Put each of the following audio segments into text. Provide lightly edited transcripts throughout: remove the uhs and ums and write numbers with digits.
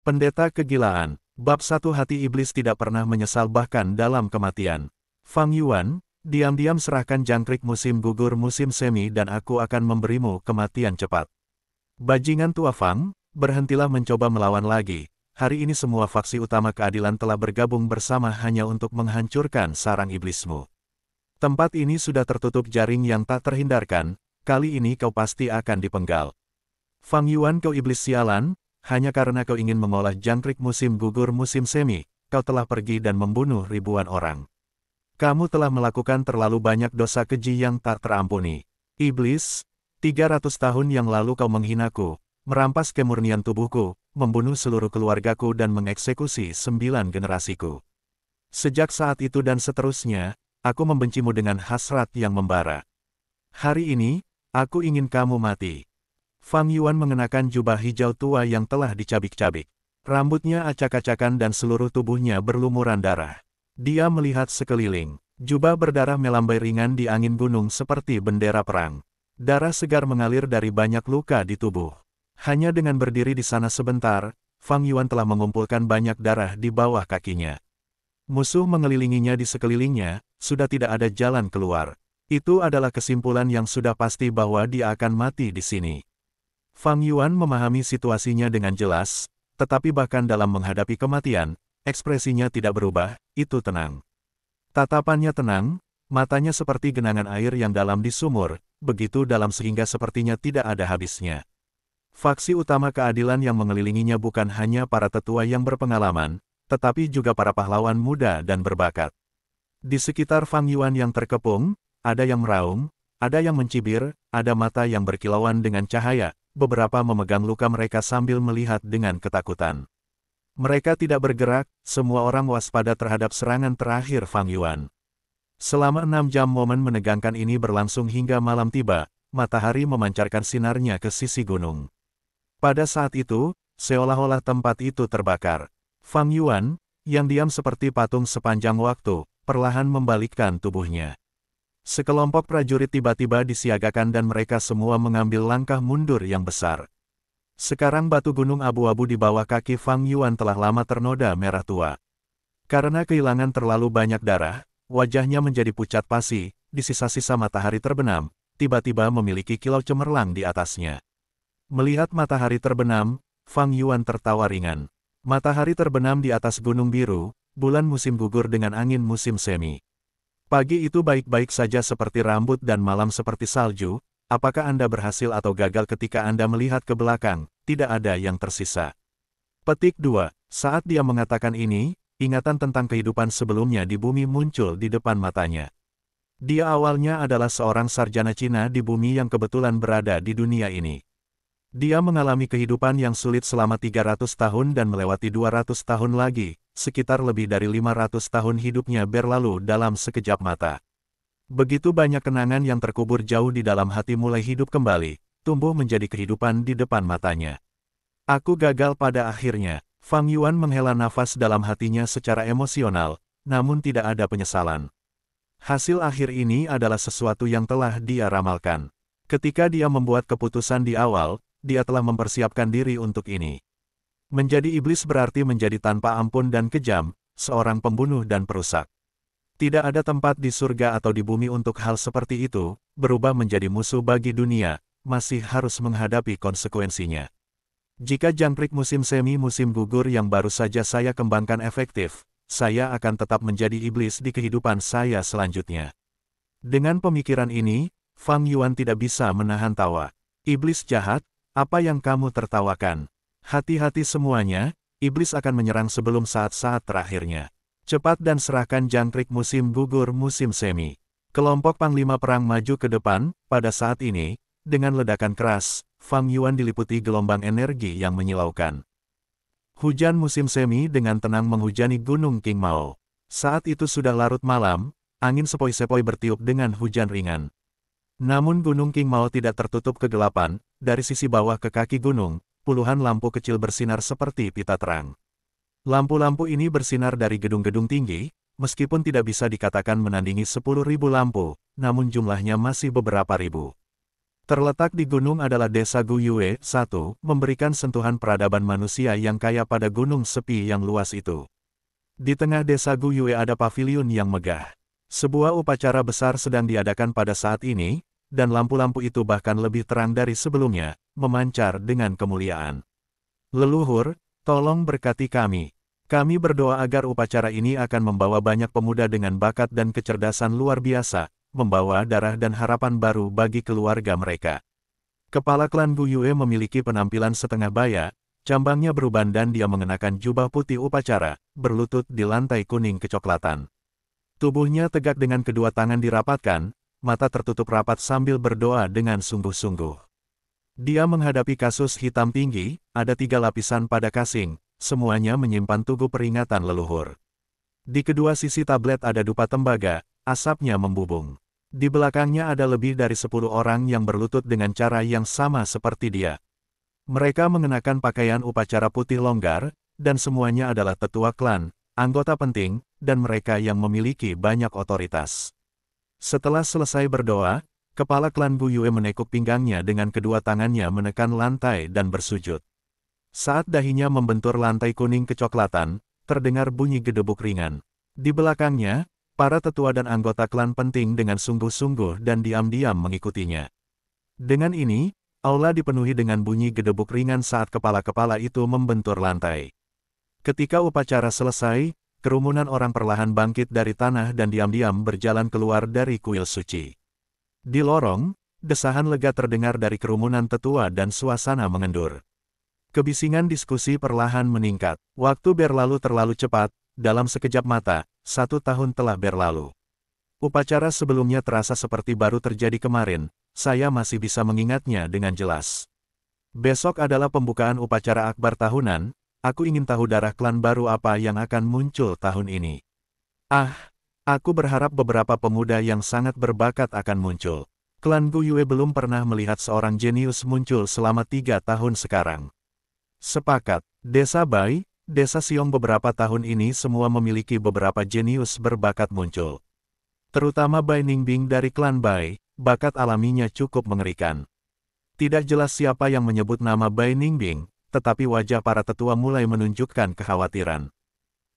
Pendeta Kegilaan, bab 1 hati iblis tidak pernah menyesal bahkan dalam kematian. Fang Yuan, diam-diam serahkan jangkrik musim gugur musim semi dan aku akan memberimu kematian cepat. Bajingan tua Fang, berhentilah mencoba melawan lagi. Hari ini semua faksi utama keadilan telah bergabung bersama hanya untuk menghancurkan sarang iblismu. Tempat ini sudah tertutup jaring yang tak terhindarkan, kali ini kau pasti akan dipenggal. Fang Yuan, kau iblis sialan, hanya karena kau ingin mengolah jangkrik musim gugur musim semi, kau telah pergi dan membunuh ribuan orang. Kamu telah melakukan terlalu banyak dosa keji yang tak terampuni. Iblis, 300 tahun yang lalu kau menghinaku, merampas kemurnian tubuhku, membunuh seluruh keluargaku dan mengeksekusi 9 generasiku. Sejak saat itu dan seterusnya, aku membencimu dengan hasrat yang membara. Hari ini, aku ingin kamu mati. Fang Yuan mengenakan jubah hijau tua yang telah dicabik-cabik. Rambutnya acak-acakan dan seluruh tubuhnya berlumuran darah. Dia melihat sekeliling. Jubah berdarah melambai ringan di angin gunung seperti bendera perang. Darah segar mengalir dari banyak luka di tubuh. Hanya dengan berdiri di sana sebentar, Fang Yuan telah mengumpulkan banyak darah di bawah kakinya. Musuh mengelilinginya di sekelilingnya, sudah tidak ada jalan keluar. Itu adalah kesimpulan yang sudah pasti bahwa dia akan mati di sini. Fang Yuan memahami situasinya dengan jelas, tetapi bahkan dalam menghadapi kematian, ekspresinya tidak berubah, itu tenang. Tatapannya tenang, matanya seperti genangan air yang dalam di sumur, begitu dalam sehingga sepertinya tidak ada habisnya. Faksi utama keadilan yang mengelilinginya bukan hanya para tetua yang berpengalaman, tetapi juga para pahlawan muda dan berbakat. Di sekitar Fang Yuan yang terkepung, ada yang meraung, ada yang mencibir, ada mata yang berkilauan dengan cahaya. Beberapa memegang luka mereka sambil melihat dengan ketakutan. Mereka tidak bergerak, semua orang waspada terhadap serangan terakhir Fang Yuan. Selama 6 jam momen menegangkan ini berlangsung hingga malam tiba, matahari memancarkan sinarnya ke sisi gunung. Pada saat itu, seolah-olah tempat itu terbakar. Fang Yuan, yang diam seperti patung sepanjang waktu, perlahan membalikkan tubuhnya. Sekelompok prajurit tiba-tiba disiagakan dan mereka semua mengambil langkah mundur yang besar. Sekarang batu gunung abu-abu di bawah kaki Fang Yuan telah lama ternoda merah tua. Karena kehilangan terlalu banyak darah, wajahnya menjadi pucat pasi, di sisa-sisa matahari terbenam, tiba-tiba memiliki kilau cemerlang di atasnya. Melihat matahari terbenam, Fang Yuan tertawa ringan. Matahari terbenam di atas gunung biru, bulan musim gugur dengan angin musim semi. Pagi itu baik-baik saja seperti rambut dan malam seperti salju. Apakah Anda berhasil atau gagal ketika Anda melihat ke belakang? Tidak ada yang tersisa. Petik 2. Saat dia mengatakan ini, ingatan tentang kehidupan sebelumnya di bumi muncul di depan matanya. Dia awalnya adalah seorang sarjana Cina di bumi yang kebetulan berada di dunia ini. Dia mengalami kehidupan yang sulit selama 300 tahun dan melewati 200 tahun lagi. Sekitar lebih dari 500 tahun hidupnya berlalu dalam sekejap mata. Begitu banyak kenangan yang terkubur jauh di dalam hati mulai hidup kembali, tumbuh menjadi kehidupan di depan matanya. Aku gagal pada akhirnya. Fang Yuan menghela nafas dalam hatinya secara emosional, namun tidak ada penyesalan. Hasil akhir ini adalah sesuatu yang telah dia ramalkan. Ketika dia membuat keputusan di awal, dia telah mempersiapkan diri untuk ini. Menjadi iblis berarti menjadi tanpa ampun dan kejam, seorang pembunuh dan perusak. Tidak ada tempat di surga atau di bumi untuk hal seperti itu, berubah menjadi musuh bagi dunia, masih harus menghadapi konsekuensinya. Jika jangkrik musim semi musim gugur yang baru saja saya kembangkan efektif, saya akan tetap menjadi iblis di kehidupan saya selanjutnya. Dengan pemikiran ini, Fang Yuan tidak bisa menahan tawa. Iblis jahat, apa yang kamu tertawakan? Hati-hati semuanya, iblis akan menyerang sebelum saat-saat terakhirnya. Cepat dan serahkan jangkrik musim gugur musim semi. Kelompok panglima perang maju ke depan, pada saat ini, dengan ledakan keras, Fang Yuan diliputi gelombang energi yang menyilaukan. Hujan musim semi dengan tenang menghujani gunung King Mao. Saat itu sudah larut malam, angin sepoi-sepoi bertiup dengan hujan ringan. Namun gunung King Mao tidak tertutup kegelapan, dari sisi bawah ke kaki gunung, puluhan lampu kecil bersinar seperti pita terang. Lampu-lampu ini bersinar dari gedung-gedung tinggi, meskipun tidak bisa dikatakan menandingi 10.000 lampu, namun jumlahnya masih beberapa ribu. Terletak di gunung adalah Desa Guyue. 1. Memberikan sentuhan peradaban manusia yang kaya pada gunung sepi yang luas itu. Di tengah Desa Guyue ada paviliun yang megah. Sebuah upacara besar sedang diadakan pada saat ini, dan lampu-lampu itu bahkan lebih terang dari sebelumnya, memancar dengan kemuliaan. Leluhur, tolong berkati kami. Kami berdoa agar upacara ini akan membawa banyak pemuda dengan bakat dan kecerdasan luar biasa, membawa darah dan harapan baru bagi keluarga mereka. Kepala klan Guyue memiliki penampilan setengah baya, cambangnya beruban dan dia mengenakan jubah putih upacara, berlutut di lantai kuning kecoklatan. Tubuhnya tegak dengan kedua tangan dirapatkan, mata tertutup rapat sambil berdoa dengan sungguh-sungguh. Dia menghadapi kasus hitam tinggi, ada 3 lapisan pada kasing, semuanya menyimpan tugu peringatan leluhur. Di kedua sisi tablet ada dupa tembaga, asapnya membubung. Di belakangnya ada lebih dari 10 orang yang berlutut dengan cara yang sama seperti dia. Mereka mengenakan pakaian upacara putih longgar, dan semuanya adalah tetua klan, anggota penting, dan mereka yang memiliki banyak otoritas. Setelah selesai berdoa, kepala klan Guyue menekuk pinggangnya dengan kedua tangannya menekan lantai dan bersujud. Saat dahinya membentur lantai kuning kecoklatan, terdengar bunyi gedebuk ringan. Di belakangnya, para tetua dan anggota klan penting dengan sungguh-sungguh dan diam-diam mengikutinya. Dengan ini, aula dipenuhi dengan bunyi gedebuk ringan saat kepala-kepala itu membentur lantai. Ketika upacara selesai, kerumunan orang perlahan bangkit dari tanah dan diam-diam berjalan keluar dari kuil suci. Di lorong, desahan lega terdengar dari kerumunan tetua dan suasana mengendur. Kebisingan diskusi perlahan meningkat. Waktu berlalu terlalu cepat, dalam sekejap mata, 1 tahun telah berlalu. Upacara sebelumnya terasa seperti baru terjadi kemarin, saya masih bisa mengingatnya dengan jelas. Besok adalah pembukaan upacara akbar tahunan, aku ingin tahu darah klan baru apa yang akan muncul tahun ini. Aku berharap beberapa pemuda yang sangat berbakat akan muncul. Klan Guyue belum pernah melihat seorang jenius muncul selama 3 tahun sekarang. Sepakat, Desa Bai, Desa Siong beberapa tahun ini semua memiliki beberapa jenius berbakat muncul. Terutama Bai Ningbing dari klan Bai, bakat alaminya cukup mengerikan. Tidak jelas siapa yang menyebut nama Bai Ningbing, tetapi wajah para tetua mulai menunjukkan kekhawatiran.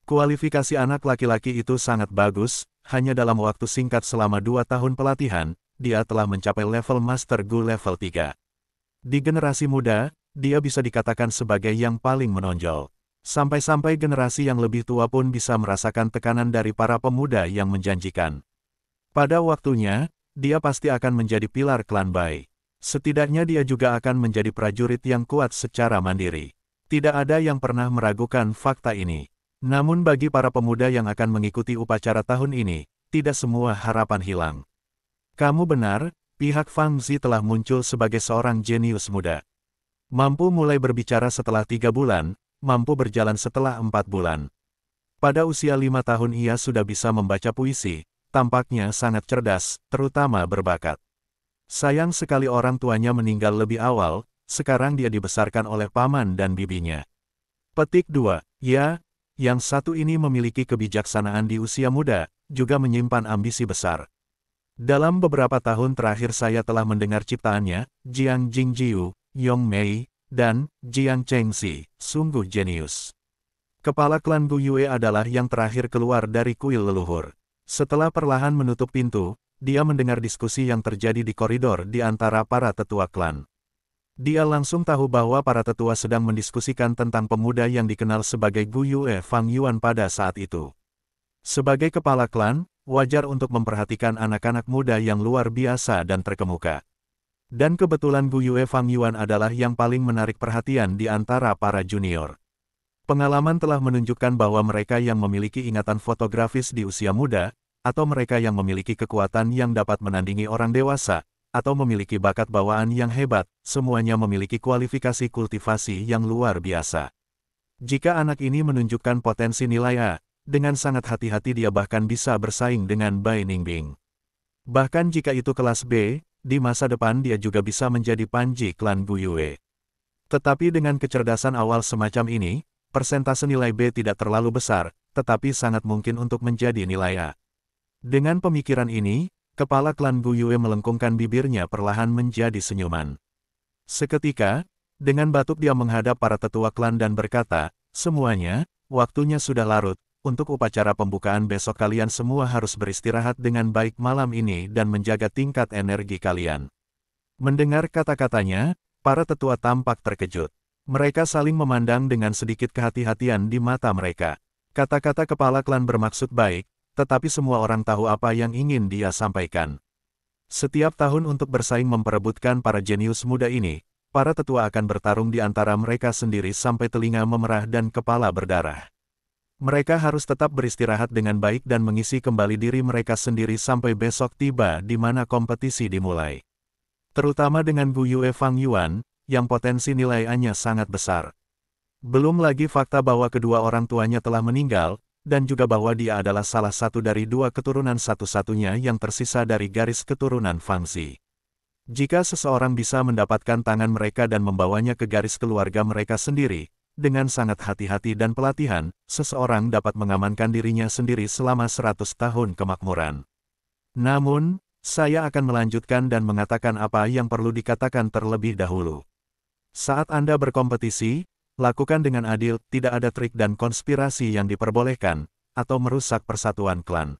Kualifikasi anak laki-laki itu sangat bagus, hanya dalam waktu singkat selama 2 tahun pelatihan, dia telah mencapai level Master Gu level 3. Di generasi muda, dia bisa dikatakan sebagai yang paling menonjol. Sampai-sampai generasi yang lebih tua pun bisa merasakan tekanan dari para pemuda yang menjanjikan. Pada waktunya, dia pasti akan menjadi pilar klan Bai. Setidaknya dia juga akan menjadi prajurit yang kuat secara mandiri. Tidak ada yang pernah meragukan fakta ini. Namun bagi para pemuda yang akan mengikuti upacara tahun ini, tidak semua harapan hilang. Kamu benar, pihak Fang Zi telah muncul sebagai seorang jenius muda. Mampu mulai berbicara setelah 3 bulan, mampu berjalan setelah 4 bulan. Pada usia 5 tahun ia sudah bisa membaca puisi, tampaknya sangat cerdas, terutama berbakat. Sayang sekali orang tuanya meninggal lebih awal, sekarang dia dibesarkan oleh paman dan bibinya. Petik 2. Ya, yang satu ini memiliki kebijaksanaan di usia muda, juga menyimpan ambisi besar. Dalam beberapa tahun terakhir saya telah mendengar ciptaannya, Jiang Jingjiu, Yong Mei, dan Jiang Chengxi, sungguh jenius. Kepala klan Guyue adalah yang terakhir keluar dari kuil leluhur. Setelah perlahan menutup pintu, dia mendengar diskusi yang terjadi di koridor di antara para tetua klan. Dia langsung tahu bahwa para tetua sedang mendiskusikan tentang pemuda yang dikenal sebagai Guyue Fang Yuan pada saat itu. Sebagai kepala klan, wajar untuk memperhatikan anak-anak muda yang luar biasa dan terkemuka. Dan kebetulan Guyue Fang Yuan adalah yang paling menarik perhatian di antara para junior. Pengalaman telah menunjukkan bahwa mereka yang memiliki ingatan fotografis di usia muda, atau mereka yang memiliki kekuatan yang dapat menandingi orang dewasa, atau memiliki bakat bawaan yang hebat, semuanya memiliki kualifikasi kultivasi yang luar biasa. Jika anak ini menunjukkan potensi nilai A, dengan sangat hati-hati dia bahkan bisa bersaing dengan Bai Ningbing. Bahkan jika itu kelas B, di masa depan dia juga bisa menjadi panji klan Guyue. Tetapi dengan kecerdasan awal semacam ini, persentase nilai B tidak terlalu besar, tetapi sangat mungkin untuk menjadi nilai A. Dengan pemikiran ini, Kepala klan Gu Yue melengkungkan bibirnya perlahan menjadi senyuman. Seketika, dengan batuk dia menghadap para tetua klan dan berkata, "Semuanya, waktunya sudah larut. Untuk upacara pembukaan besok kalian semua harus beristirahat dengan baik malam ini dan menjaga tingkat energi kalian." Mendengar kata-katanya, para tetua tampak terkejut. Mereka saling memandang dengan sedikit kehati-hatian di mata mereka. Kata-kata kepala klan bermaksud baik, tetapi semua orang tahu apa yang ingin dia sampaikan. Setiap tahun untuk bersaing memperebutkan para jenius muda ini, para tetua akan bertarung di antara mereka sendiri sampai telinga memerah dan kepala berdarah. Mereka harus tetap beristirahat dengan baik dan mengisi kembali diri mereka sendiri sampai besok tiba di mana kompetisi dimulai. Terutama dengan Gu Yue Fang Yuan, yang potensi nilainya sangat besar. Belum lagi fakta bahwa kedua orang tuanya telah meninggal, dan juga bahwa dia adalah salah satu dari dua keturunan satu-satunya yang tersisa dari garis keturunan Fangxi. Jika seseorang bisa mendapatkan tangan mereka dan membawanya ke garis keluarga mereka sendiri, dengan sangat hati-hati dan pelatihan, seseorang dapat mengamankan dirinya sendiri selama 100 tahun kemakmuran. Namun, saya akan melanjutkan dan mengatakan apa yang perlu dikatakan terlebih dahulu. Saat Anda berkompetisi, lakukan dengan adil, tidak ada trik dan konspirasi yang diperbolehkan, atau merusak persatuan klan.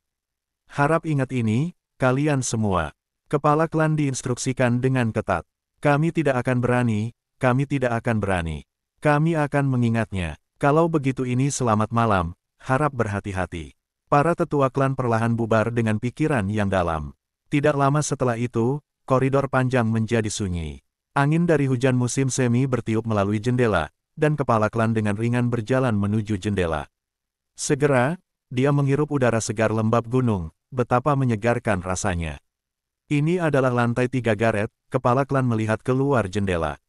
Harap ingat ini, kalian semua. Kepala klan diinstruksikan dengan ketat. Kami tidak akan berani, kami tidak akan berani. Kami akan mengingatnya. Kalau begitu ini selamat malam, harap berhati-hati. Para tetua klan perlahan bubar dengan pikiran yang dalam. Tidak lama setelah itu, koridor panjang menjadi sunyi. Angin dari hujan musim semi bertiup melalui jendela, dan kepala klan dengan ringan berjalan menuju jendela. Segera, dia menghirup udara segar lembab gunung, betapa menyegarkan rasanya. Ini adalah lantai 3 Garet, kepala klan melihat keluar jendela.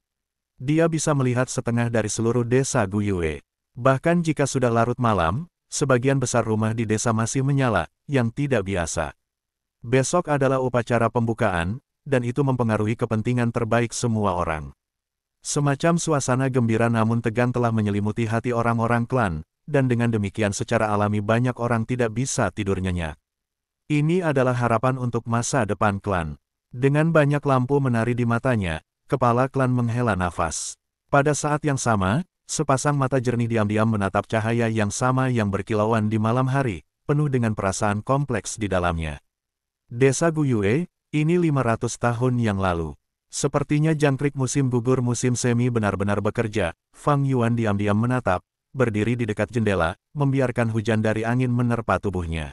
Dia bisa melihat setengah dari seluruh desa Gu Yue. Bahkan jika sudah larut malam, sebagian besar rumah di desa masih menyala, yang tidak biasa. Besok adalah upacara pembukaan, dan itu mempengaruhi kepentingan terbaik semua orang. Semacam suasana gembira namun tegang telah menyelimuti hati orang-orang klan, dan dengan demikian secara alami banyak orang tidak bisa tidur nyenyak. Ini adalah harapan untuk masa depan klan. Dengan banyak lampu menari di matanya, kepala klan menghela nafas. Pada saat yang sama, sepasang mata jernih diam-diam menatap cahaya yang sama yang berkilauan di malam hari, penuh dengan perasaan kompleks di dalamnya. Desa Gu Yue, ini 500 tahun yang lalu. Sepertinya jangkrik musim gugur musim semi benar-benar bekerja. Fang Yuan diam-diam menatap, berdiri di dekat jendela, membiarkan hujan dari angin menerpa tubuhnya.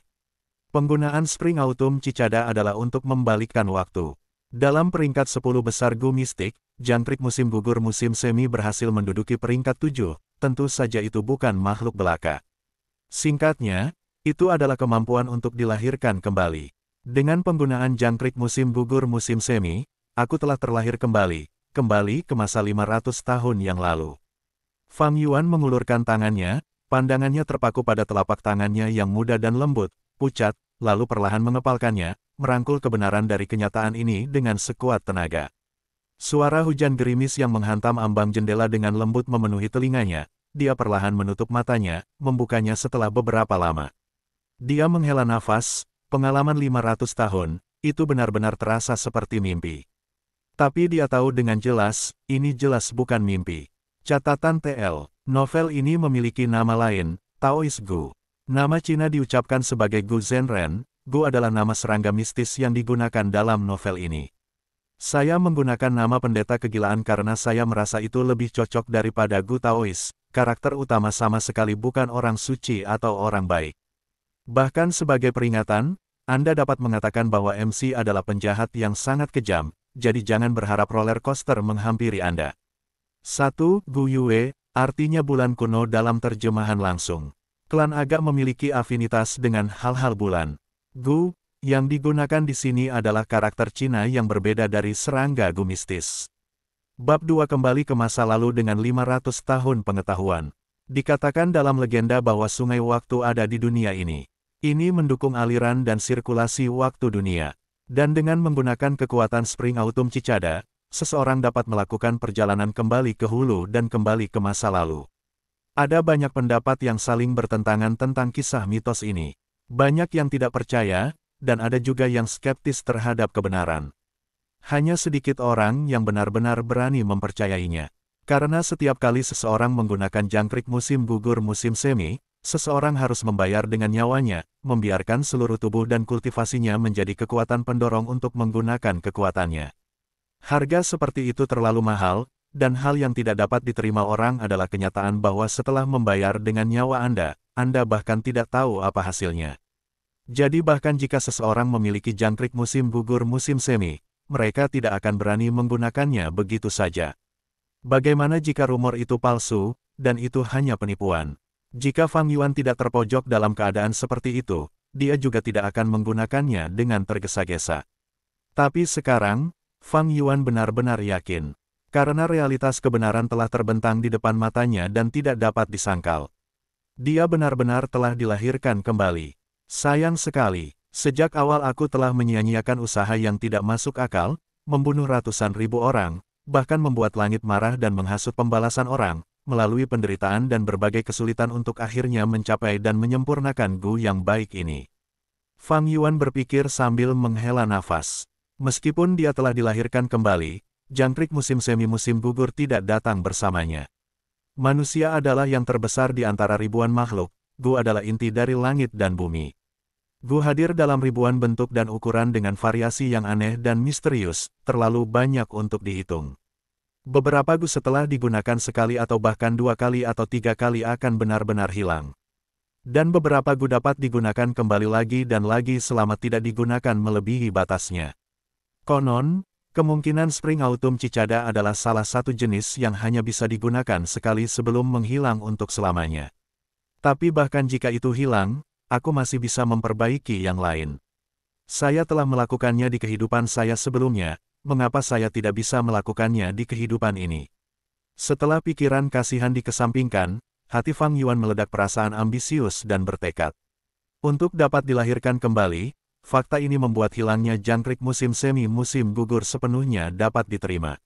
Penggunaan Spring Autumn Cicada adalah untuk membalikkan waktu. Dalam peringkat 10 besar Gu Mistik, jangkrik musim gugur musim semi berhasil menduduki peringkat 7, tentu saja itu bukan makhluk belaka. Singkatnya, itu adalah kemampuan untuk dilahirkan kembali. Dengan penggunaan jangkrik musim gugur musim semi, aku telah terlahir kembali ke masa 500 tahun yang lalu. Fang Yuan mengulurkan tangannya, pandangannya terpaku pada telapak tangannya yang muda dan lembut, pucat, lalu perlahan mengepalkannya, merangkul kebenaran dari kenyataan ini dengan sekuat tenaga. Suara hujan gerimis yang menghantam ambang jendela dengan lembut memenuhi telinganya, dia perlahan menutup matanya, membukanya setelah beberapa lama. Dia menghela nafas, pengalaman 500 tahun, itu benar-benar terasa seperti mimpi. Tapi dia tahu dengan jelas, ini jelas bukan mimpi. Catatan TL, novel ini memiliki nama lain, Taoist Gu. Nama Cina diucapkan sebagai Gu Zhenren, Gu adalah nama serangga mistis yang digunakan dalam novel ini. Saya menggunakan nama pendeta kegilaan karena saya merasa itu lebih cocok daripada Gu Taoist, karakter utama sama sekali bukan orang suci atau orang baik. Bahkan sebagai peringatan, Anda dapat mengatakan bahwa MC adalah penjahat yang sangat kejam, jadi jangan berharap roller coaster menghampiri Anda. 1. Gu Yue, artinya bulan kuno dalam terjemahan langsung. Klan agak memiliki afinitas dengan hal-hal bulan. Gu, yang digunakan di sini adalah karakter Cina yang berbeda dari serangga Gu mistis. Bab 2 kembali ke masa lalu dengan 500 tahun pengetahuan. Dikatakan dalam legenda bahwa sungai waktu ada di dunia ini. Ini mendukung aliran dan sirkulasi waktu dunia. Dan dengan menggunakan kekuatan Spring Autumn Cicada, seseorang dapat melakukan perjalanan kembali ke hulu dan kembali ke masa lalu. Ada banyak pendapat yang saling bertentangan tentang kisah mitos ini. Banyak yang tidak percaya, dan ada juga yang skeptis terhadap kebenaran. Hanya sedikit orang yang benar-benar berani mempercayainya. Karena setiap kali seseorang menggunakan jangkrik musim gugur musim semi, seseorang harus membayar dengan nyawanya, membiarkan seluruh tubuh dan kultivasinya menjadi kekuatan pendorong untuk menggunakan kekuatannya. Harga seperti itu terlalu mahal, dan hal yang tidak dapat diterima orang adalah kenyataan bahwa setelah membayar dengan nyawa Anda bahkan tidak tahu apa hasilnya. Jadi bahkan jika seseorang memiliki jangkrik musim gugur musim semi, mereka tidak akan berani menggunakannya begitu saja. Bagaimana jika rumor itu palsu, dan itu hanya penipuan? Jika Fang Yuan tidak terpojok dalam keadaan seperti itu, dia juga tidak akan menggunakannya dengan tergesa-gesa. Tapi sekarang, Fang Yuan benar-benar yakin. Karena realitas kebenaran telah terbentang di depan matanya dan tidak dapat disangkal. Dia benar-benar telah dilahirkan kembali. Sayang sekali, sejak awal aku telah menyia-nyiakan usaha yang tidak masuk akal, membunuh ratusan ribu orang, bahkan membuat langit marah dan menghasut pembalasan orang, melalui penderitaan dan berbagai kesulitan untuk akhirnya mencapai dan menyempurnakan Gu yang baik ini. Fang Yuan berpikir sambil menghela nafas. Meskipun dia telah dilahirkan kembali, jangkrik musim semi musim gugur tidak datang bersamanya. Manusia adalah yang terbesar di antara ribuan makhluk, Gu adalah inti dari langit dan bumi. Gu hadir dalam ribuan bentuk dan ukuran dengan variasi yang aneh dan misterius, terlalu banyak untuk dihitung. Beberapa Gu setelah digunakan sekali atau bahkan 2 kali atau 3 kali akan benar-benar hilang. Dan beberapa Gu dapat digunakan kembali lagi dan lagi selama tidak digunakan melebihi batasnya. Konon, kemungkinan Spring Autumn Cicada adalah salah satu jenis yang hanya bisa digunakan sekali sebelum menghilang untuk selamanya. Tapi bahkan jika itu hilang, aku masih bisa memperbaiki yang lain. Saya telah melakukannya di kehidupan saya sebelumnya, mengapa saya tidak bisa melakukannya di kehidupan ini? Setelah pikiran kasihan dikesampingkan, hati Fang Yuan meledak perasaan ambisius dan bertekad. Untuk dapat dilahirkan kembali, fakta ini membuat hilangnya jangkrik musim semi musim gugur sepenuhnya dapat diterima.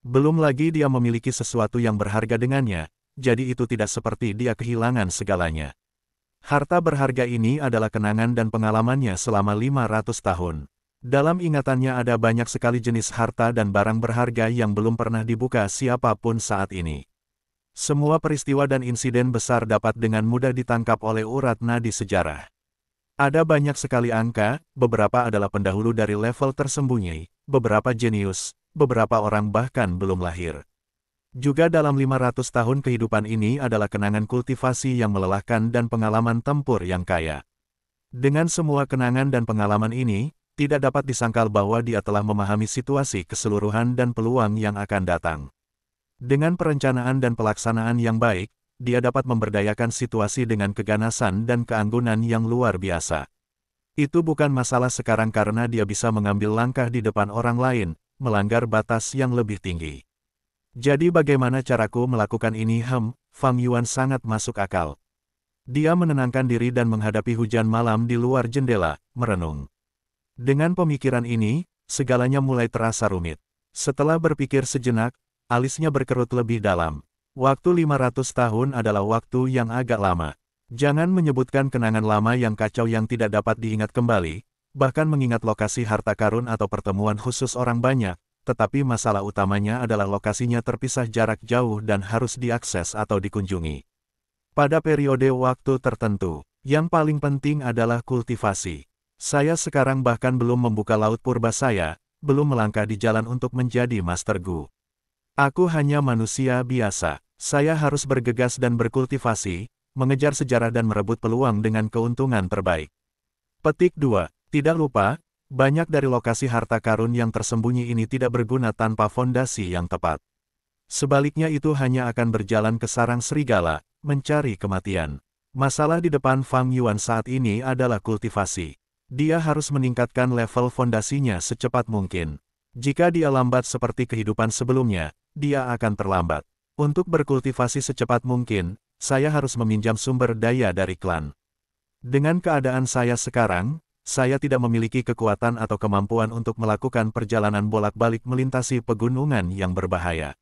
Belum lagi dia memiliki sesuatu yang berharga dengannya, jadi itu tidak seperti dia kehilangan segalanya. Harta berharga ini adalah kenangan dan pengalamannya selama 500 tahun. Dalam ingatannya ada banyak sekali jenis harta dan barang berharga yang belum pernah dibuka siapapun saat ini. Semua peristiwa dan insiden besar dapat dengan mudah ditangkap oleh urat nadi sejarah. Ada banyak sekali angka, beberapa adalah pendahulu dari level tersembunyi, beberapa jenius, beberapa orang bahkan belum lahir. Juga dalam 500 tahun kehidupan ini adalah kenangan kultivasi yang melelahkan dan pengalaman tempur yang kaya. Dengan semua kenangan dan pengalaman ini, tidak dapat disangkal bahwa dia telah memahami situasi keseluruhan dan peluang yang akan datang. Dengan perencanaan dan pelaksanaan yang baik, dia dapat memberdayakan situasi dengan keganasan dan keanggunan yang luar biasa. Itu bukan masalah sekarang karena dia bisa mengambil langkah di depan orang lain, melanggar batas yang lebih tinggi. Jadi bagaimana caraku melakukan ini? Fang Yuan sangat masuk akal. Dia menenangkan diri dan menghadapi hujan malam di luar jendela, merenung. Dengan pemikiran ini, segalanya mulai terasa rumit. Setelah berpikir sejenak, alisnya berkerut lebih dalam. Waktu 500 tahun adalah waktu yang agak lama. Jangan menyebutkan kenangan lama yang kacau yang tidak dapat diingat kembali, bahkan mengingat lokasi harta karun atau pertemuan khusus orang banyak, tetapi masalah utamanya adalah lokasinya terpisah jarak jauh dan harus diakses atau dikunjungi. Pada periode waktu tertentu, yang paling penting adalah kultivasi. Saya sekarang bahkan belum membuka laut purba saya, belum melangkah di jalan untuk menjadi Master Gu. Aku hanya manusia biasa. Saya harus bergegas dan berkultivasi, mengejar sejarah dan merebut peluang dengan keuntungan terbaik. Petik 2. Tidak lupa, banyak dari lokasi harta karun yang tersembunyi ini tidak berguna tanpa fondasi yang tepat. Sebaliknya itu hanya akan berjalan ke sarang serigala, mencari kematian. Masalah di depan Fang Yuan saat ini adalah kultivasi. Dia harus meningkatkan level fondasinya secepat mungkin. Jika dia lambat seperti kehidupan sebelumnya, dia akan terlambat. Untuk berkultivasi secepat mungkin, saya harus meminjam sumber daya dari klan. Dengan keadaan saya sekarang, saya tidak memiliki kekuatan atau kemampuan untuk melakukan perjalanan bolak-balik melintasi pegunungan yang berbahaya.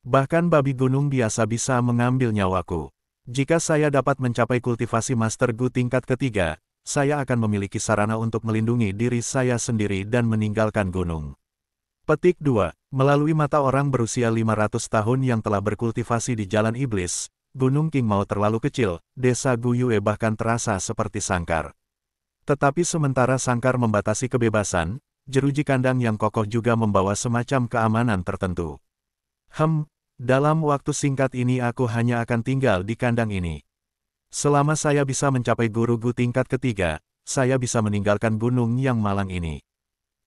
Bahkan babi gunung biasa bisa mengambil nyawaku. Jika saya dapat mencapai kultivasi Master Gu tingkat ketiga, saya akan memiliki sarana untuk melindungi diri saya sendiri dan meninggalkan gunung. Petik 2. Melalui mata orang berusia 500 tahun yang telah berkultivasi di Jalan Iblis, Gunung Qingmao terlalu kecil, desa Guyue bahkan terasa seperti sangkar. Tetapi sementara sangkar membatasi kebebasan, jeruji kandang yang kokoh juga membawa semacam keamanan tertentu. Dalam waktu singkat ini aku hanya akan tinggal di kandang ini. Selama saya bisa mencapai guru-gu tingkat ketiga, saya bisa meninggalkan gunung yang malang ini.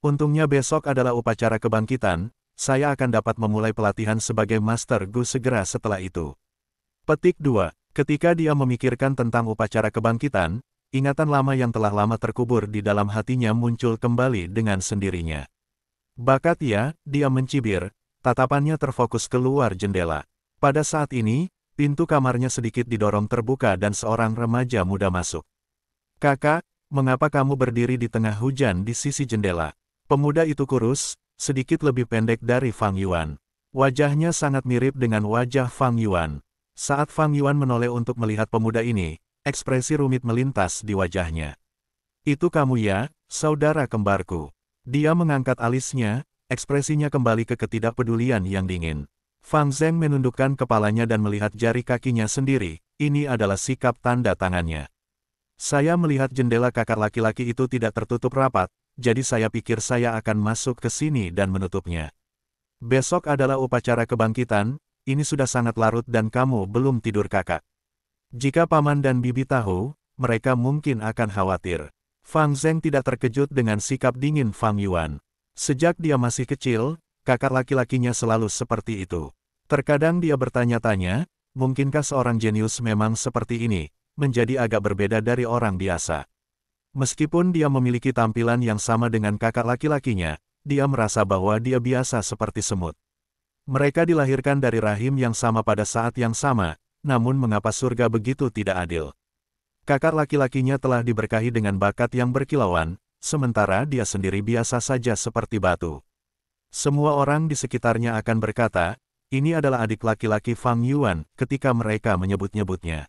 Untungnya besok adalah upacara kebangkitan, saya akan dapat memulai pelatihan sebagai Master Gu segera setelah itu. Petik 2. Ketika dia memikirkan tentang upacara kebangkitan, ingatan lama yang telah lama terkubur di dalam hatinya muncul kembali dengan sendirinya. Bakat ya, dia mencibir, tatapannya terfokus keluar jendela. Pada saat ini, pintu kamarnya sedikit didorong terbuka dan seorang remaja muda masuk. "Kakak, mengapa kamu berdiri di tengah hujan di sisi jendela?" Pemuda itu kurus, sedikit lebih pendek dari Fang Yuan. Wajahnya sangat mirip dengan wajah Fang Yuan. Saat Fang Yuan menoleh untuk melihat pemuda ini, ekspresi rumit melintas di wajahnya. "Itu kamu ya, saudara kembarku." Dia mengangkat alisnya, ekspresinya kembali ke ketidakpedulian yang dingin. Fang Zheng menundukkan kepalanya dan melihat jari kakinya sendiri, ini adalah sikap tanda tangannya. "Saya melihat jendela kakak laki-laki itu tidak tertutup rapat, jadi saya pikir saya akan masuk ke sini dan menutupnya. Besok adalah upacara kebangkitan, ini sudah sangat larut dan kamu belum tidur kakak. Jika paman dan bibi tahu, mereka mungkin akan khawatir." Fang Zheng tidak terkejut dengan sikap dingin Fang Yuan. Sejak dia masih kecil, kakak laki-lakinya selalu seperti itu. Terkadang dia bertanya-tanya, mungkinkah seorang jenius memang seperti ini, menjadi agak berbeda dari orang biasa. Meskipun dia memiliki tampilan yang sama dengan kakak laki-lakinya, dia merasa bahwa dia biasa seperti semut. Mereka dilahirkan dari rahim yang sama pada saat yang sama, namun mengapa surga begitu tidak adil? Kakak laki-lakinya telah diberkahi dengan bakat yang berkilauan, sementara dia sendiri biasa saja seperti batu. Semua orang di sekitarnya akan berkata, ini adalah adik laki-laki Fang Yuan, ketika mereka menyebut-nyebutnya.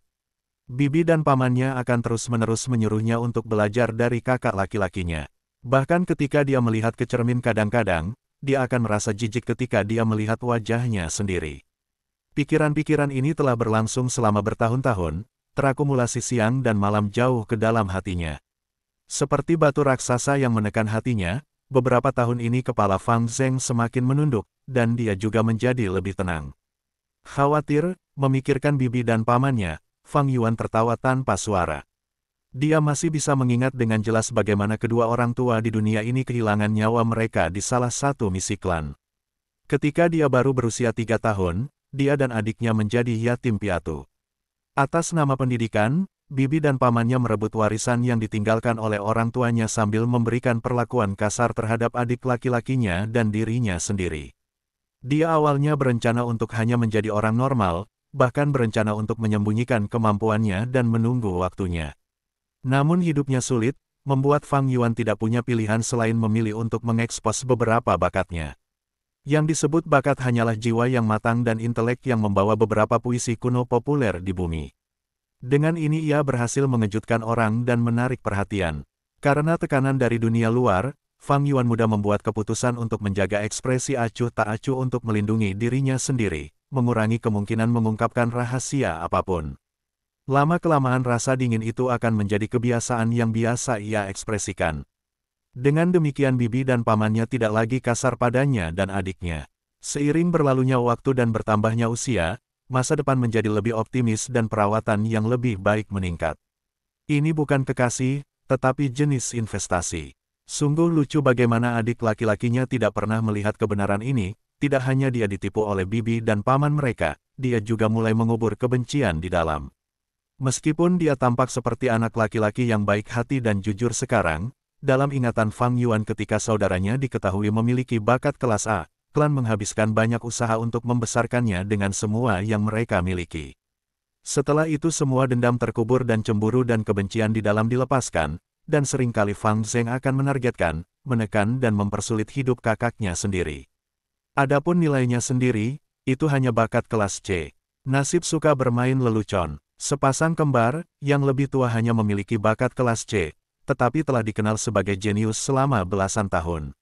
Bibi dan pamannya akan terus-menerus menyuruhnya untuk belajar dari kakak laki-lakinya. Bahkan ketika dia melihat ke cermin kadang-kadang, dia akan merasa jijik ketika dia melihat wajahnya sendiri. Pikiran-pikiran ini telah berlangsung selama bertahun-tahun, terakumulasi siang dan malam jauh ke dalam hatinya. Seperti batu raksasa yang menekan hatinya, beberapa tahun ini kepala Fang Zheng semakin menunduk, dan dia juga menjadi lebih tenang. Khawatir, memikirkan bibi dan pamannya, Fang Yuan tertawa tanpa suara. Dia masih bisa mengingat dengan jelas bagaimana kedua orang tua di dunia ini kehilangan nyawa mereka di salah satu misi klan. Ketika dia baru berusia 3 tahun, dia dan adiknya menjadi yatim piatu. Atas nama pendidikan, bibi dan pamannya merebut warisan yang ditinggalkan oleh orang tuanya sambil memberikan perlakuan kasar terhadap adik laki-lakinya dan dirinya sendiri. Dia awalnya berencana untuk hanya menjadi orang normal, bahkan berencana untuk menyembunyikan kemampuannya dan menunggu waktunya. Namun hidupnya sulit, membuat Fang Yuan tidak punya pilihan selain memilih untuk mengekspos beberapa bakatnya. Yang disebut bakat hanyalah jiwa yang matang dan intelek yang membawa beberapa puisi kuno populer di bumi. Dengan ini ia berhasil mengejutkan orang dan menarik perhatian. Karena tekanan dari dunia luar, Fang Yuan mudah membuat keputusan untuk menjaga ekspresi acuh tak acuh untuk melindungi dirinya sendiri, mengurangi kemungkinan mengungkapkan rahasia apapun. Lama-kelamaan rasa dingin itu akan menjadi kebiasaan yang biasa ia ekspresikan. Dengan demikian bibi dan pamannya tidak lagi kasar padanya dan adiknya. Seiring berlalunya waktu dan bertambahnya usia, masa depan menjadi lebih optimis dan perawatan yang lebih baik meningkat. Ini bukan kekasih, tetapi jenis investasi. Sungguh lucu bagaimana adik laki-lakinya tidak pernah melihat kebenaran ini, tidak hanya dia ditipu oleh bibi dan paman mereka, dia juga mulai mengubur kebencian di dalam. Meskipun dia tampak seperti anak laki-laki yang baik hati dan jujur sekarang, dalam ingatan Fang Yuan ketika saudaranya diketahui memiliki bakat kelas A, klan menghabiskan banyak usaha untuk membesarkannya dengan semua yang mereka miliki. Setelah itu semua dendam terkubur dan cemburu dan kebencian di dalam dilepaskan, dan seringkali Fang Zheng akan menargetkan, menekan dan mempersulit hidup kakaknya sendiri. Adapun nilainya sendiri, itu hanya bakat kelas C. Nasib suka bermain lelucon. Sepasang kembar, yang lebih tua hanya memiliki bakat kelas C, tetapi telah dikenal sebagai jenius selama belasan tahun.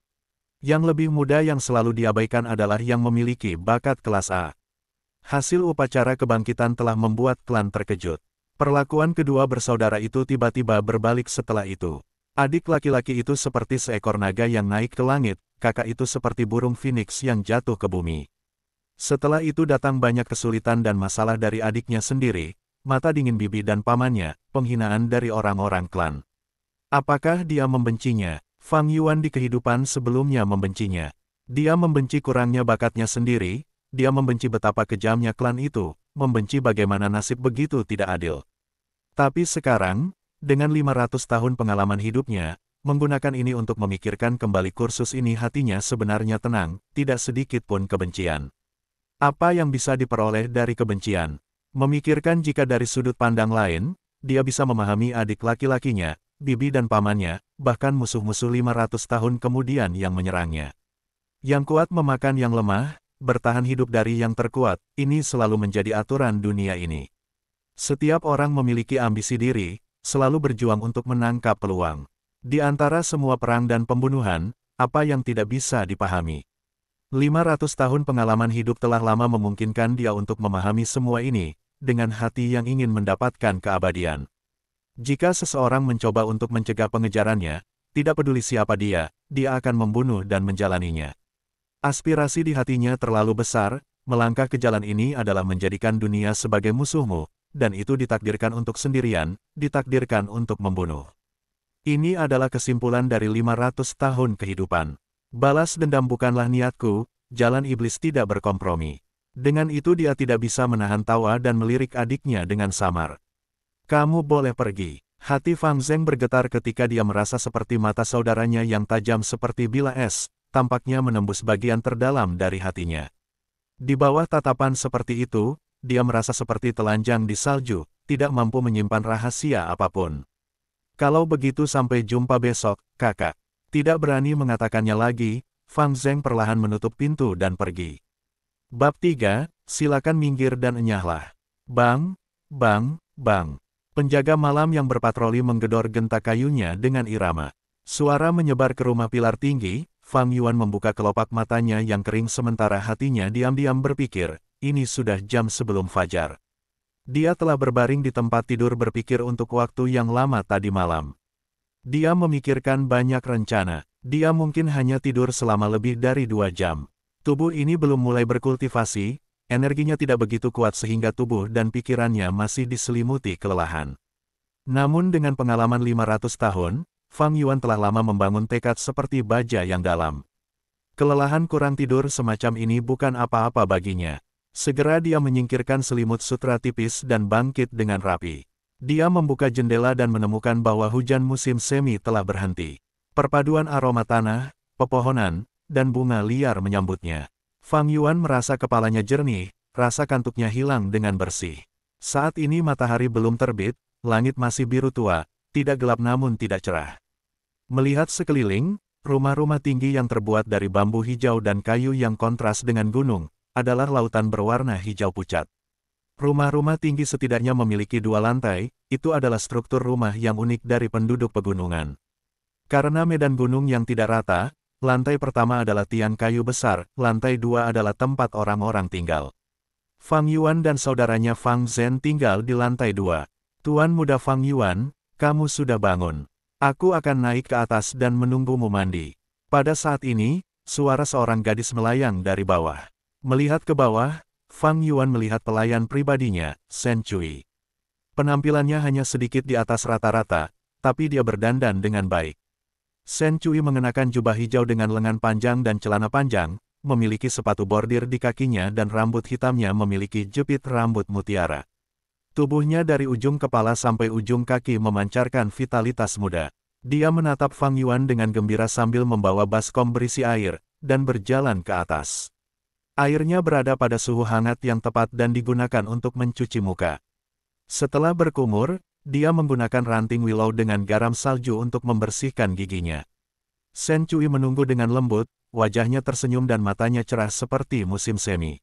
Yang lebih muda yang selalu diabaikan adalah yang memiliki bakat kelas A. Hasil upacara kebangkitan telah membuat klan terkejut. Perlakuan kedua bersaudara itu tiba-tiba berbalik setelah itu. Adik laki-laki itu seperti seekor naga yang naik ke langit, kakak itu seperti burung phoenix yang jatuh ke bumi. Setelah itu datang banyak kesulitan dan masalah dari adiknya sendiri, mata dingin bibi dan pamannya, penghinaan dari orang-orang klan. Apakah dia membencinya? Fang Yuan di kehidupan sebelumnya membencinya. Dia membenci kurangnya bakatnya sendiri, dia membenci betapa kejamnya klan itu, membenci bagaimana nasib begitu tidak adil. Tapi sekarang, dengan 500 tahun pengalaman hidupnya, menggunakan ini untuk memikirkan kembali kursus ini hatinya sebenarnya tenang, tidak sedikit pun kebencian. Apa yang bisa diperoleh dari kebencian? Memikirkan jika dari sudut pandang lain, dia bisa memahami adik laki-lakinya, bibi dan pamannya, bahkan musuh-musuh 500 tahun kemudian yang menyerangnya. Yang kuat memakan yang lemah, bertahan hidup dari yang terkuat, ini selalu menjadi aturan dunia ini. Setiap orang memiliki ambisi diri, selalu berjuang untuk menangkap peluang. Di antara semua perang dan pembunuhan, apa yang tidak bisa dipahami? 500 tahun pengalaman hidup telah lama memungkinkan dia untuk memahami semua ini, dengan hati yang ingin mendapatkan keabadian. Jika seseorang mencoba untuk mencegah pengejarannya, tidak peduli siapa dia akan membunuh dan menjalaninya. Aspirasi di hatinya terlalu besar, melangkah ke jalan ini adalah menjadikan dunia sebagai musuhmu, dan itu ditakdirkan untuk sendirian, ditakdirkan untuk membunuh. Ini adalah kesimpulan dari 500 tahun kehidupan. Balas dendam bukanlah niatku, jalan iblis tidak berkompromi. Dengan itu dia tidak bisa menahan tawa dan melirik adiknya dengan samar. Kamu boleh pergi. Hati Fang Zheng bergetar ketika dia merasa seperti mata saudaranya yang tajam seperti bilah es, tampaknya menembus bagian terdalam dari hatinya. Di bawah tatapan seperti itu, dia merasa seperti telanjang di salju, tidak mampu menyimpan rahasia apapun. Kalau begitu sampai jumpa besok, kakak. Tidak berani mengatakannya lagi, Fang Zheng perlahan menutup pintu dan pergi. Bab 3, silakan minggir dan enyahlah. Bang, bang, bang. Penjaga malam yang berpatroli menggedor genta kayunya dengan irama. Suara menyebar ke rumah pilar tinggi. Fang Yuan membuka kelopak matanya yang kering sementara hatinya diam-diam berpikir, ini sudah jam sebelum fajar. Dia telah berbaring di tempat tidur berpikir untuk waktu yang lama tadi malam. Dia memikirkan banyak rencana. Dia mungkin hanya tidur selama lebih dari 2 jam. Tubuh ini belum mulai berkultivasi, energinya tidak begitu kuat sehingga tubuh dan pikirannya masih diselimuti kelelahan. Namun dengan pengalaman 500 tahun, Fang Yuan telah lama membangun tekad seperti baja yang dalam. Kelelahan kurang tidur semacam ini bukan apa-apa baginya. Segera dia menyingkirkan selimut sutra tipis dan bangkit dengan rapi. Dia membuka jendela dan menemukan bahwa hujan musim semi telah berhenti. Perpaduan aroma tanah, pepohonan, dan bunga liar menyambutnya. Fang Yuan merasa kepalanya jernih, rasa kantuknya hilang dengan bersih. Saat ini matahari belum terbit, langit masih biru tua, tidak gelap namun tidak cerah. Melihat sekeliling, rumah-rumah tinggi yang terbuat dari bambu hijau dan kayu yang kontras dengan gunung, adalah lautan berwarna hijau pucat. Rumah-rumah tinggi setidaknya memiliki 2 lantai, itu adalah struktur rumah yang unik dari penduduk pegunungan. Karena medan gunung yang tidak rata, lantai pertama adalah tiang kayu besar, lantai 2 adalah tempat orang-orang tinggal. Fang Yuan dan saudaranya Fang Zhen tinggal di lantai 2. Tuan muda Fang Yuan, kamu sudah bangun. Aku akan naik ke atas dan menunggumu mandi. Pada saat ini, suara seorang gadis melayang dari bawah. Melihat ke bawah, Fang Yuan melihat pelayan pribadinya, Shen Cui. Penampilannya hanya sedikit di atas rata-rata, tapi dia berdandan dengan baik. Shen Cui mengenakan jubah hijau dengan lengan panjang dan celana panjang, memiliki sepatu bordir di kakinya dan rambut hitamnya memiliki jepit rambut mutiara. Tubuhnya dari ujung kepala sampai ujung kaki memancarkan vitalitas muda. Dia menatap Fang Yuan dengan gembira sambil membawa baskom berisi air, dan berjalan ke atas. Airnya berada pada suhu hangat yang tepat dan digunakan untuk mencuci muka. Setelah berkumur, dia menggunakan ranting willow dengan garam salju untuk membersihkan giginya. Shen Cui menunggu dengan lembut, wajahnya tersenyum dan matanya cerah seperti musim semi.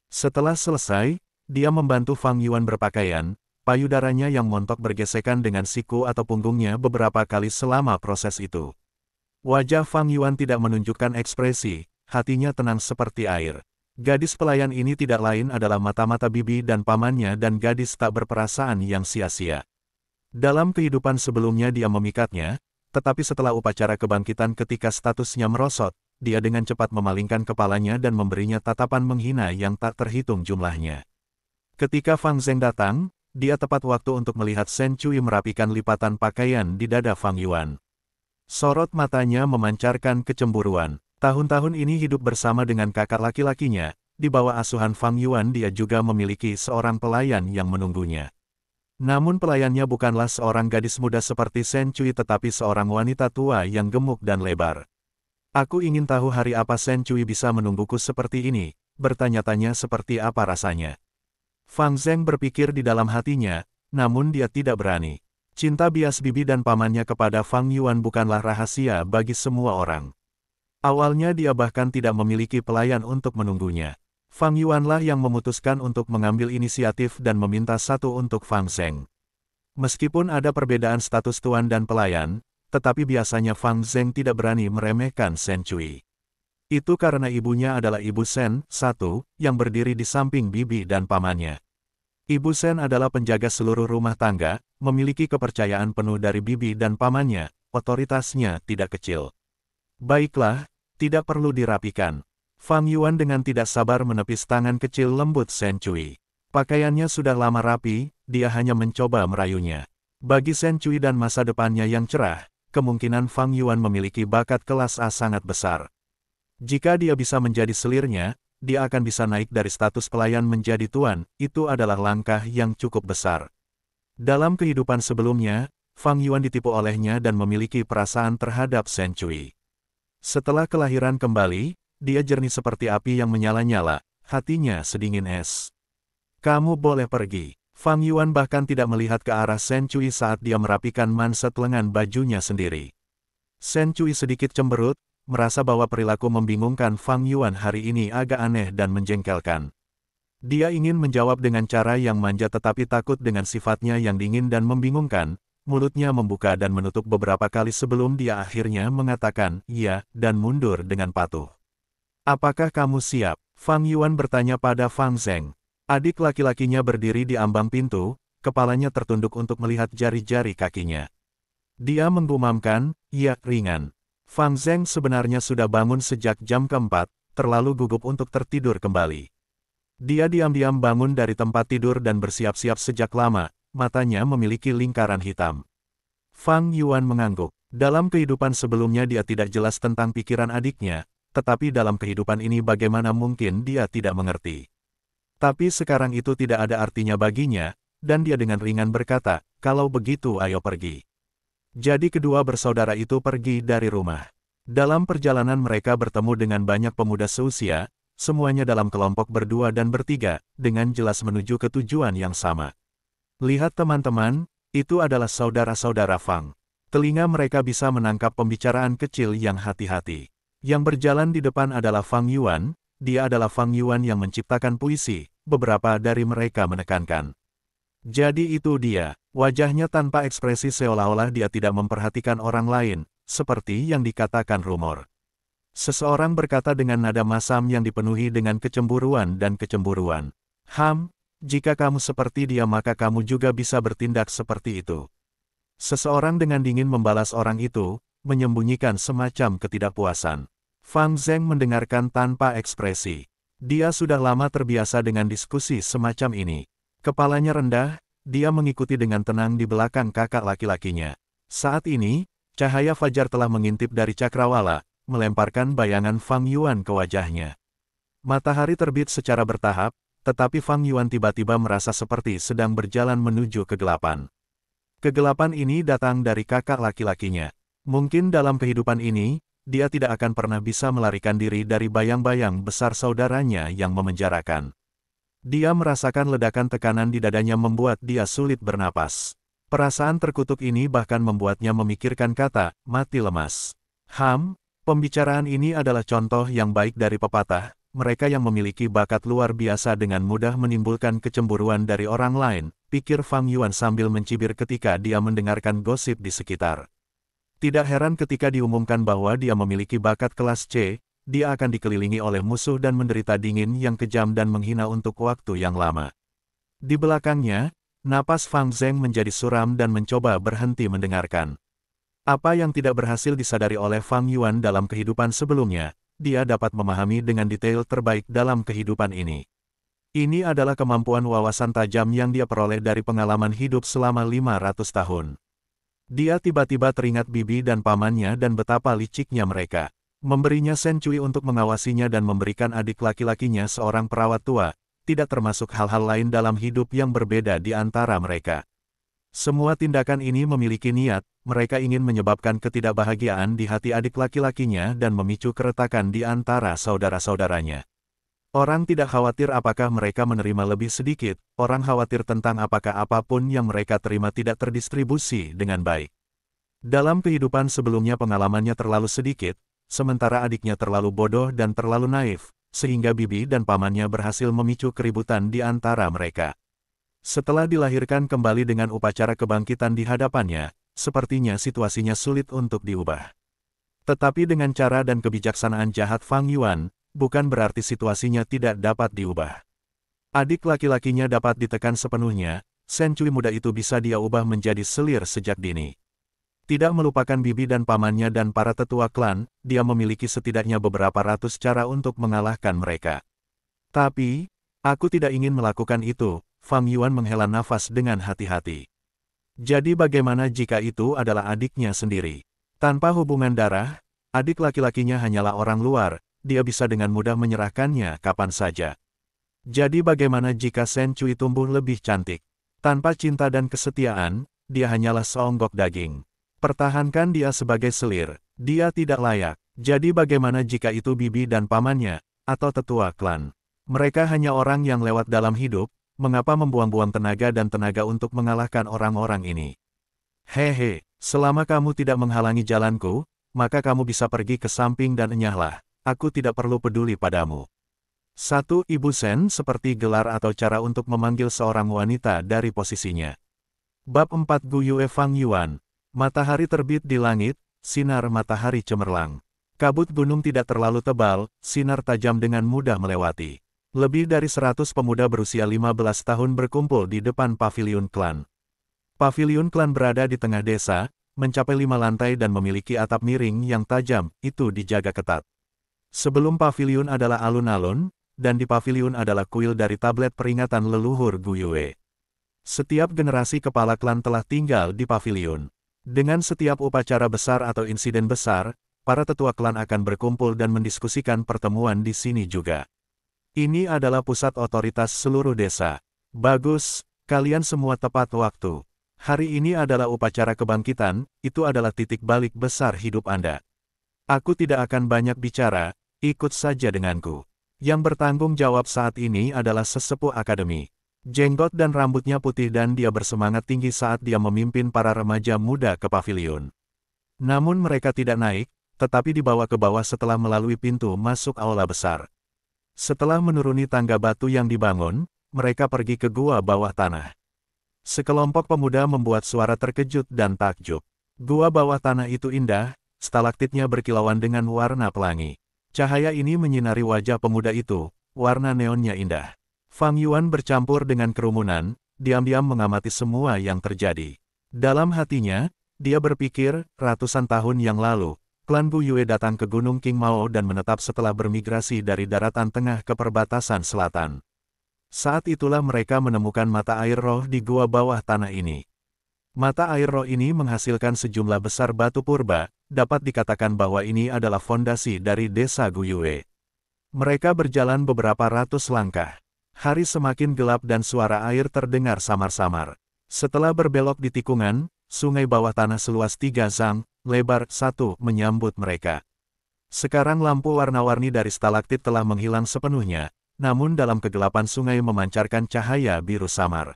Setelah selesai, dia membantu Fang Yuan berpakaian, payudaranya yang montok bergesekan dengan siku atau punggungnya beberapa kali selama proses itu. Wajah Fang Yuan tidak menunjukkan ekspresi, hatinya tenang seperti air. Gadis pelayan ini tidak lain adalah mata-mata bibi dan pamannya dan gadis tak berperasaan yang sia-sia. Dalam kehidupan sebelumnya dia memikatnya, tetapi setelah upacara kebangkitan ketika statusnya merosot, dia dengan cepat memalingkan kepalanya dan memberinya tatapan menghina yang tak terhitung jumlahnya. Ketika Fang Zheng datang, dia tepat waktu untuk melihat Shen Cui merapikan lipatan pakaian di dada Fang Yuan. Sorot matanya memancarkan kecemburuan. Tahun-tahun ini hidup bersama dengan kakak laki-lakinya, di bawah asuhan Fang Yuan dia juga memiliki seorang pelayan yang menunggunya. Namun pelayannya bukanlah seorang gadis muda seperti Shen Cui tetapi seorang wanita tua yang gemuk dan lebar. Aku ingin tahu hari apa Shen Cui bisa menungguku seperti ini, bertanya-tanya seperti apa rasanya. Fang Zheng berpikir di dalam hatinya, namun dia tidak berani. Cinta bias bibi dan pamannya kepada Fang Yuan bukanlah rahasia bagi semua orang. Awalnya dia bahkan tidak memiliki pelayan untuk menunggunya. Fang Yuanlah yang memutuskan untuk mengambil inisiatif dan meminta satu untuk Fang Zheng. Meskipun ada perbedaan status tuan dan pelayan, tetapi biasanya Fang Zheng tidak berani meremehkan Shen Cui. Itu karena ibunya adalah Ibu Shen, satu, yang berdiri di samping bibi dan pamannya. Ibu Shen adalah penjaga seluruh rumah tangga, memiliki kepercayaan penuh dari bibi dan pamannya, otoritasnya tidak kecil. Baiklah, tidak perlu dirapikan. Fang Yuan dengan tidak sabar menepis tangan kecil lembut Shen Cui. Pakaiannya sudah lama rapi, dia hanya mencoba merayunya. Bagi Shen Cui dan masa depannya yang cerah, kemungkinan Fang Yuan memiliki bakat kelas A sangat besar. Jika dia bisa menjadi selirnya, dia akan bisa naik dari status pelayan menjadi tuan, itu adalah langkah yang cukup besar. Dalam kehidupan sebelumnya, Fang Yuan ditipu olehnya dan memiliki perasaan terhadap Shen Cui. Setelah kelahiran kembali, dia jernih seperti api yang menyala-nyala, hatinya sedingin es. Kamu boleh pergi. Fang Yuan bahkan tidak melihat ke arah Shen Cui saat dia merapikan manset lengan bajunya sendiri. Shen Cui sedikit cemberut, merasa bahwa perilaku membingungkan Fang Yuan hari ini agak aneh dan menjengkelkan. Dia ingin menjawab dengan cara yang manja tetapi takut dengan sifatnya yang dingin dan membingungkan. Mulutnya membuka dan menutup beberapa kali sebelum dia akhirnya mengatakan iya dan mundur dengan patuh. Apakah kamu siap? Fang Yuan bertanya pada Fang Zheng. Adik laki-lakinya berdiri di ambang pintu, kepalanya tertunduk untuk melihat jari-jari kakinya. Dia menggumamkan, iya, ringan. Fang Zheng sebenarnya sudah bangun sejak jam keempat, terlalu gugup untuk tertidur kembali. Dia diam-diam bangun dari tempat tidur dan bersiap-siap sejak lama. Matanya memiliki lingkaran hitam. Fang Yuan mengangguk. Dalam kehidupan sebelumnya dia tidak jelas tentang pikiran adiknya, tetapi dalam kehidupan ini bagaimana mungkin dia tidak mengerti. Tapi sekarang itu tidak ada artinya baginya, dan dia dengan ringan berkata, kalau begitu ayo pergi. Jadi kedua bersaudara itu pergi dari rumah. Dalam perjalanan mereka bertemu dengan banyak pemuda seusia, semuanya dalam kelompok berdua dan bertiga, dengan jelas menuju ke tujuan yang sama. Lihat teman-teman, itu adalah saudara-saudara Fang. Telinga mereka bisa menangkap pembicaraan kecil yang hati-hati. Yang berjalan di depan adalah Fang Yuan, dia adalah Fang Yuan yang menciptakan puisi, beberapa dari mereka menekankan. Jadi itu dia, wajahnya tanpa ekspresi seolah-olah dia tidak memperhatikan orang lain, seperti yang dikatakan rumor. Seseorang berkata dengan nada masam yang dipenuhi dengan kecemburuan dan kecemburuan. Jika kamu seperti dia maka kamu juga bisa bertindak seperti itu. Seseorang dengan dingin membalas orang itu, menyembunyikan semacam ketidakpuasan. Fang Zheng mendengarkan tanpa ekspresi. Dia sudah lama terbiasa dengan diskusi semacam ini. Kepalanya rendah, dia mengikuti dengan tenang di belakang kakak laki-lakinya. Saat ini, cahaya fajar telah mengintip dari cakrawala, melemparkan bayangan Fang Yuan ke wajahnya. Matahari terbit secara bertahap, tetapi Fang Yuan tiba-tiba merasa seperti sedang berjalan menuju kegelapan. Kegelapan ini datang dari kakak laki-lakinya. Mungkin dalam kehidupan ini, dia tidak akan pernah bisa melarikan diri dari bayang-bayang besar saudaranya yang memenjarakan. Dia merasakan ledakan tekanan di dadanya membuat dia sulit bernapas. Perasaan terkutuk ini bahkan membuatnya memikirkan kata, mati lemas. Pembicaraan ini adalah contoh yang baik dari pepatah. Mereka yang memiliki bakat luar biasa dengan mudah menimbulkan kecemburuan dari orang lain, pikir Fang Yuan sambil mencibir ketika dia mendengarkan gosip di sekitar. Tidak heran ketika diumumkan bahwa dia memiliki bakat kelas C, dia akan dikelilingi oleh musuh dan menderita dingin yang kejam dan menghina untuk waktu yang lama. Di belakangnya, napas Fang Zheng menjadi suram dan mencoba berhenti mendengarkan. Apa yang tidak berhasil disadari oleh Fang Yuan dalam kehidupan sebelumnya, dia dapat memahami dengan detail terbaik dalam kehidupan ini. Ini adalah kemampuan wawasan tajam yang dia peroleh dari pengalaman hidup selama 500 tahun. Dia tiba-tiba teringat bibi dan pamannya dan betapa liciknya mereka. Memberinya Shen Cui untuk mengawasinya dan memberikan adik laki-lakinya seorang perawat tua, tidak termasuk hal-hal lain dalam hidup yang berbeda di antara mereka. Semua tindakan ini memiliki niat, mereka ingin menyebabkan ketidakbahagiaan di hati adik laki-lakinya dan memicu keretakan di antara saudara-saudaranya. Orang tidak khawatir apakah mereka menerima lebih sedikit, orang khawatir tentang apakah apapun yang mereka terima tidak terdistribusi dengan baik. Dalam kehidupan sebelumnya pengalamannya terlalu sedikit, sementara adiknya terlalu bodoh dan terlalu naif, sehingga bibi dan pamannya berhasil memicu keributan di antara mereka. Setelah dilahirkan kembali dengan upacara kebangkitan di hadapannya, sepertinya situasinya sulit untuk diubah. Tetapi dengan cara dan kebijaksanaan jahat Fang Yuan, bukan berarti situasinya tidak dapat diubah. Adik laki-lakinya dapat ditekan sepenuhnya, Shen Cui muda itu bisa dia ubah menjadi selir sejak dini. Tidak melupakan bibi dan pamannya dan para tetua klan, dia memiliki setidaknya beberapa ratus cara untuk mengalahkan mereka. Tapi, aku tidak ingin melakukan itu, Fang Yuan menghela nafas dengan hati-hati. Jadi bagaimana jika itu adalah adiknya sendiri? Tanpa hubungan darah, adik laki-lakinya hanyalah orang luar, dia bisa dengan mudah menyerahkannya kapan saja. Jadi bagaimana jika Shen Cui tumbuh lebih cantik? Tanpa cinta dan kesetiaan, dia hanyalah seonggok daging. Pertahankan dia sebagai selir, dia tidak layak. Jadi bagaimana jika itu bibi dan pamannya, atau tetua klan? Mereka hanya orang yang lewat dalam hidup, mengapa membuang-buang tenaga dan tenaga untuk mengalahkan orang-orang ini? Hehe, selama kamu tidak menghalangi jalanku, maka kamu bisa pergi ke samping dan enyahlah. Aku tidak perlu peduli padamu. Satu Ibu Shen seperti gelar atau cara untuk memanggil seorang wanita dari posisinya. Bab 4 Gu Yue Fang Yuan. Matahari terbit di langit, sinar matahari cemerlang. Kabut gunung tidak terlalu tebal, sinar tajam dengan mudah melewati. Lebih dari 100 pemuda berusia 15 tahun berkumpul di depan paviliun klan. Paviliun klan berada di tengah desa, mencapai 5 lantai dan memiliki atap miring yang tajam, itu dijaga ketat. Sebelum paviliun adalah alun-alun, dan di paviliun adalah kuil dari tablet peringatan leluhur Gu Yue. Setiap generasi kepala klan telah tinggal di paviliun. Dengan setiap upacara besar atau insiden besar, para tetua klan akan berkumpul dan mendiskusikan pertemuan di sini juga. Ini adalah pusat otoritas seluruh desa. Bagus, kalian semua tepat waktu. Hari ini adalah upacara kebangkitan, itu adalah titik balik besar hidup Anda. Aku tidak akan banyak bicara, ikut saja denganku. Yang bertanggung jawab saat ini adalah sesepuh akademi. Jenggot dan rambutnya putih dan dia bersemangat tinggi saat dia memimpin para remaja muda ke paviliun. Namun mereka tidak naik, tetapi dibawa ke bawah setelah melalui pintu masuk aula besar. Setelah menuruni tangga batu yang dibangun, mereka pergi ke gua bawah tanah. Sekelompok pemuda membuat suara terkejut dan takjub. Gua bawah tanah itu indah, stalaktitnya berkilauan dengan warna pelangi. Cahaya ini menyinari wajah pemuda itu, warna neonnya indah. Fang Yuan bercampur dengan kerumunan, diam-diam mengamati semua yang terjadi. Dalam hatinya, dia berpikir, ratusan tahun yang lalu, klan Gu Yue datang ke Gunung King Mao dan menetap setelah bermigrasi dari daratan tengah ke perbatasan selatan. Saat itulah mereka menemukan mata air roh di gua bawah tanah ini. Mata air roh ini menghasilkan sejumlah besar batu purba, dapat dikatakan bahwa ini adalah fondasi dari desa Gu Yue. Mereka berjalan beberapa ratus langkah. Hari semakin gelap dan suara air terdengar samar-samar. Setelah berbelok di tikungan, sungai bawah tanah seluas 3 zang, lebar 1 menyambut mereka. Sekarang lampu warna-warni dari stalaktit telah menghilang sepenuhnya, namun dalam kegelapan sungai memancarkan cahaya biru samar.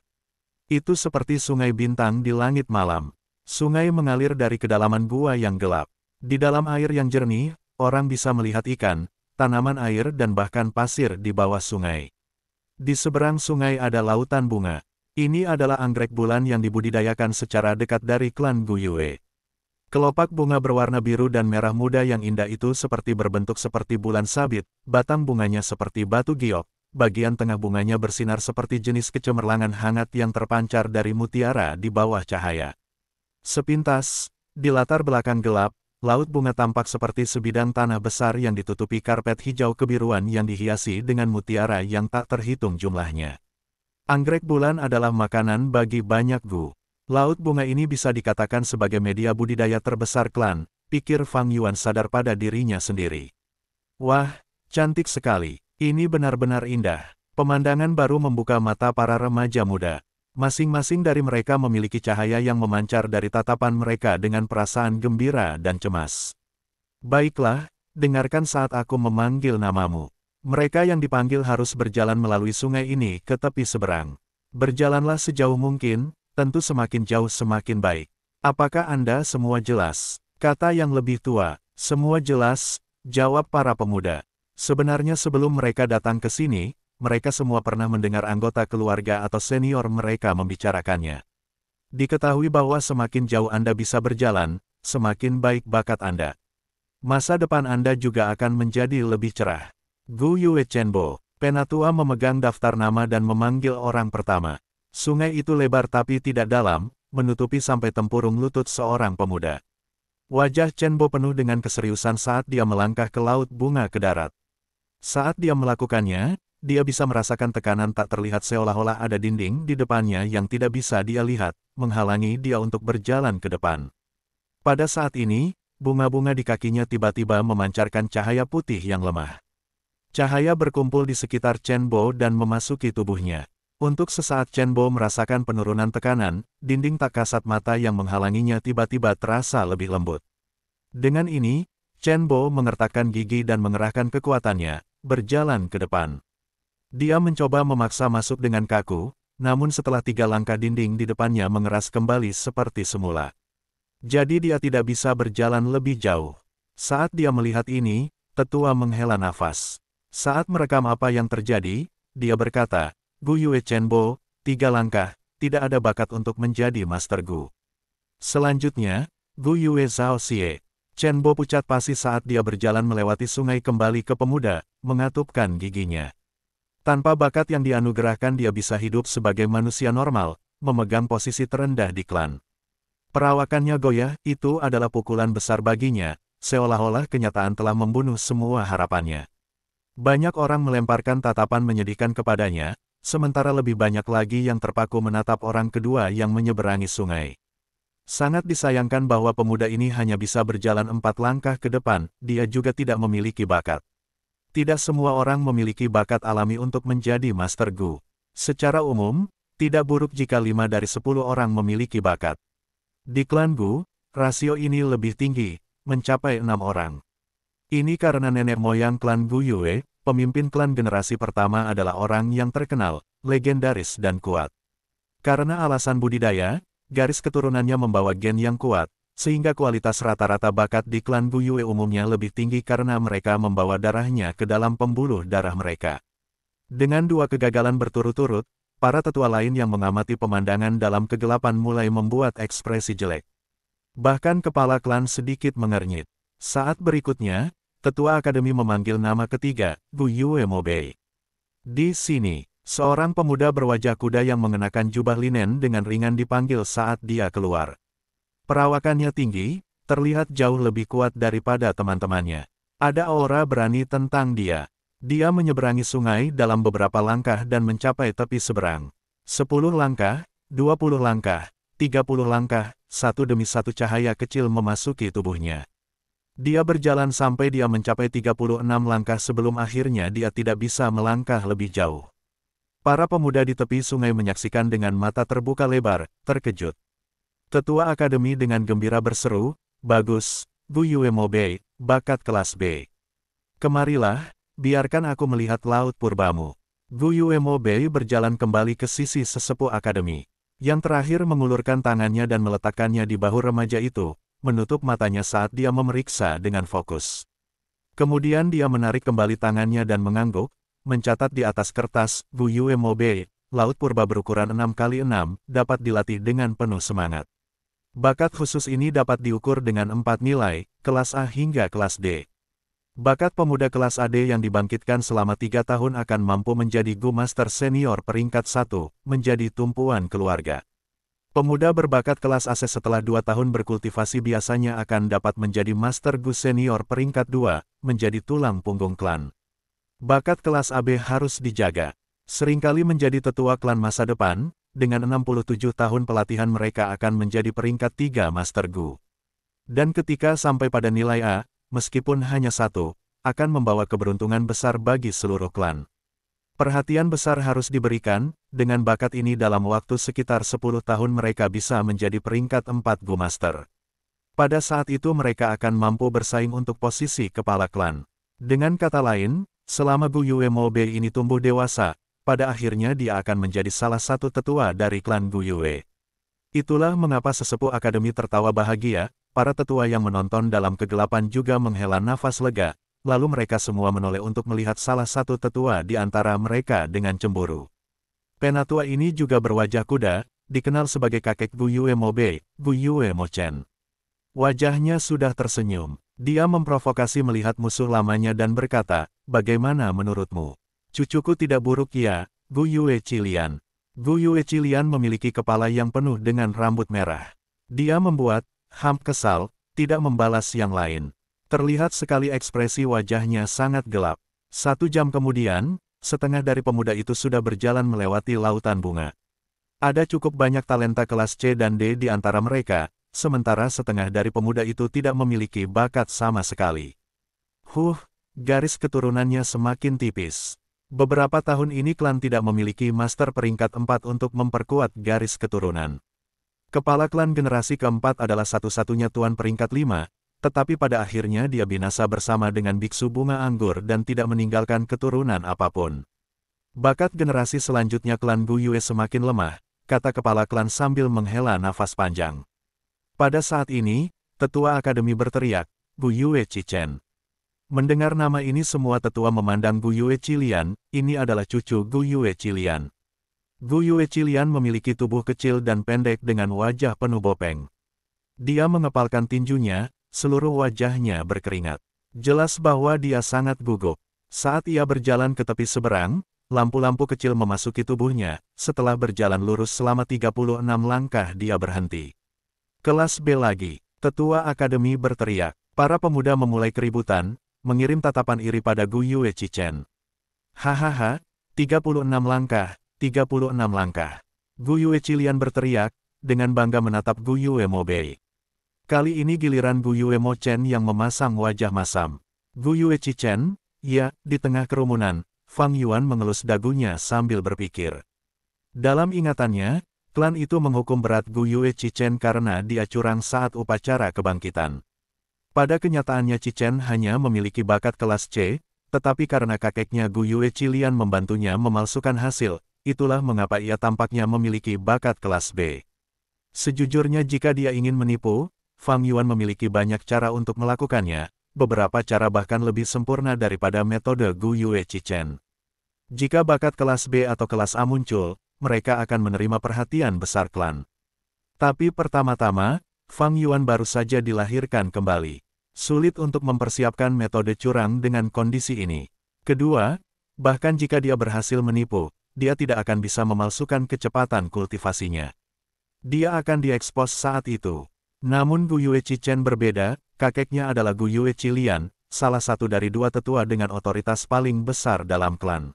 Itu seperti sungai bintang di langit malam. Sungai mengalir dari kedalaman gua yang gelap. Di dalam air yang jernih, orang bisa melihat ikan, tanaman air dan bahkan pasir di bawah sungai. Di seberang sungai ada lautan bunga. Ini adalah anggrek bulan yang dibudidayakan secara dekat dari klan Gu Yue. Kelopak bunga berwarna biru dan merah muda yang indah itu seperti berbentuk seperti bulan sabit, batang bunganya seperti batu giok, bagian tengah bunganya bersinar seperti jenis kecemerlangan hangat yang terpancar dari mutiara di bawah cahaya. Sepintas, di latar belakang gelap, laut bunga tampak seperti sebidang tanah besar yang ditutupi karpet hijau kebiruan yang dihiasi dengan mutiara yang tak terhitung jumlahnya. Anggrek bulan adalah makanan bagi banyak Gu. Laut bunga ini bisa dikatakan sebagai media budidaya terbesar klan, pikir Fang Yuan sadar pada dirinya sendiri. Wah, cantik sekali. Ini benar-benar indah. Pemandangan baru membuka mata para remaja muda. Masing-masing dari mereka memiliki cahaya yang memancar dari tatapan mereka dengan perasaan gembira dan cemas. Baiklah, dengarkan saat aku memanggil namamu. Mereka yang dipanggil harus berjalan melalui sungai ini ke tepi seberang. Berjalanlah sejauh mungkin, tentu semakin jauh semakin baik. Apakah Anda semua jelas? Kata yang lebih tua, semua jelas, jawab para pemuda. Sebenarnya sebelum mereka datang ke sini, mereka semua pernah mendengar anggota keluarga atau senior mereka membicarakannya. Diketahui bahwa semakin jauh Anda bisa berjalan, semakin baik bakat Anda. Masa depan Anda juga akan menjadi lebih cerah. Gu Yue Chenbo, penatua memegang daftar nama dan memanggil orang pertama. Sungai itu lebar tapi tidak dalam, menutupi sampai tempurung lutut seorang pemuda. Wajah Chenbo penuh dengan keseriusan saat dia melangkah ke laut bunga ke darat. Saat dia melakukannya, dia bisa merasakan tekanan tak terlihat seolah-olah ada dinding di depannya yang tidak bisa dia lihat, menghalangi dia untuk berjalan ke depan. Pada saat ini, bunga-bunga di kakinya tiba-tiba memancarkan cahaya putih yang lemah. Cahaya berkumpul di sekitar Chenbo dan memasuki tubuhnya. Untuk sesaat Chenbo merasakan penurunan tekanan, dinding tak kasat mata yang menghalanginya tiba-tiba terasa lebih lembut. Dengan ini, Chenbo mengertakkan gigi dan mengerahkan kekuatannya, berjalan ke depan. Dia mencoba memaksa masuk dengan kaku, namun setelah 3 langkah dinding di depannya mengeras kembali seperti semula. Jadi dia tidak bisa berjalan lebih jauh. Saat dia melihat ini, tetua menghela nafas. Saat merekam apa yang terjadi, dia berkata, Gu Yue Chenbo, 3 langkah, tidak ada bakat untuk menjadi Master Gu. Selanjutnya, Gu Yue Zhao Xie. Chenbo pucat pasi saat dia berjalan melewati sungai kembali ke pemuda, mengatupkan giginya. Tanpa bakat yang dianugerahkan dia bisa hidup sebagai manusia normal, memegang posisi terendah di klan. Perawakannya goyah, itu adalah pukulan besar baginya, seolah-olah kenyataan telah membunuh semua harapannya. Banyak orang melemparkan tatapan menyedihkan kepadanya, sementara lebih banyak lagi yang terpaku menatap orang kedua yang menyeberangi sungai. Sangat disayangkan bahwa pemuda ini hanya bisa berjalan 4 langkah ke depan, dia juga tidak memiliki bakat. Tidak semua orang memiliki bakat alami untuk menjadi Master Gu. Secara umum, tidak buruk jika 5 dari 10 orang memiliki bakat. Di klan Gu, rasio ini lebih tinggi, mencapai 6 orang. Ini karena nenek moyang klan Gu Yue, pemimpin klan generasi pertama adalah orang yang terkenal, legendaris dan kuat. Karena alasan budidaya, garis keturunannya membawa gen yang kuat, sehingga kualitas rata-rata bakat di klan Gu Yue umumnya lebih tinggi karena mereka membawa darahnya ke dalam pembuluh darah mereka. Dengan 2 kegagalan berturut-turut, para tetua lain yang mengamati pemandangan dalam kegelapan mulai membuat ekspresi jelek. Bahkan kepala klan sedikit mengernyit. Saat berikutnya, Tetua Akademi memanggil nama ketiga, Gu Yue Mobei. Di sini, seorang pemuda berwajah kuda yang mengenakan jubah linen dengan ringan dipanggil saat dia keluar. Perawakannya tinggi, terlihat jauh lebih kuat daripada teman-temannya. Ada aura berani tentang dia. Dia menyeberangi sungai dalam beberapa langkah dan mencapai tepi seberang. 10 langkah, 20 langkah, 30 langkah, satu demi satu cahaya kecil memasuki tubuhnya. Dia berjalan sampai dia mencapai 36 langkah sebelum akhirnya dia tidak bisa melangkah lebih jauh. Para pemuda di tepi sungai menyaksikan dengan mata terbuka lebar, terkejut. Tetua Akademi dengan gembira berseru, "Bagus, Gu Yue Mobei, bakat kelas B. Kemarilah, biarkan aku melihat laut purbamu." Gu Yue Mobei berjalan kembali ke sisi sesepuh Akademi. Yang terakhir mengulurkan tangannya dan meletakkannya di bahu remaja itu, menutup matanya saat dia memeriksa dengan fokus. Kemudian dia menarik kembali tangannya dan mengangguk, mencatat di atas kertas, Gu Yue Mobei, laut purba berukuran 6x6, dapat dilatih dengan penuh semangat. Bakat khusus ini dapat diukur dengan 4 nilai, kelas A hingga kelas D. Bakat pemuda kelas AD yang dibangkitkan selama 3 tahun akan mampu menjadi Gu Master Senior peringkat 1, menjadi tumpuan keluarga. Pemuda berbakat kelas AC setelah 2 tahun berkultivasi biasanya akan dapat menjadi Master Gu Senior peringkat 2, menjadi tulang punggung klan. Bakat kelas AB harus dijaga. Seringkali menjadi tetua klan masa depan, dengan 67 tahun pelatihan mereka akan menjadi peringkat 3 Master Gu. Dan ketika sampai pada nilai A, meskipun hanya 1, akan membawa keberuntungan besar bagi seluruh klan. Perhatian besar harus diberikan, dengan bakat ini dalam waktu sekitar 10 tahun mereka bisa menjadi peringkat 4 Gu Master. Pada saat itu mereka akan mampu bersaing untuk posisi kepala klan. Dengan kata lain, selama Gu Yue Mobe ini tumbuh dewasa, pada akhirnya dia akan menjadi salah satu tetua dari klan Gu Yue. Itulah mengapa sesepuh akademi tertawa bahagia. Para tetua yang menonton dalam kegelapan juga menghela nafas lega, lalu mereka semua menoleh untuk melihat salah satu tetua di antara mereka dengan cemburu. Penatua ini juga berwajah kuda, dikenal sebagai kakek Gu Yue Mobe, Gu Yue Mo Chen. Wajahnya sudah tersenyum. Dia memprovokasi melihat musuh lamanya dan berkata, "Bagaimana menurutmu? Cucuku tidak buruk ya, Gu Yue Qilian." Gu Yue Qilian memiliki kepala yang penuh dengan rambut merah. Dia membuat kesal, tidak membalas yang lain. Terlihat sekali ekspresi wajahnya sangat gelap. 1 jam kemudian, setengah dari pemuda itu sudah berjalan melewati lautan bunga. Ada cukup banyak talenta kelas C dan D di antara mereka, sementara setengah dari pemuda itu tidak memiliki bakat sama sekali. Garis keturunannya semakin tipis. Beberapa tahun ini klan tidak memiliki master peringkat 4 untuk memperkuat garis keturunan. Kepala klan generasi keempat adalah satu-satunya tuan peringkat 5, tetapi pada akhirnya dia binasa bersama dengan biksu bunga anggur dan tidak meninggalkan keturunan apapun. Bakat generasi selanjutnya klan Gu Yue semakin lemah, kata kepala klan sambil menghela nafas panjang. Pada saat ini, tetua akademi berteriak, "Gu Yue Qichen." Mendengar nama ini semua tetua memandang Gu Yue Qilian, ini adalah cucu Gu Yue Qilian. Gu Yue Qilian memiliki tubuh kecil dan pendek dengan wajah penuh bopeng. Dia mengepalkan tinjunya, seluruh wajahnya berkeringat. Jelas bahwa dia sangat gugup. Saat ia berjalan ke tepi seberang, lampu-lampu kecil memasuki tubuhnya, setelah berjalan lurus selama 36 langkah dia berhenti. Kelas B lagi, tetua akademi berteriak. Para pemuda memulai keributan, mengirim tatapan iri pada Gu Yue Qichen. Hahaha, 36 langkah. 36 langkah. Gu Yue Qilian berteriak, dengan bangga menatap Gu Yue Mobe. Kali ini giliran Gu Yue Mo Chen yang memasang wajah masam. Gu Yue Qichen, ya, di tengah kerumunan, Fang Yuan mengelus dagunya sambil berpikir. Dalam ingatannya, klan itu menghukum berat Gu Yue Qichen karena dia curang saat upacara kebangkitan. Pada kenyataannya Qichen hanya memiliki bakat kelas C, tetapi karena kakeknya Gu Yue Qilian membantunya memalsukan hasil, itulah mengapa ia tampaknya memiliki bakat kelas B. Sejujurnya jika dia ingin menipu, Fang Yuan memiliki banyak cara untuk melakukannya, beberapa cara bahkan lebih sempurna daripada metode Gu Yue Qichen. Jika bakat kelas B atau kelas A muncul, mereka akan menerima perhatian besar klan. Tapi pertama-tama, Fang Yuan baru saja dilahirkan kembali. Sulit untuk mempersiapkan metode curang dengan kondisi ini. Kedua, bahkan jika dia berhasil menipu, dia tidak akan bisa memalsukan kecepatan kultivasinya. Dia akan diekspos saat itu. Namun Gu Yue Qichen berbeda, kakeknya adalah Gu Yue Qilian, salah satu dari 2 tetua dengan otoritas paling besar dalam klan.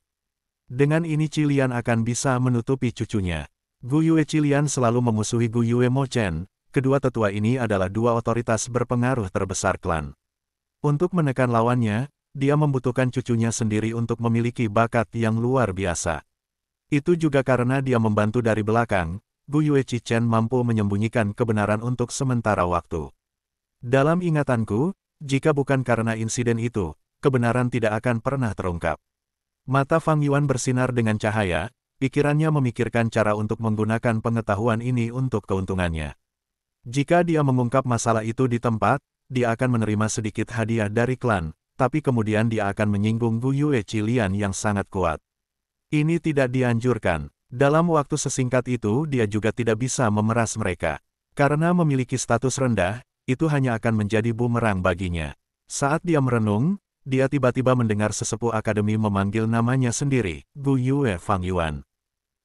Dengan ini Qilian akan bisa menutupi cucunya. Gu Yue Qilian selalu memusuhi Gu Yue Mo Chen, kedua tetua ini adalah 2 otoritas berpengaruh terbesar klan. Untuk menekan lawannya, dia membutuhkan cucunya sendiri untuk memiliki bakat yang luar biasa. Itu juga karena dia membantu dari belakang, Gu Yue Qichen mampu menyembunyikan kebenaran untuk sementara waktu. Dalam ingatanku, jika bukan karena insiden itu, kebenaran tidak akan pernah terungkap. Mata Fang Yuan bersinar dengan cahaya, pikirannya memikirkan cara untuk menggunakan pengetahuan ini untuk keuntungannya. Jika dia mengungkap masalah itu di tempat, dia akan menerima sedikit hadiah dari klan, tapi kemudian dia akan menyinggung Gu Yue Qilian yang sangat kuat. Ini tidak dianjurkan. Dalam waktu sesingkat itu dia juga tidak bisa memeras mereka. Karena memiliki status rendah, itu hanya akan menjadi bumerang baginya. Saat dia merenung, dia tiba-tiba mendengar sesepuh akademi memanggil namanya sendiri, Gu Yue Fang Yuan.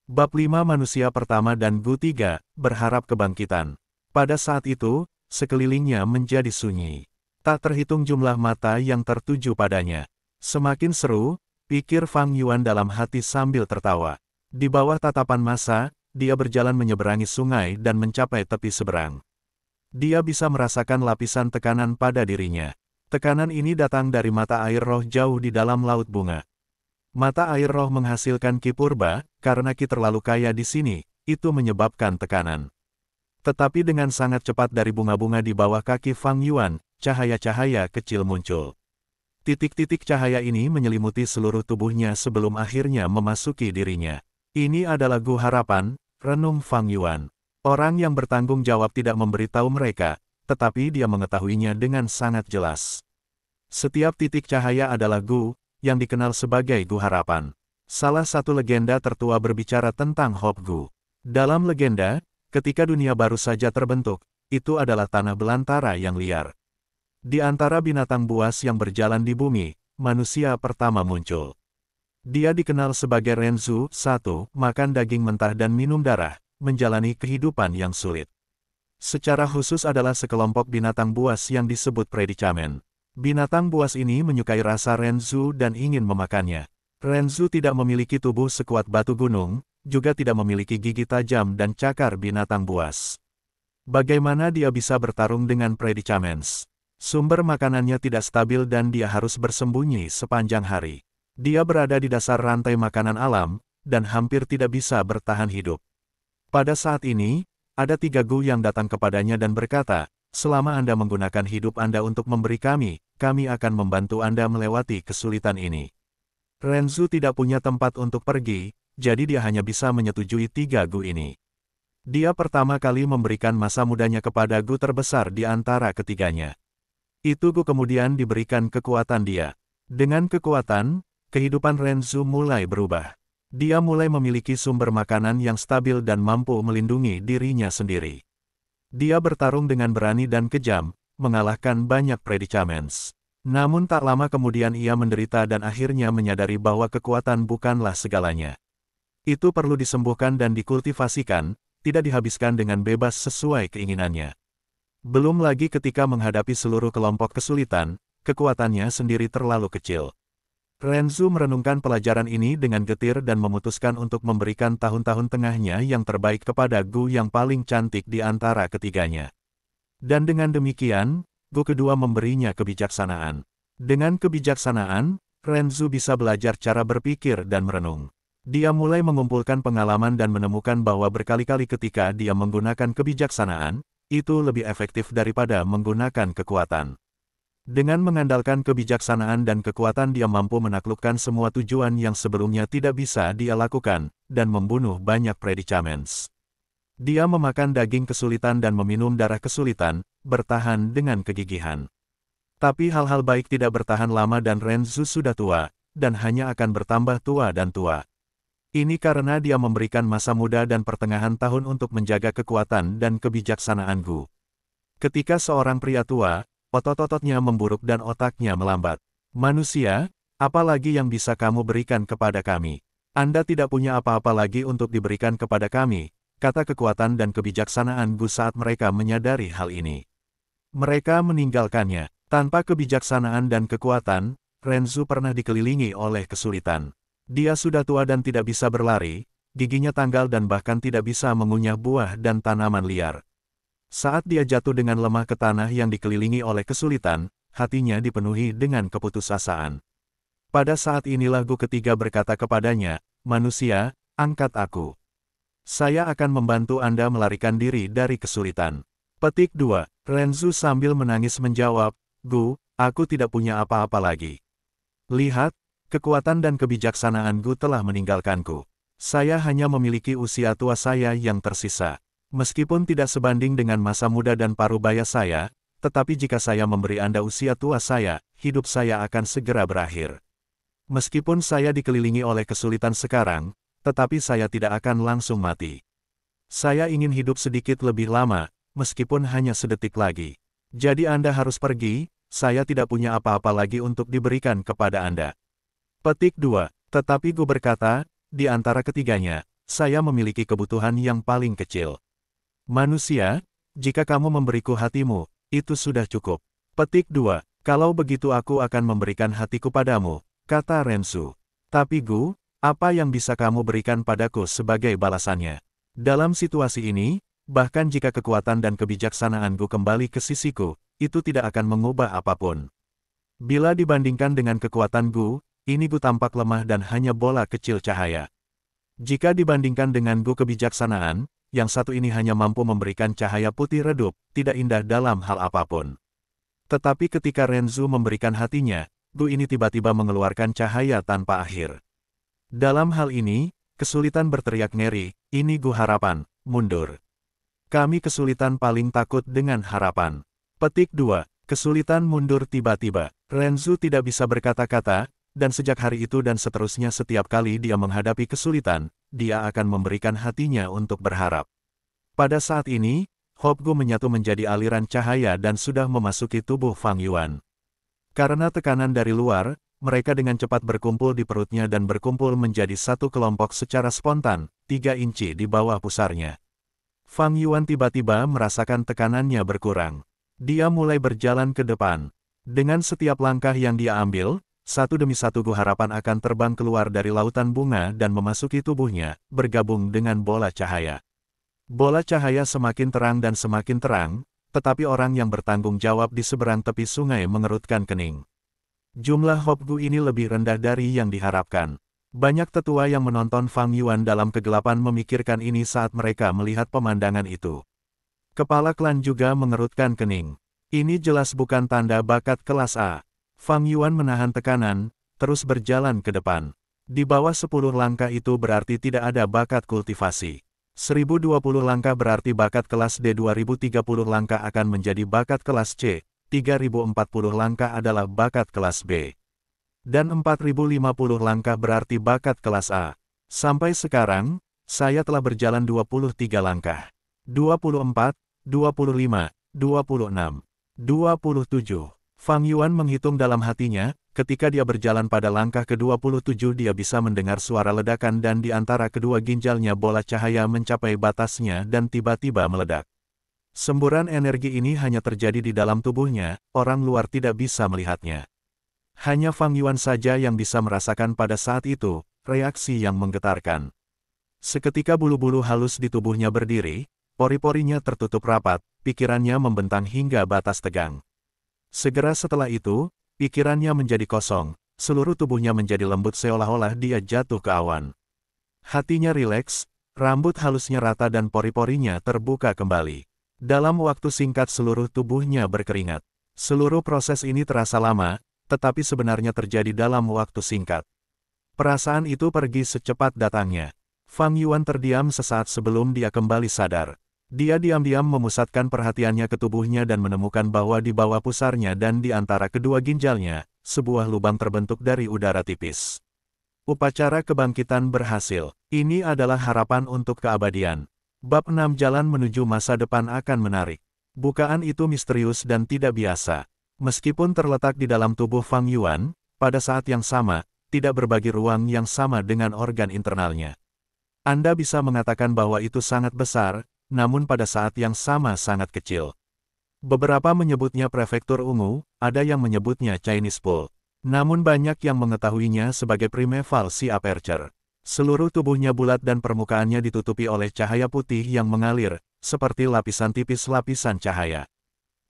Bab 5 Manusia Pertama dan Gu 3, Berharap Kebangkitan. Pada saat itu, sekelilingnya menjadi sunyi. Tak terhitung jumlah mata yang tertuju padanya. Semakin seru, pikir Fang Yuan dalam hati sambil tertawa. Di bawah tatapan massa, dia berjalan menyeberangi sungai dan mencapai tepi seberang. Dia bisa merasakan lapisan tekanan pada dirinya. Tekanan ini datang dari mata air roh jauh di dalam laut bunga. Mata air roh menghasilkan ki purba, karena ki terlalu kaya di sini, itu menyebabkan tekanan. Tetapi dengan sangat cepat dari bunga-bunga di bawah kaki Fang Yuan, cahaya-cahaya kecil muncul. Titik-titik cahaya ini menyelimuti seluruh tubuhnya sebelum akhirnya memasuki dirinya. Ini adalah Gu Harapan, renung Fang Yuan. Orang yang bertanggung jawab tidak memberitahu mereka, tetapi dia mengetahuinya dengan sangat jelas. Setiap titik cahaya adalah Gu, yang dikenal sebagai Gu Harapan. Salah satu legenda tertua berbicara tentang Hop Gu. Dalam legenda, ketika dunia baru saja terbentuk, itu adalah tanah belantara yang liar. Di antara binatang buas yang berjalan di bumi, manusia pertama muncul. Dia dikenal sebagai Renzu, makan daging mentah dan minum darah, menjalani kehidupan yang sulit. Secara khusus adalah sekelompok binatang buas yang disebut Predicamen. Binatang buas ini menyukai rasa Renzu dan ingin memakannya. Renzu tidak memiliki tubuh sekuat batu gunung, juga tidak memiliki gigi tajam dan cakar binatang buas. Bagaimana dia bisa bertarung dengan Predicamens? Sumber makanannya tidak stabil dan dia harus bersembunyi sepanjang hari. Dia berada di dasar rantai makanan alam, dan hampir tidak bisa bertahan hidup. Pada saat ini, ada 3 Gu yang datang kepadanya dan berkata, selama Anda menggunakan hidup Anda untuk memberi kami akan membantu Anda melewati kesulitan ini. Renzu tidak punya tempat untuk pergi, jadi dia hanya bisa menyetujui 3 Gu ini. Dia pertama kali memberikan masa mudanya kepada Gu terbesar di antara ketiganya. Itu Gu kemudian diberikan kekuatan dia. Dengan kekuatan, kehidupan Renzu mulai berubah. Dia mulai memiliki sumber makanan yang stabil dan mampu melindungi dirinya sendiri. Dia bertarung dengan berani dan kejam, mengalahkan banyak Predicamens. Namun tak lama kemudian ia menderita dan akhirnya menyadari bahwa kekuatan bukanlah segalanya. Itu perlu disembuhkan dan dikultivasikan, tidak dihabiskan dengan bebas sesuai keinginannya. Belum lagi ketika menghadapi seluruh kelompok kesulitan, kekuatannya sendiri terlalu kecil. Renzu merenungkan pelajaran ini dengan getir dan memutuskan untuk memberikan tahun-tahun tengahnya yang terbaik kepada Gu yang paling cantik di antara ketiganya. Dan dengan demikian, Gu kedua memberinya kebijaksanaan. Dengan kebijaksanaan, Renzu bisa belajar cara berpikir dan merenung. Dia mulai mengumpulkan pengalaman dan menemukan bahwa berkali-kali ketika dia menggunakan kebijaksanaan, itu lebih efektif daripada menggunakan kekuatan. Dengan mengandalkan kebijaksanaan dan kekuatan dia mampu menaklukkan semua tujuan yang sebelumnya tidak bisa dia lakukan, dan membunuh banyak Predicamens. Dia memakan daging kesulitan dan meminum darah kesulitan, bertahan dengan kegigihan. Tapi hal-hal baik tidak bertahan lama dan Renzu sudah tua, dan hanya akan bertambah tua dan tua. Ini karena dia memberikan masa muda dan pertengahan tahun untuk menjaga kekuatan dan kebijaksanaan Gu. Ketika seorang pria tua, otot-ototnya memburuk dan otaknya melambat. Manusia, apa lagi yang bisa kamu berikan kepada kami? Anda tidak punya apa-apa lagi untuk diberikan kepada kami, kata kekuatan dan kebijaksanaan Gu saat mereka menyadari hal ini. Mereka meninggalkannya. Tanpa kebijaksanaan dan kekuatan, Renzu pernah dikelilingi oleh kesulitan. Dia sudah tua dan tidak bisa berlari, giginya tanggal dan bahkan tidak bisa mengunyah buah dan tanaman liar. Saat dia jatuh dengan lemah ke tanah yang dikelilingi oleh kesulitan, hatinya dipenuhi dengan keputusasaan. Pada saat inilah Gu ketiga berkata kepadanya, manusia, angkat aku. Saya akan membantu Anda melarikan diri dari kesulitan. Petik 2. Renzu sambil menangis menjawab, Gu, aku tidak punya apa-apa lagi. Lihat, kekuatan dan kebijaksanaan Gu telah meninggalkanku. Saya hanya memiliki usia tua saya yang tersisa. Meskipun tidak sebanding dengan masa muda dan parubaya saya, tetapi jika saya memberi Anda usia tua saya, hidup saya akan segera berakhir. Meskipun saya dikelilingi oleh kesulitan sekarang, tetapi saya tidak akan langsung mati. Saya ingin hidup sedikit lebih lama, meskipun hanya sedetik lagi. Jadi Anda harus pergi, saya tidak punya apa-apa lagi untuk diberikan kepada Anda. Petik 2. Tetapi Gu berkata, di antara ketiganya, saya memiliki kebutuhan yang paling kecil. Manusia, jika kamu memberiku hatimu, itu sudah cukup. Petik 2. Kalau begitu aku akan memberikan hatiku padamu, kata Rensu. Tapi Gu, apa yang bisa kamu berikan padaku sebagai balasannya? Dalam situasi ini, bahkan jika kekuatan dan kebijaksanaan Gu kembali ke sisiku, itu tidak akan mengubah apapun. Bila dibandingkan dengan kekuatan Gu, ini Gu tampak lemah dan hanya bola kecil cahaya. Jika dibandingkan dengan Gu kebijaksanaan, yang satu ini hanya mampu memberikan cahaya putih redup, tidak indah dalam hal apapun. Tetapi ketika Rensu memberikan hatinya, Gu ini tiba-tiba mengeluarkan cahaya tanpa akhir. Dalam hal ini, kesulitan berteriak ngeri, ini Gu harapan, mundur. Kami kesulitan paling takut dengan harapan. Petik 2. Kesulitan mundur tiba-tiba. Rensu tidak bisa berkata-kata, dan sejak hari itu dan seterusnya setiap kali dia menghadapi kesulitan, dia akan memberikan hatinya untuk berharap. Pada saat ini, Hope Gu menyatu menjadi aliran cahaya dan sudah memasuki tubuh Fang Yuan. Karena tekanan dari luar, mereka dengan cepat berkumpul di perutnya dan berkumpul menjadi satu kelompok secara spontan, 3 inci di bawah pusarnya. Fang Yuan tiba-tiba merasakan tekanannya berkurang. Dia mulai berjalan ke depan. Dengan setiap langkah yang dia ambil, satu demi satu Gu harapan akan terbang keluar dari lautan bunga dan memasuki tubuhnya, bergabung dengan bola cahaya. Bola cahaya semakin terang dan semakin terang, tetapi orang yang bertanggung jawab di seberang tepi sungai mengerutkan kening. Jumlah Hope Gu ini lebih rendah dari yang diharapkan. Banyak tetua yang menonton Fang Yuan dalam kegelapan memikirkan ini saat mereka melihat pemandangan itu. Kepala klan juga mengerutkan kening. Ini jelas bukan tanda bakat kelas A. Fang Yuan menahan tekanan, terus berjalan ke depan. Di bawah 10 langkah itu berarti tidak ada bakat kultivasi. 1020 langkah berarti bakat kelas D, 2030 langkah akan menjadi bakat kelas C, 3040 langkah adalah bakat kelas B. Dan 4050 langkah berarti bakat kelas A. Sampai sekarang, saya telah berjalan 23 langkah. 24, 25, 26, 27. Fang Yuan menghitung dalam hatinya, ketika dia berjalan pada langkah ke-27 dia bisa mendengar suara ledakan dan di antara kedua ginjalnya bola cahaya mencapai batasnya dan tiba-tiba meledak. Semburan energi ini hanya terjadi di dalam tubuhnya, orang luar tidak bisa melihatnya. Hanya Fang Yuan saja yang bisa merasakan pada saat itu, reaksi yang menggetarkan. Seketika bulu-bulu halus di tubuhnya berdiri, pori-porinya tertutup rapat, pikirannya membentang hingga batas tegang. Segera setelah itu, pikirannya menjadi kosong, seluruh tubuhnya menjadi lembut seolah-olah dia jatuh ke awan. Hatinya rileks, rambut halusnya rata dan pori-porinya terbuka kembali. Dalam waktu singkat seluruh tubuhnya berkeringat. Seluruh proses ini terasa lama, tetapi sebenarnya terjadi dalam waktu singkat. Perasaan itu pergi secepat datangnya. Fang Yuan terdiam sesaat sebelum dia kembali sadar. Dia diam-diam memusatkan perhatiannya ke tubuhnya dan menemukan bahwa di bawah pusarnya dan di antara kedua ginjalnya, sebuah lubang terbentuk dari udara tipis. Upacara kebangkitan berhasil. Ini adalah harapan untuk keabadian. Bab 6 Jalan menuju masa depan akan menarik. Bukaan itu misterius dan tidak biasa. Meskipun terletak di dalam tubuh Fang Yuan, pada saat yang sama, tidak berbagi ruang yang sama dengan organ internalnya. Anda bisa mengatakan bahwa itu sangat besar, namun pada saat yang sama sangat kecil. Beberapa menyebutnya prefektur ungu, ada yang menyebutnya Chinese Pool. Namun banyak yang mengetahuinya sebagai Primeval Sea Aperture. Seluruh tubuhnya bulat dan permukaannya ditutupi oleh cahaya putih yang mengalir, seperti lapisan tipis lapisan cahaya.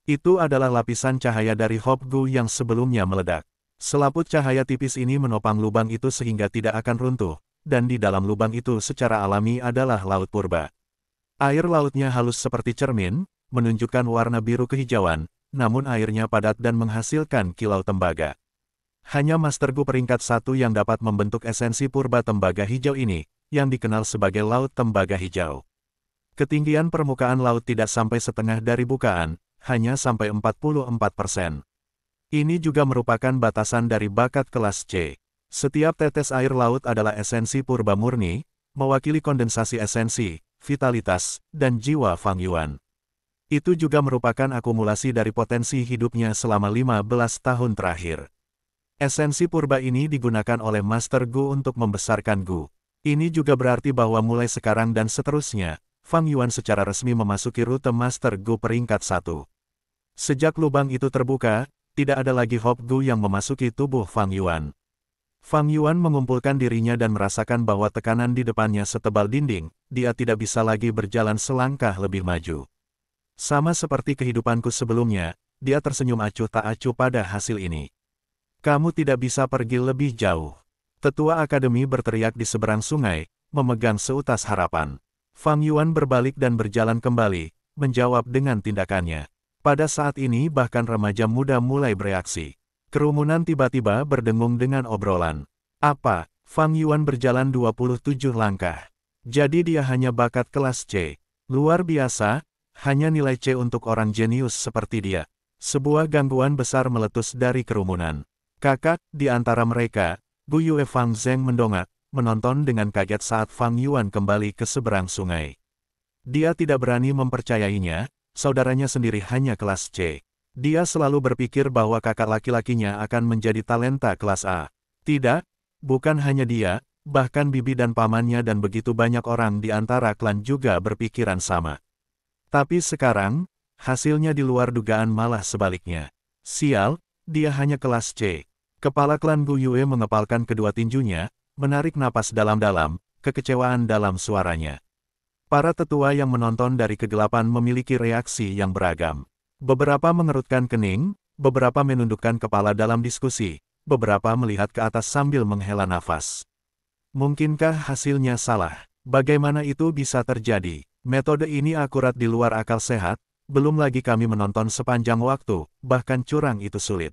Itu adalah lapisan cahaya dari Hope Gu yang sebelumnya meledak. Selaput cahaya tipis ini menopang lubang itu sehingga tidak akan runtuh, dan di dalam lubang itu secara alami adalah laut purba. Air lautnya halus seperti cermin, menunjukkan warna biru kehijauan, namun airnya padat dan menghasilkan kilau tembaga. Hanya Master Gu peringkat 1 yang dapat membentuk esensi purba tembaga hijau ini, yang dikenal sebagai laut tembaga hijau. Ketinggian permukaan laut tidak sampai setengah dari bukaan, hanya sampai 44%. Ini juga merupakan batasan dari bakat kelas C. Setiap tetes air laut adalah esensi purba murni, mewakili kondensasi esensi, vitalitas, dan jiwa Fang Yuan. Itu juga merupakan akumulasi dari potensi hidupnya selama 15 tahun terakhir. Esensi purba ini digunakan oleh Master Gu untuk membesarkan Gu. Ini juga berarti bahwa mulai sekarang dan seterusnya, Fang Yuan secara resmi memasuki rute Master Gu peringkat 1. Sejak lubang itu terbuka, tidak ada lagi Hop Gu yang memasuki tubuh Fang Yuan. Fang Yuan mengumpulkan dirinya dan merasakan bahwa tekanan di depannya setebal dinding, dia tidak bisa lagi berjalan selangkah lebih maju. Sama seperti kehidupanku sebelumnya, dia tersenyum acuh tak acuh pada hasil ini. Kamu tidak bisa pergi lebih jauh. Tetua Akademi berteriak di seberang sungai, memegang seutas harapan. Fang Yuan berbalik dan berjalan kembali, menjawab dengan tindakannya. Pada saat ini bahkan remaja muda mulai bereaksi. Kerumunan tiba-tiba berdengung dengan obrolan. Apa? Fang Yuan berjalan 27 langkah. Jadi dia hanya bakat kelas C. Luar biasa, hanya nilai C untuk orang jenius seperti dia. Sebuah gangguan besar meletus dari kerumunan. Kakak, di antara mereka, Gu Yue Fang Zeng mendongak, menonton dengan kaget saat Fang Yuan kembali ke seberang sungai. Dia tidak berani mempercayainya, saudaranya sendiri hanya kelas C. Dia selalu berpikir bahwa kakak laki-lakinya akan menjadi talenta kelas A. Tidak, bukan hanya dia, bahkan bibi dan pamannya dan begitu banyak orang di antara klan juga berpikiran sama. Tapi sekarang, hasilnya di luar dugaan malah sebaliknya. Sial, dia hanya kelas C. Kepala klan Gu Yue mengepalkan kedua tinjunya, menarik napas dalam-dalam, kekecewaan dalam suaranya. Para tetua yang menonton dari kegelapan memiliki reaksi yang beragam. Beberapa mengerutkan kening, beberapa menundukkan kepala dalam diskusi, beberapa melihat ke atas sambil menghela nafas. Mungkinkah hasilnya salah? Bagaimana itu bisa terjadi? Metode ini akurat di luar akal sehat, belum lagi kami menonton sepanjang waktu, bahkan curang itu sulit.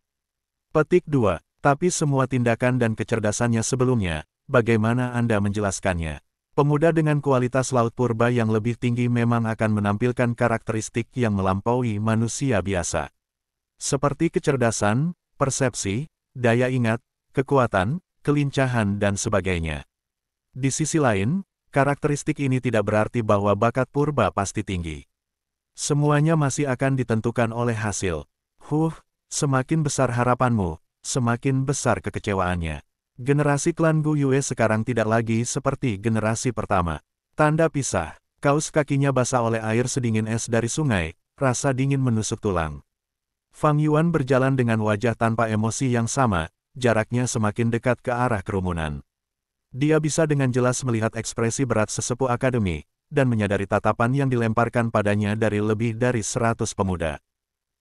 Petik 2. Tapi semua tindakan dan kecerdasannya sebelumnya, bagaimana Anda menjelaskannya? Pemuda dengan kualitas laut purba yang lebih tinggi memang akan menampilkan karakteristik yang melampaui manusia biasa. Seperti kecerdasan, persepsi, daya ingat, kekuatan, kelincahan dan sebagainya. Di sisi lain, karakteristik ini tidak berarti bahwa bakat purba pasti tinggi. Semuanya masih akan ditentukan oleh hasil. Semakin besar harapanmu, semakin besar kekecewaannya. Generasi klan Gu Yue sekarang tidak lagi seperti generasi pertama. Tanda pisah. Kaus kakinya basah oleh air sedingin es dari sungai, rasa dingin menusuk tulang. Fang Yuan berjalan dengan wajah tanpa emosi yang sama, jaraknya semakin dekat ke arah kerumunan. Dia bisa dengan jelas melihat ekspresi berat sesepuh akademi, dan menyadari tatapan yang dilemparkan padanya dari lebih dari 100 pemuda.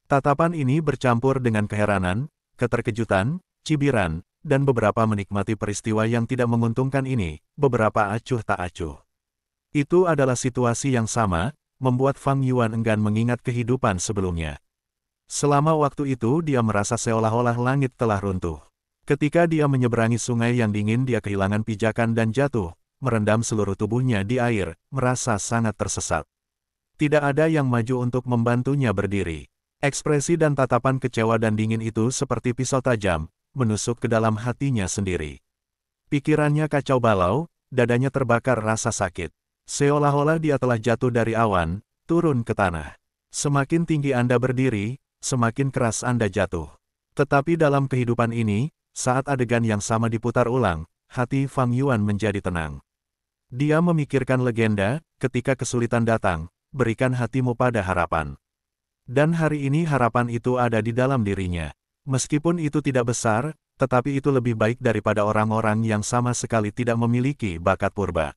Tatapan ini bercampur dengan keheranan, keterkejutan, cibiran, dan beberapa menikmati peristiwa yang tidak menguntungkan ini, beberapa acuh tak acuh. Itu adalah situasi yang sama, membuat Fang Yuan enggan mengingat kehidupan sebelumnya. Selama waktu itu dia merasa seolah-olah langit telah runtuh. Ketika dia menyeberangi sungai yang dingin dia kehilangan pijakan dan jatuh, merendam seluruh tubuhnya di air, merasa sangat tersesat. Tidak ada yang maju untuk membantunya berdiri. Ekspresi dan tatapan kecewa dan dingin itu seperti pisau tajam, menusuk ke dalam hatinya sendiri. Pikirannya kacau balau, dadanya terbakar rasa sakit. Seolah-olah dia telah jatuh dari awan, turun ke tanah. Semakin tinggi Anda berdiri, semakin keras Anda jatuh. Tetapi dalam kehidupan ini, saat adegan yang sama diputar ulang, hati Fang Yuan menjadi tenang. Dia memikirkan legenda, ketika kesulitan datang, berikan hatimu pada harapan. Dan hari ini harapan itu ada di dalam dirinya. Meskipun itu tidak besar, tetapi itu lebih baik daripada orang-orang yang sama sekali tidak memiliki bakat purba.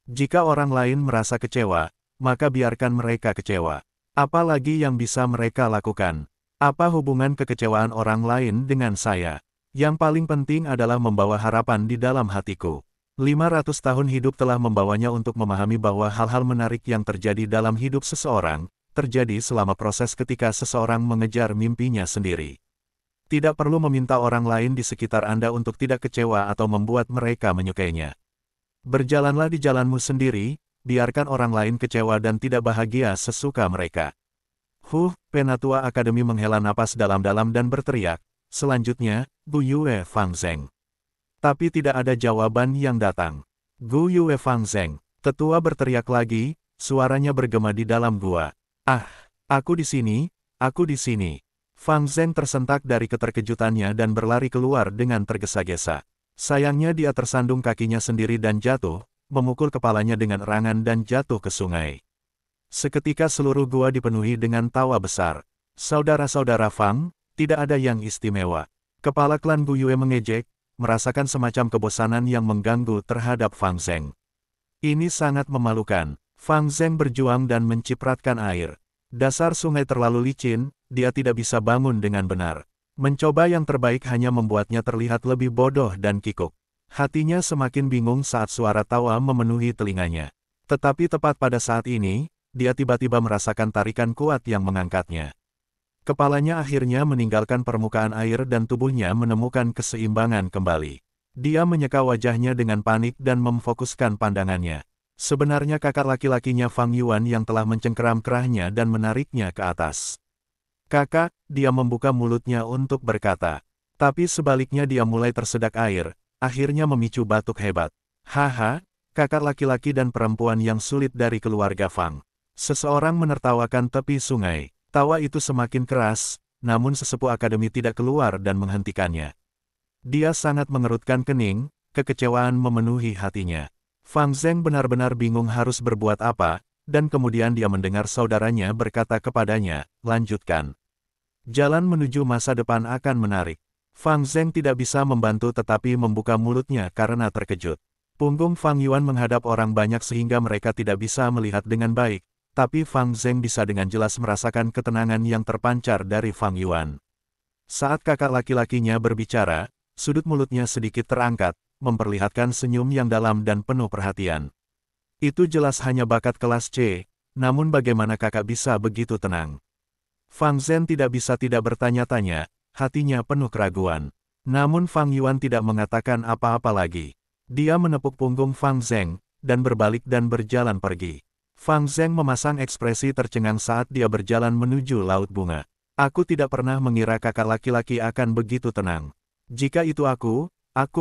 Jika orang lain merasa kecewa, maka biarkan mereka kecewa. Apalagi yang bisa mereka lakukan? Apa hubungan kekecewaan orang lain dengan saya? Yang paling penting adalah membawa harapan di dalam hatiku. 500 tahun hidup telah membawanya untuk memahami bahwa hal-hal menarik yang terjadi dalam hidup seseorang, terjadi selama proses ketika seseorang mengejar mimpinya sendiri. Tidak perlu meminta orang lain di sekitar Anda untuk tidak kecewa atau membuat mereka menyukainya. Berjalanlah di jalanmu sendiri, biarkan orang lain kecewa dan tidak bahagia sesuka mereka. Penatua Akademi menghela napas dalam-dalam dan berteriak, selanjutnya, Gu Yue Fang Zeng. Tapi tidak ada jawaban yang datang. Gu Yue Fang Zeng. Tetua berteriak lagi, suaranya bergema di dalam gua. Ah, aku di sini, aku di sini. Fang Zeng tersentak dari keterkejutannya dan berlari keluar dengan tergesa-gesa. Sayangnya dia tersandung kakinya sendiri dan jatuh, memukul kepalanya dengan erangan dan jatuh ke sungai. Seketika seluruh gua dipenuhi dengan tawa besar. Saudara-saudara Fang, tidak ada yang istimewa. Kepala klan Gu Yue mengejek, merasakan semacam kebosanan yang mengganggu terhadap Fang Zeng. Ini sangat memalukan. Fang Zeng berjuang dan mencipratkan air. Dasar sungai terlalu licin, dia tidak bisa bangun dengan benar. Mencoba yang terbaik hanya membuatnya terlihat lebih bodoh dan kikuk. Hatinya semakin bingung saat suara tawa memenuhi telinganya. Tetapi tepat pada saat ini, dia tiba-tiba merasakan tarikan kuat yang mengangkatnya. Kepalanya akhirnya meninggalkan permukaan air dan tubuhnya menemukan keseimbangan kembali. Dia menyeka wajahnya dengan panik dan memfokuskan pandangannya. Sebenarnya kakak laki-lakinya Fang Yuan yang telah mencengkeram kerahnya dan menariknya ke atas. Kakak, dia membuka mulutnya untuk berkata. Tapi sebaliknya dia mulai tersedak air, akhirnya memicu batuk hebat. Haha, kakak laki-laki dan perempuan yang sulit dari keluarga Fang. Seseorang menertawakan tepi sungai. Tawa itu semakin keras, namun sesepuh akademi tidak keluar dan menghentikannya. Dia sangat mengerutkan kening, kekecewaan memenuhi hatinya. Fang Zeng benar-benar bingung harus berbuat apa, dan kemudian dia mendengar saudaranya berkata kepadanya, lanjutkan. Jalan menuju masa depan akan menarik. Fang Zeng tidak bisa membantu tetapi membuka mulutnya karena terkejut. Punggung Fang Yuan menghadap orang banyak sehingga mereka tidak bisa melihat dengan baik, tapi Fang Zeng bisa dengan jelas merasakan ketenangan yang terpancar dari Fang Yuan. Saat kakak laki-lakinya berbicara, sudut mulutnya sedikit terangkat, memperlihatkan senyum yang dalam dan penuh perhatian. Itu jelas hanya bakat kelas C, namun bagaimana kakak bisa begitu tenang? Fang Zeng tidak bisa tidak bertanya-tanya, hatinya penuh keraguan. Namun Fang Yuan tidak mengatakan apa-apa lagi. Dia menepuk punggung Fang Zeng, dan berbalik dan berjalan pergi. Fang Zeng memasang ekspresi tercengang saat dia berjalan menuju Laut Bunga. Aku tidak pernah mengira kakak laki-laki akan begitu tenang. Jika itu aku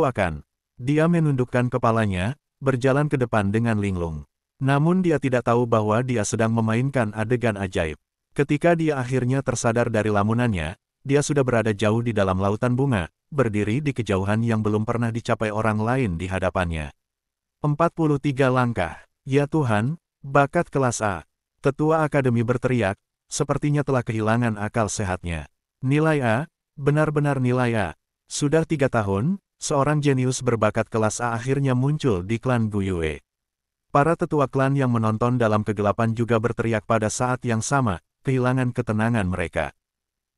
akan. Dia menundukkan kepalanya, berjalan ke depan dengan linglung. Namun dia tidak tahu bahwa dia sedang memainkan adegan ajaib. Ketika dia akhirnya tersadar dari lamunannya, dia sudah berada jauh di dalam lautan bunga, berdiri di kejauhan yang belum pernah dicapai orang lain di hadapannya. 43 langkah. Ya Tuhan, bakat kelas A. Tetua akademi berteriak, sepertinya telah kehilangan akal sehatnya. Nilai A, benar-benar nilai A. Sudah 3 tahun, seorang jenius berbakat kelas A akhirnya muncul di klan Gu Yue. Para tetua klan yang menonton dalam kegelapan juga berteriak pada saat yang sama, kehilangan ketenangan mereka.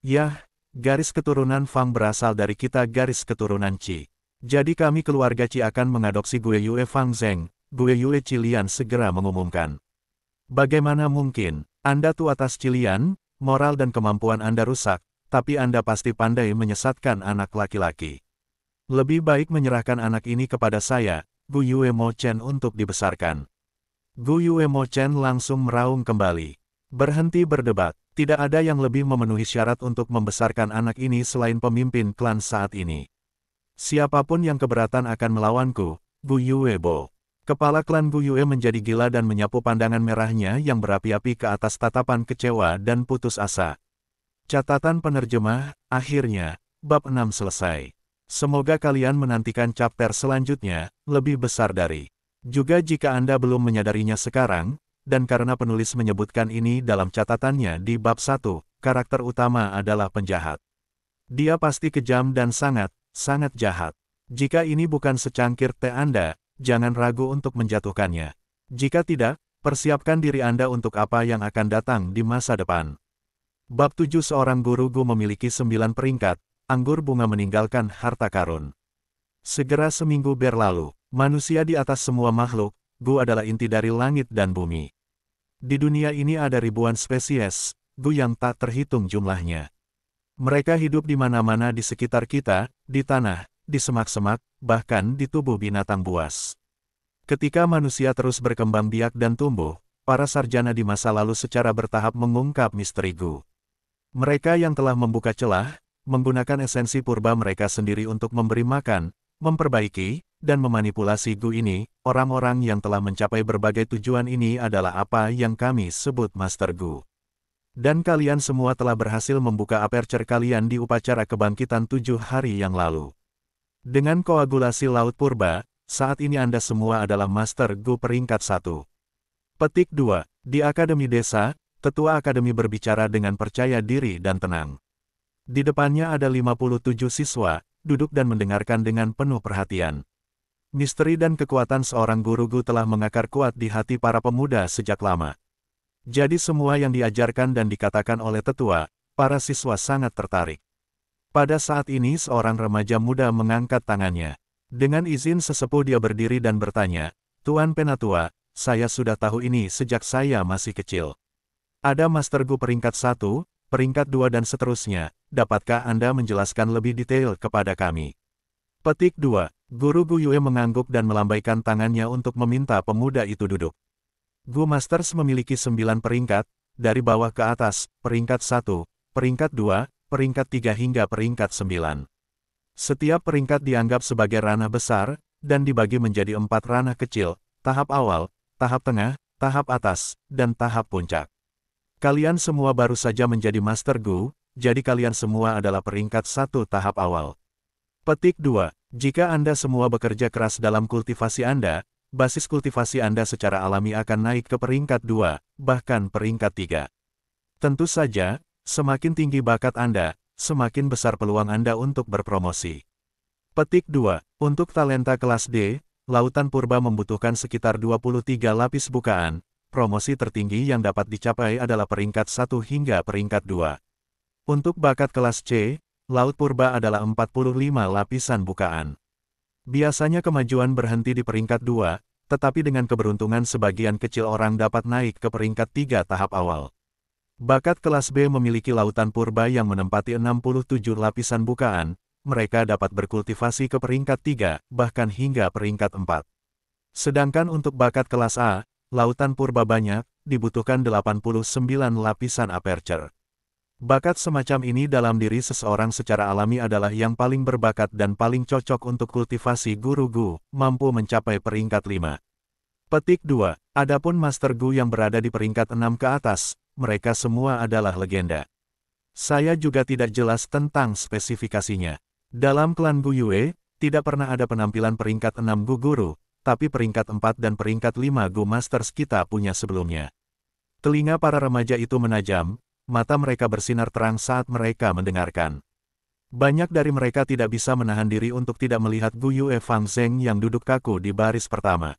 Yah, garis keturunan Fang berasal dari kita garis keturunan Qi. Jadi kami keluarga Qi akan mengadopsi Gu Yue Fang Zeng, Gu Yue Qilian segera mengumumkan. Bagaimana mungkin, Anda tua atas Qilian, moral dan kemampuan Anda rusak, tapi Anda pasti pandai menyesatkan anak laki-laki. Lebih baik menyerahkan anak ini kepada saya, Gu Yue Mo Chen untuk dibesarkan. Gu Yue Mo Chen langsung meraung kembali. Berhenti berdebat, tidak ada yang lebih memenuhi syarat untuk membesarkan anak ini selain pemimpin klan saat ini. Siapapun yang keberatan akan melawanku, Gu Yue Bo. Kepala klan Gu Yue menjadi gila dan menyapu pandangan merahnya yang berapi-api ke atas tatapan kecewa dan putus asa. Catatan penerjemah, akhirnya, bab 6 selesai. Semoga kalian menantikan chapter selanjutnya, lebih besar dari. Juga jika Anda belum menyadarinya sekarang, dan karena penulis menyebutkan ini dalam catatannya di bab 1, karakter utama adalah penjahat. Dia pasti kejam dan sangat jahat. Jika ini bukan secangkir teh Anda, jangan ragu untuk menjatuhkannya. Jika tidak, persiapkan diri Anda untuk apa yang akan datang di masa depan. Bab 7 seorang guru Gu memiliki 9 peringkat, anggur bunga meninggalkan harta karun. Segera seminggu berlalu, manusia di atas semua makhluk, Gu adalah inti dari langit dan bumi. Di dunia ini ada ribuan spesies, Gu yang tak terhitung jumlahnya. Mereka hidup di mana-mana di sekitar kita, di tanah, di semak-semak, bahkan di tubuh binatang buas. Ketika manusia terus berkembang biak dan tumbuh, para sarjana di masa lalu secara bertahap mengungkap misteri Gu. Mereka yang telah membuka celah, menggunakan esensi purba mereka sendiri untuk memberi makan, memperbaiki, dan memanipulasi Gu ini. Orang-orang yang telah mencapai berbagai tujuan ini adalah apa yang kami sebut Master Gu. Dan kalian semua telah berhasil membuka aperture kalian di upacara kebangkitan 7 hari yang lalu. Dengan koagulasi Laut Purba, saat ini Anda semua adalah Master Gu peringkat 1. Petik 2. Di Akademi Desa, Ketua Akademi berbicara dengan percaya diri dan tenang. Di depannya ada 57 siswa, duduk dan mendengarkan dengan penuh perhatian. Misteri dan kekuatan seorang guru Gu telah mengakar kuat di hati para pemuda sejak lama. Jadi semua yang diajarkan dan dikatakan oleh tetua, para siswa sangat tertarik. Pada saat ini seorang remaja muda mengangkat tangannya. Dengan izin sesepuh dia berdiri dan bertanya, "Tuan Penatua, saya sudah tahu ini sejak saya masih kecil. Ada Master Gu peringkat 1, peringkat 2 dan seterusnya, dapatkah Anda menjelaskan lebih detail kepada kami?" Petik 2. Guru Gu Yue mengangguk dan melambaikan tangannya untuk meminta pemuda itu duduk. Gu Masters memiliki 9 peringkat, dari bawah ke atas, peringkat 1, peringkat 2, peringkat 3 hingga peringkat 9. Setiap peringkat dianggap sebagai ranah besar, dan dibagi menjadi 4 ranah kecil, tahap awal, tahap tengah, tahap atas, dan tahap puncak. Kalian semua baru saja menjadi Master Gu, jadi kalian semua adalah peringkat 1 tahap awal. Petik 2. Jika Anda semua bekerja keras dalam kultivasi Anda, basis kultivasi Anda secara alami akan naik ke peringkat 2, bahkan peringkat 3. Tentu saja, semakin tinggi bakat Anda, semakin besar peluang Anda untuk berpromosi. Petik 2. Untuk talenta kelas D, Lautan Purba membutuhkan sekitar 23 lapis bukaan. Promosi tertinggi yang dapat dicapai adalah peringkat 1 hingga peringkat 2. Untuk bakat kelas C, Laut Purba adalah 45 lapisan bukaan. Biasanya kemajuan berhenti di peringkat 2, tetapi dengan keberuntungan sebagian kecil orang dapat naik ke peringkat 3 tahap awal. Bakat kelas B memiliki Lautan Purba yang menempati 67 lapisan bukaan, mereka dapat berkultivasi ke peringkat 3, bahkan hingga peringkat 4. Sedangkan untuk bakat kelas A, Lautan Purba banyak, dibutuhkan 89 lapisan aperture. Bakat semacam ini dalam diri seseorang secara alami adalah yang paling berbakat dan paling cocok untuk kultivasi Guru Gu, mampu mencapai peringkat 5. Petik 2. Adapun Master Gu yang berada di peringkat 6 ke atas, mereka semua adalah legenda. Saya juga tidak jelas tentang spesifikasinya. Dalam klan Gu Yue, tidak pernah ada penampilan peringkat 6 Gu Guru, tapi peringkat 4 dan peringkat 5 Gu Masters kita punya sebelumnya. Telinga para remaja itu menajam, mata mereka bersinar terang saat mereka mendengarkan. Banyak dari mereka tidak bisa menahan diri untuk tidak melihat Gu Yue Fang Zheng yang duduk kaku di baris pertama.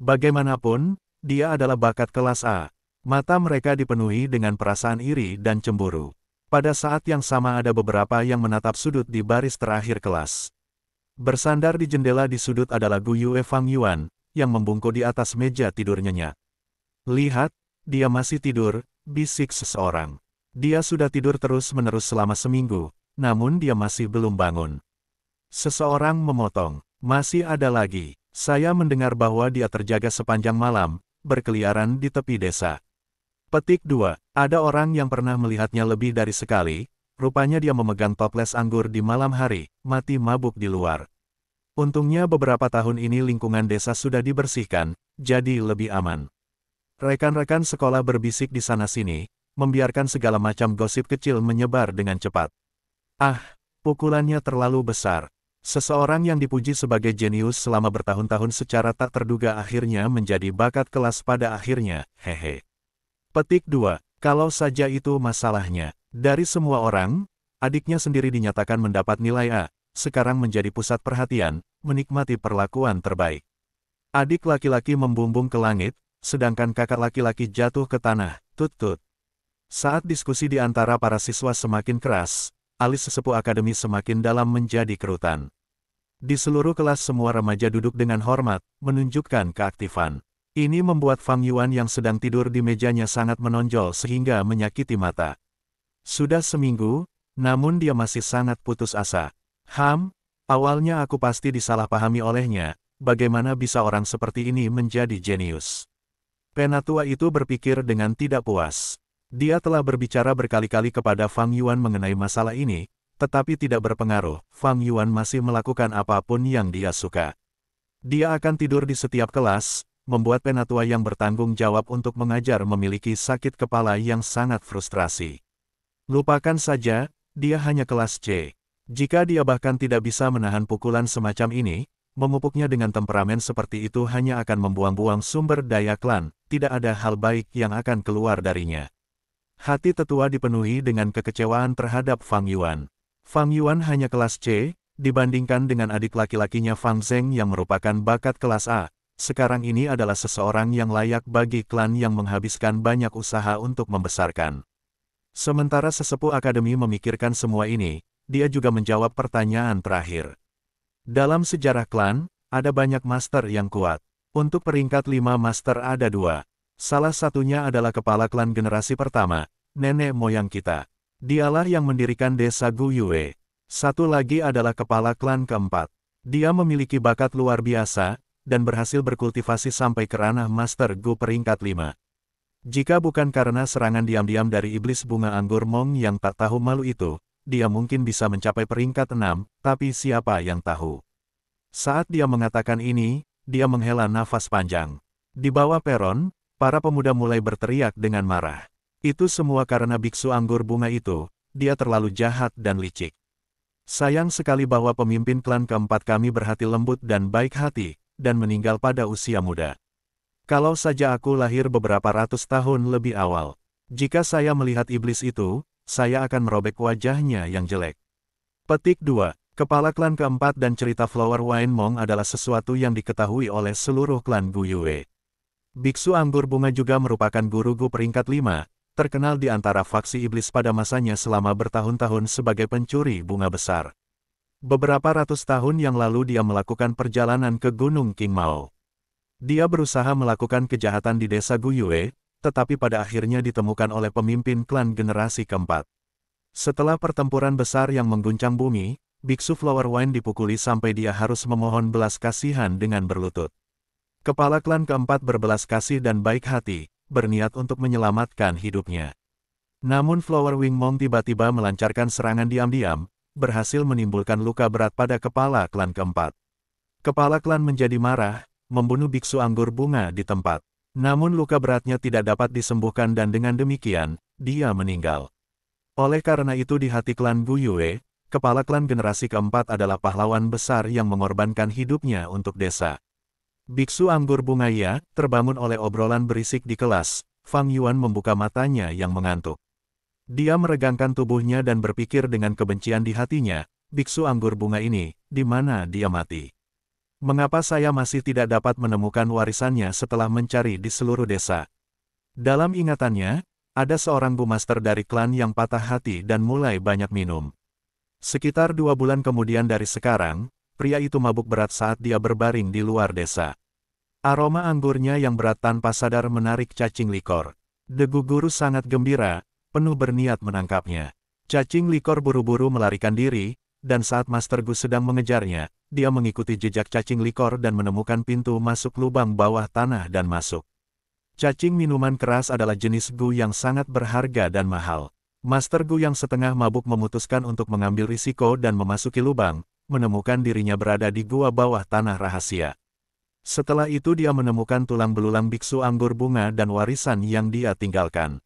Bagaimanapun, dia adalah bakat kelas A. Mata mereka dipenuhi dengan perasaan iri dan cemburu. Pada saat yang sama ada beberapa yang menatap sudut di baris terakhir kelas. Bersandar di jendela di sudut adalah Gu Yue Fang Yuan, yang membungkuk di atas meja tidur nyenyak. "Lihat, dia masih tidur," bisik seseorang. "Dia sudah tidur terus-menerus selama seminggu, namun dia masih belum bangun." Seseorang memotong, "Masih ada lagi. Saya mendengar bahwa dia terjaga sepanjang malam, berkeliaran di tepi desa." Petik 2. Ada orang yang pernah melihatnya lebih dari sekali, rupanya dia memegang toples anggur di malam hari, mati mabuk di luar. Untungnya beberapa tahun ini lingkungan desa sudah dibersihkan, jadi lebih aman. Rekan-rekan sekolah berbisik di sana-sini, membiarkan segala macam gosip kecil menyebar dengan cepat. "Ah, pukulannya terlalu besar." Seseorang yang dipuji sebagai jenius selama bertahun-tahun secara tak terduga akhirnya menjadi bakat kelas pada akhirnya, hehe. Petik 2. Kalau saja itu masalahnya. Dari semua orang, adiknya sendiri dinyatakan mendapat nilai A, sekarang menjadi pusat perhatian, menikmati perlakuan terbaik. Adik laki-laki membumbung ke langit, sedangkan kakak laki-laki jatuh ke tanah, tut-tut. Saat diskusi di antara para siswa semakin keras, alis sesepuh akademi semakin dalam menjadi kerutan. Di seluruh kelas semua remaja duduk dengan hormat, menunjukkan keaktifan. Ini membuat Fang Yuan yang sedang tidur di mejanya sangat menonjol sehingga menyakiti mata. Sudah seminggu, namun dia masih sangat putus asa. Awalnya aku pasti disalahpahami olehnya, bagaimana bisa orang seperti ini menjadi jenius. Penatua itu berpikir dengan tidak puas. Dia telah berbicara berkali-kali kepada Fang Yuan mengenai masalah ini, tetapi tidak berpengaruh. Fang Yuan masih melakukan apapun yang dia suka. Dia akan tidur di setiap kelas, membuat penatua yang bertanggung jawab untuk mengajar memiliki sakit kepala yang sangat frustrasi. Lupakan saja, dia hanya kelas C. Jika dia bahkan tidak bisa menahan pukulan semacam ini, memupuknya dengan temperamen seperti itu hanya akan membuang-buang sumber daya klan, tidak ada hal baik yang akan keluar darinya. Hati tetua dipenuhi dengan kekecewaan terhadap Fang Yuan. Fang Yuan hanya kelas C, dibandingkan dengan adik laki-lakinya Fang Zheng yang merupakan bakat kelas A. Sekarang ini adalah seseorang yang layak bagi klan yang menghabiskan banyak usaha untuk membesarkan. Sementara sesepuh akademi memikirkan semua ini, dia juga menjawab pertanyaan terakhir. Dalam sejarah klan, ada banyak master yang kuat. Untuk peringkat 5 master ada 2. Salah satunya adalah kepala klan generasi pertama, nenek moyang kita. Dialah yang mendirikan desa Guyue. Satu lagi adalah kepala klan keempat. Dia memiliki bakat luar biasa, dan berhasil berkultivasi sampai ke ranah master Gu peringkat 5. Jika bukan karena serangan diam-diam dari iblis bunga anggur Mong yang tak tahu malu itu, dia mungkin bisa mencapai peringkat 6, tapi siapa yang tahu? Saat dia mengatakan ini, dia menghela nafas panjang. Di bawah peron, para pemuda mulai berteriak dengan marah. Itu semua karena biksu anggur bunga itu, dia terlalu jahat dan licik. Sayang sekali bahwa pemimpin klan keempat kami berhati lembut dan baik hati, dan meninggal pada usia muda. Kalau saja aku lahir beberapa ratus tahun lebih awal. Jika saya melihat iblis itu, saya akan merobek wajahnya yang jelek. Petik 2. Kepala klan keempat dan cerita Flower Wine Mong adalah sesuatu yang diketahui oleh seluruh klan Guyue. Biksu anggur bunga juga merupakan guru Gu peringkat 5, terkenal di antara faksi iblis pada masanya selama bertahun-tahun sebagai pencuri bunga besar. Beberapa ratus tahun yang lalu dia melakukan perjalanan ke Gunung Qingmao. Dia berusaha melakukan kejahatan di desa Guyue, tetapi pada akhirnya ditemukan oleh pemimpin klan generasi keempat. Setelah pertempuran besar yang mengguncang bumi, biksu Flower Wine dipukuli sampai dia harus memohon belas kasihan dengan berlutut. Kepala klan keempat berbelas kasih dan baik hati, berniat untuk menyelamatkan hidupnya. Namun Flower Wing Mong tiba-tiba melancarkan serangan diam-diam, berhasil menimbulkan luka berat pada kepala klan keempat. Kepala klan menjadi marah, membunuh biksu anggur bunga di tempat. Namun luka beratnya tidak dapat disembuhkan dan dengan demikian, dia meninggal. Oleh karena itu di hati klan Guyue, kepala klan generasi keempat adalah pahlawan besar yang mengorbankan hidupnya untuk desa. Biksu anggur bunga ya, terbangun oleh obrolan berisik di kelas, Fang Yuan membuka matanya yang mengantuk. Dia meregangkan tubuhnya dan berpikir dengan kebencian di hatinya, biksu anggur bunga ini, di mana dia mati? Mengapa saya masih tidak dapat menemukan warisannya setelah mencari di seluruh desa? Dalam ingatannya, ada seorang Gu Master dari klan yang patah hati dan mulai banyak minum. Sekitar 2 bulan kemudian dari sekarang, pria itu mabuk berat saat dia berbaring di luar desa. Aroma anggurnya yang berat tanpa sadar menarik cacing likor. Degu guru sangat gembira, penuh berniat menangkapnya. Cacing likor buru-buru melarikan diri, dan saat Master Gu sedang mengejarnya, dia mengikuti jejak cacing likor dan menemukan pintu masuk lubang bawah tanah dan masuk. Cacing minuman keras adalah jenis Gu yang sangat berharga dan mahal. Master Gu yang setengah mabuk memutuskan untuk mengambil risiko dan memasuki lubang, menemukan dirinya berada di gua bawah tanah rahasia. Setelah itu dia menemukan tulang belulang biksu anggur bunga dan warisan yang dia tinggalkan.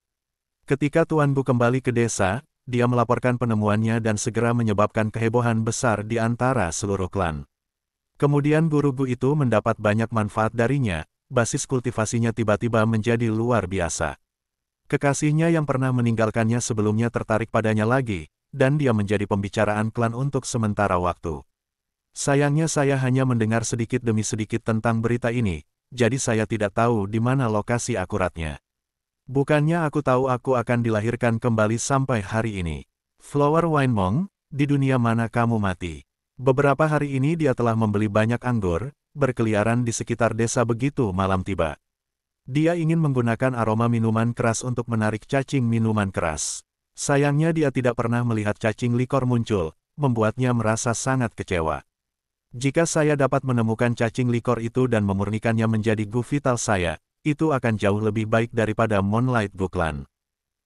Ketika Tuan Gu kembali ke desa, dia melaporkan penemuannya dan segera menyebabkan kehebohan besar di antara seluruh klan. Kemudian guru Gu itu mendapat banyak manfaat darinya, basis kultivasinya tiba-tiba menjadi luar biasa. Kekasihnya yang pernah meninggalkannya sebelumnya tertarik padanya lagi, dan dia menjadi pembicaraan klan untuk sementara waktu. Sayangnya saya hanya mendengar sedikit demi sedikit tentang berita ini, jadi saya tidak tahu di mana lokasi akuratnya. Bukannya aku tahu aku akan dilahirkan kembali sampai hari ini. Flower Wine Mong, di dunia mana kamu mati? Beberapa hari ini dia telah membeli banyak anggur, berkeliaran di sekitar desa begitu malam tiba. Dia ingin menggunakan aroma minuman keras untuk menarik cacing minuman keras. Sayangnya dia tidak pernah melihat cacing likor muncul, membuatnya merasa sangat kecewa. Jika saya dapat menemukan cacing likor itu dan memurnikannya menjadi Gu vital saya, itu akan jauh lebih baik daripada Moonlight Gu Clan.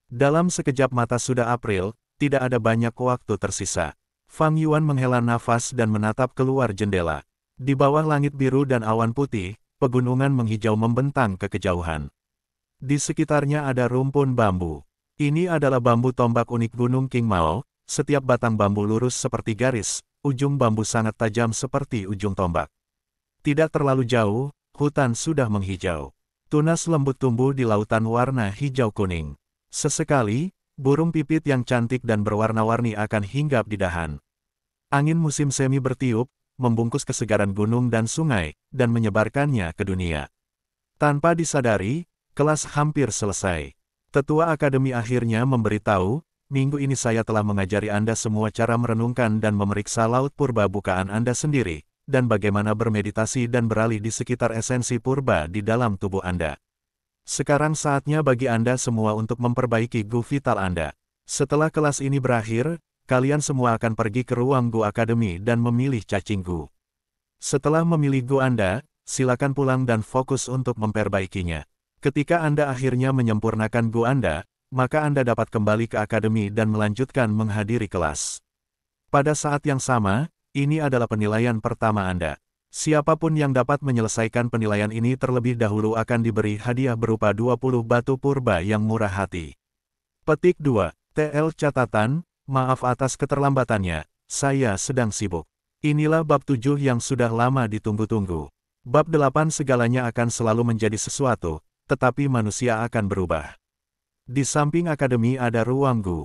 Dalam sekejap mata sudah April, tidak ada banyak waktu tersisa. Fang Yuan menghela nafas dan menatap keluar jendela. Di bawah langit biru dan awan putih, pegunungan menghijau membentang ke kejauhan. Di sekitarnya ada rumpun bambu. Ini adalah bambu tombak unik Gunung King Mao, setiap batang bambu lurus seperti garis, ujung bambu sangat tajam seperti ujung tombak. Tidak terlalu jauh, hutan sudah menghijau. Tunas lembut tumbuh di lautan warna hijau kuning. Sesekali, burung pipit yang cantik dan berwarna-warni akan hinggap di dahan. Angin musim semi bertiup, membungkus kesegaran gunung dan sungai, dan menyebarkannya ke dunia. Tanpa disadari, kelas hampir selesai. Tetua Akademi akhirnya memberitahu, minggu ini saya telah mengajari Anda semua cara merenungkan dan memeriksa laut purba bukaan Anda sendiri, dan bagaimana bermeditasi dan beralih di sekitar esensi purba di dalam tubuh Anda. Sekarang saatnya bagi Anda semua untuk memperbaiki gu vital Anda. Setelah kelas ini berakhir, kalian semua akan pergi ke ruang gu Akademi dan memilih cacing gu. Setelah memilih gu Anda, silakan pulang dan fokus untuk memperbaikinya. Ketika Anda akhirnya menyempurnakan gu Anda, maka Anda dapat kembali ke akademi dan melanjutkan menghadiri kelas. Pada saat yang sama, ini adalah penilaian pertama Anda. Siapapun yang dapat menyelesaikan penilaian ini terlebih dahulu akan diberi hadiah berupa 20 batu purba yang murah hati. Petik 2. TL catatan, maaf atas keterlambatannya, saya sedang sibuk. Inilah bab 7 yang sudah lama ditunggu-tunggu. Bab 8 segalanya akan selalu menjadi sesuatu, tetapi manusia akan berubah. Di samping akademi ada ruang gu.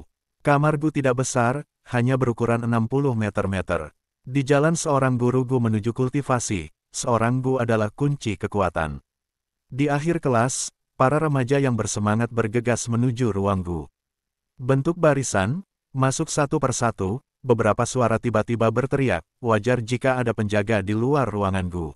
Kamar gu tidak besar, hanya berukuran 60 meter. Di jalan seorang guru gu menuju kultivasi, seorang gu adalah kunci kekuatan. Di akhir kelas, para remaja yang bersemangat bergegas menuju ruang gu. Bentuk barisan, masuk satu persatu, beberapa suara tiba-tiba berteriak, wajar jika ada penjaga di luar ruangan gu.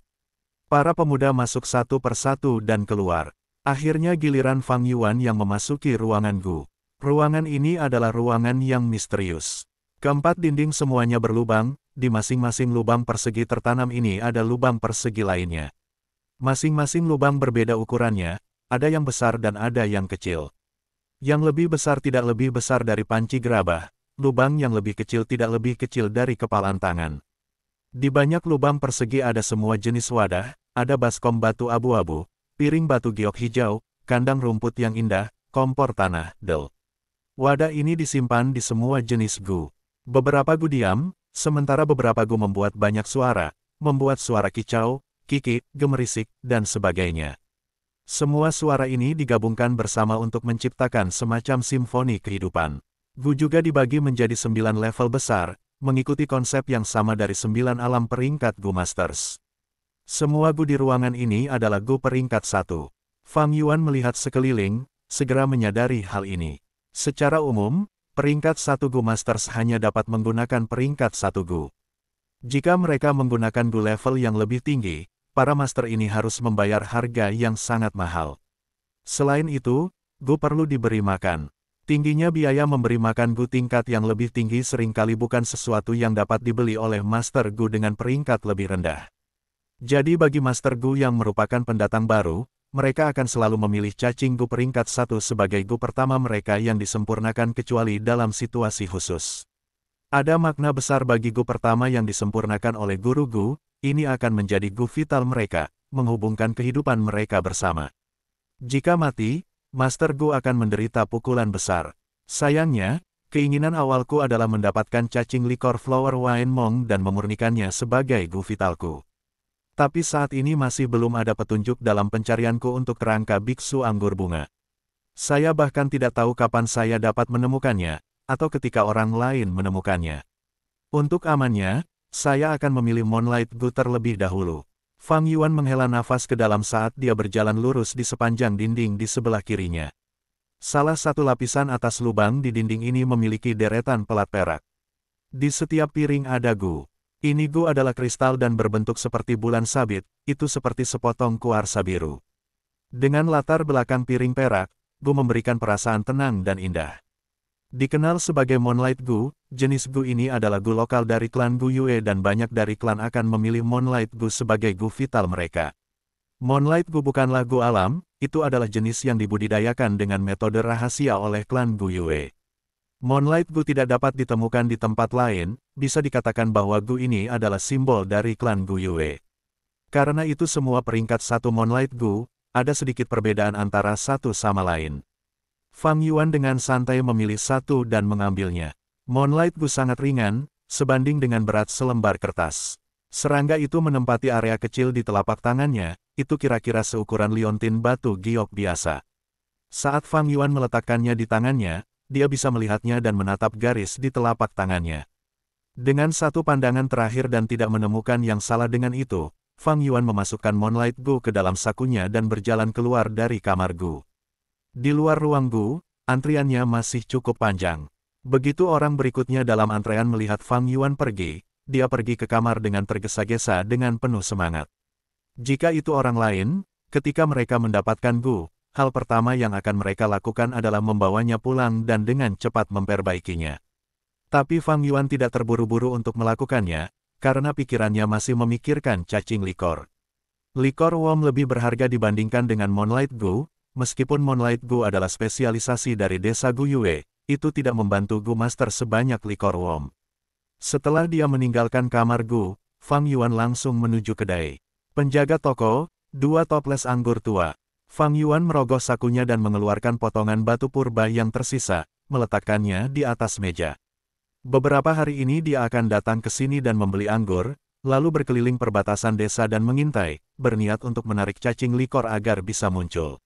Para pemuda masuk satu persatu dan keluar. Akhirnya giliran Fang Yuan yang memasuki ruangan gu. Ruangan ini adalah ruangan yang misterius. Keempat dinding semuanya berlubang, di masing-masing lubang persegi tertanam ini ada lubang persegi lainnya. Masing-masing lubang berbeda ukurannya, ada yang besar dan ada yang kecil. Yang lebih besar tidak lebih besar dari panci gerabah, lubang yang lebih kecil tidak lebih kecil dari kepalan tangan. Di banyak lubang persegi ada semua jenis wadah, ada baskom batu abu-abu, piring batu giok hijau, kandang rumput yang indah, kompor tanah, del. Wadah ini disimpan di semua jenis gu. Beberapa gu diam, sementara beberapa gu membuat banyak suara, membuat suara kicau, kikik, gemerisik, dan sebagainya. Semua suara ini digabungkan bersama untuk menciptakan semacam simfoni kehidupan. Gu juga dibagi menjadi 9 level besar, mengikuti konsep yang sama dari 9 alam peringkat gu masters. Semua gu di ruangan ini adalah gu peringkat 1. Fang Yuan melihat sekeliling, segera menyadari hal ini. Secara umum, peringkat 1 gu masters hanya dapat menggunakan peringkat 1 gu. Jika mereka menggunakan gu level yang lebih tinggi, para master ini harus membayar harga yang sangat mahal. Selain itu, gu perlu diberi makan. Tingginya biaya memberi makan gu tingkat yang lebih tinggi seringkali bukan sesuatu yang dapat dibeli oleh master gu dengan peringkat lebih rendah. Jadi bagi Master Gu yang merupakan pendatang baru, mereka akan selalu memilih cacing gu peringkat 1 sebagai gu pertama mereka yang disempurnakan kecuali dalam situasi khusus. Ada makna besar bagi gu pertama yang disempurnakan oleh guru gu, ini akan menjadi gu vital mereka, menghubungkan kehidupan mereka bersama. Jika mati, Master Gu akan menderita pukulan besar. Sayangnya, keinginan awalku adalah mendapatkan cacing likor flower wine mong dan memurnikannya sebagai gu vitalku. Tapi saat ini masih belum ada petunjuk dalam pencarianku untuk kerangka biksu anggur bunga. Saya bahkan tidak tahu kapan saya dapat menemukannya, atau ketika orang lain menemukannya. Untuk amannya, saya akan memilih Moonlight Gu terlebih dahulu. Fang Yuan menghela nafas ke dalam saat dia berjalan lurus di sepanjang dinding di sebelah kirinya. Salah satu lapisan atas lubang di dinding ini memiliki deretan pelat perak. Di setiap piring ada gu. Ini gu adalah kristal dan berbentuk seperti bulan sabit, itu seperti sepotong kuarsa biru. Dengan latar belakang piring perak, gu memberikan perasaan tenang dan indah. Dikenal sebagai Moonlight Gu, jenis gu ini adalah gu lokal dari klan Gu Yue dan banyak dari klan akan memilih Moonlight Gu sebagai gu vital mereka. Moonlight Gu bukanlah gu alam, itu adalah jenis yang dibudidayakan dengan metode rahasia oleh klan Gu Yue. Moonlight Gu tidak dapat ditemukan di tempat lain, bisa dikatakan bahwa Gu ini adalah simbol dari klan Gu Yue. Karena itu semua peringkat satu Moonlight Gu, ada sedikit perbedaan antara satu sama lain. Fang Yuan dengan santai memilih satu dan mengambilnya. Moonlight Gu sangat ringan, sebanding dengan berat selembar kertas. Serangga itu menempati area kecil di telapak tangannya, itu kira-kira seukuran liontin batu giok biasa. Saat Fang Yuan meletakkannya di tangannya, dia bisa melihatnya dan menatap garis di telapak tangannya. Dengan satu pandangan terakhir dan tidak menemukan yang salah dengan itu, Fang Yuan memasukkan Moonlight Gu ke dalam sakunya dan berjalan keluar dari kamar Gu. Di luar ruang Gu, antriannya masih cukup panjang. Begitu orang berikutnya dalam antrean melihat Fang Yuan pergi, dia pergi ke kamar dengan tergesa-gesa dengan penuh semangat. Jika itu orang lain, ketika mereka mendapatkan Gu, hal pertama yang akan mereka lakukan adalah membawanya pulang dan dengan cepat memperbaikinya. Tapi Fang Yuan tidak terburu-buru untuk melakukannya, karena pikirannya masih memikirkan cacing likor. Likor Wom lebih berharga dibandingkan dengan Moonlight Gu, meskipun Moonlight Gu adalah spesialisasi dari desa Gu Yue, itu tidak membantu Gu Master sebanyak likor Wom. Setelah dia meninggalkan kamar Gu, Fang Yuan langsung menuju kedai. Penjaga toko, dua toples anggur tua. Fang Yuan merogoh sakunya dan mengeluarkan potongan batu purba yang tersisa, meletakkannya di atas meja. Beberapa hari ini dia akan datang ke sini dan membeli anggur, lalu berkeliling perbatasan desa dan mengintai, berniat untuk menarik cacing likor agar bisa muncul.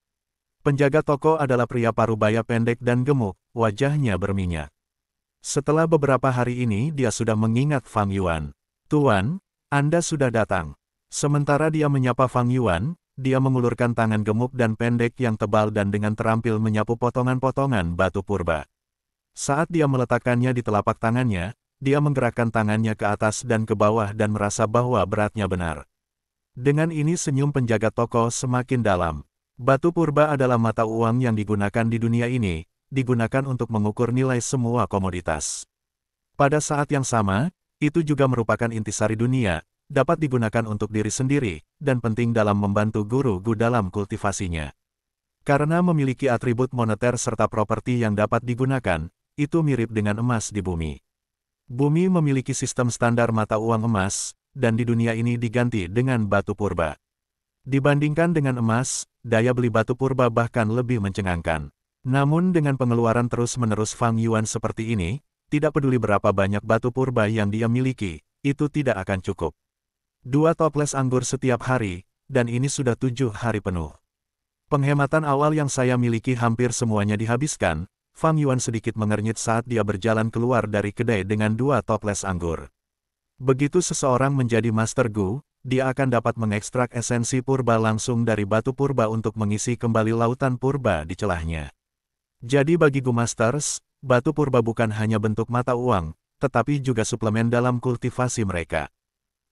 Penjaga toko adalah pria parubaya pendek dan gemuk, wajahnya berminyak. Setelah beberapa hari ini dia sudah mengingat Fang Yuan. "Tuan, Anda sudah datang." Sementara dia menyapa Fang Yuan, dia mengulurkan tangan gemuk dan pendek yang tebal dan dengan terampil menyapu potongan-potongan batu purba. Saat dia meletakkannya di telapak tangannya, dia menggerakkan tangannya ke atas dan ke bawah dan merasa bahwa beratnya benar. Dengan ini senyum penjaga toko semakin dalam. Batu purba adalah mata uang yang digunakan di dunia ini, digunakan untuk mengukur nilai semua komoditas. Pada saat yang sama, itu juga merupakan intisari dunia, dapat digunakan untuk diri sendiri, dan penting dalam membantu guru Gu dalam kultivasinya. Karena memiliki atribut moneter serta properti yang dapat digunakan, itu mirip dengan emas di bumi. Bumi memiliki sistem standar mata uang emas, dan di dunia ini diganti dengan batu purba. Dibandingkan dengan emas, daya beli batu purba bahkan lebih mencengangkan. Namun dengan pengeluaran terus-menerus Fang Yuan seperti ini, tidak peduli berapa banyak batu purba yang dia miliki, itu tidak akan cukup. 2 toples anggur setiap hari, dan ini sudah 7 hari penuh. Penghematan awal yang saya miliki hampir semuanya dihabiskan. Fang Yuan sedikit mengernyit saat dia berjalan keluar dari kedai dengan 2 toples anggur. Begitu seseorang menjadi Master Gu, dia akan dapat mengekstrak esensi purba langsung dari batu purba untuk mengisi kembali lautan purba di celahnya. Jadi bagi Gu Masters, batu purba bukan hanya bentuk mata uang, tetapi juga suplemen dalam kultivasi mereka.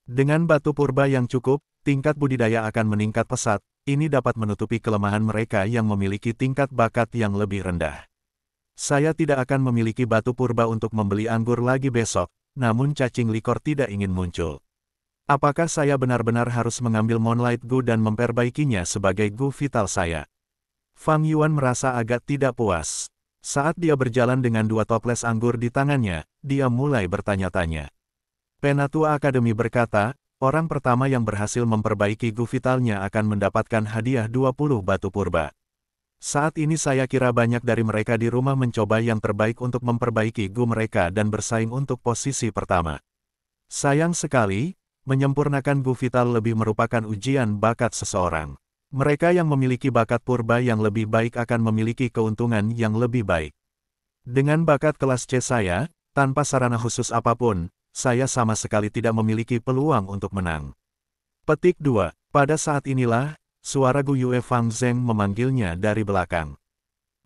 Dengan batu purba yang cukup, tingkat budidaya akan meningkat pesat, ini dapat menutupi kelemahan mereka yang memiliki tingkat bakat yang lebih rendah. Saya tidak akan memiliki batu purba untuk membeli anggur lagi besok, namun cacing likor tidak ingin muncul. Apakah saya benar-benar harus mengambil Moonlight Gu dan memperbaikinya sebagai Gu vital saya? Fang Yuan merasa agak tidak puas. Saat dia berjalan dengan 2 toples anggur di tangannya, dia mulai bertanya-tanya. Penatua Akademi berkata, orang pertama yang berhasil memperbaiki Gu vitalnya akan mendapatkan hadiah 20 batu purba. Saat ini saya kira banyak dari mereka di rumah mencoba yang terbaik untuk memperbaiki Gu mereka dan bersaing untuk posisi pertama. Sayang sekali, menyempurnakan Gu vital lebih merupakan ujian bakat seseorang. Mereka yang memiliki bakat purba yang lebih baik akan memiliki keuntungan yang lebih baik. Dengan bakat kelas C saya, tanpa sarana khusus apapun, saya sama sekali tidak memiliki peluang untuk menang. Petik 2. Pada saat inilah, suara Gu Yue Fang Zheng memanggilnya dari belakang.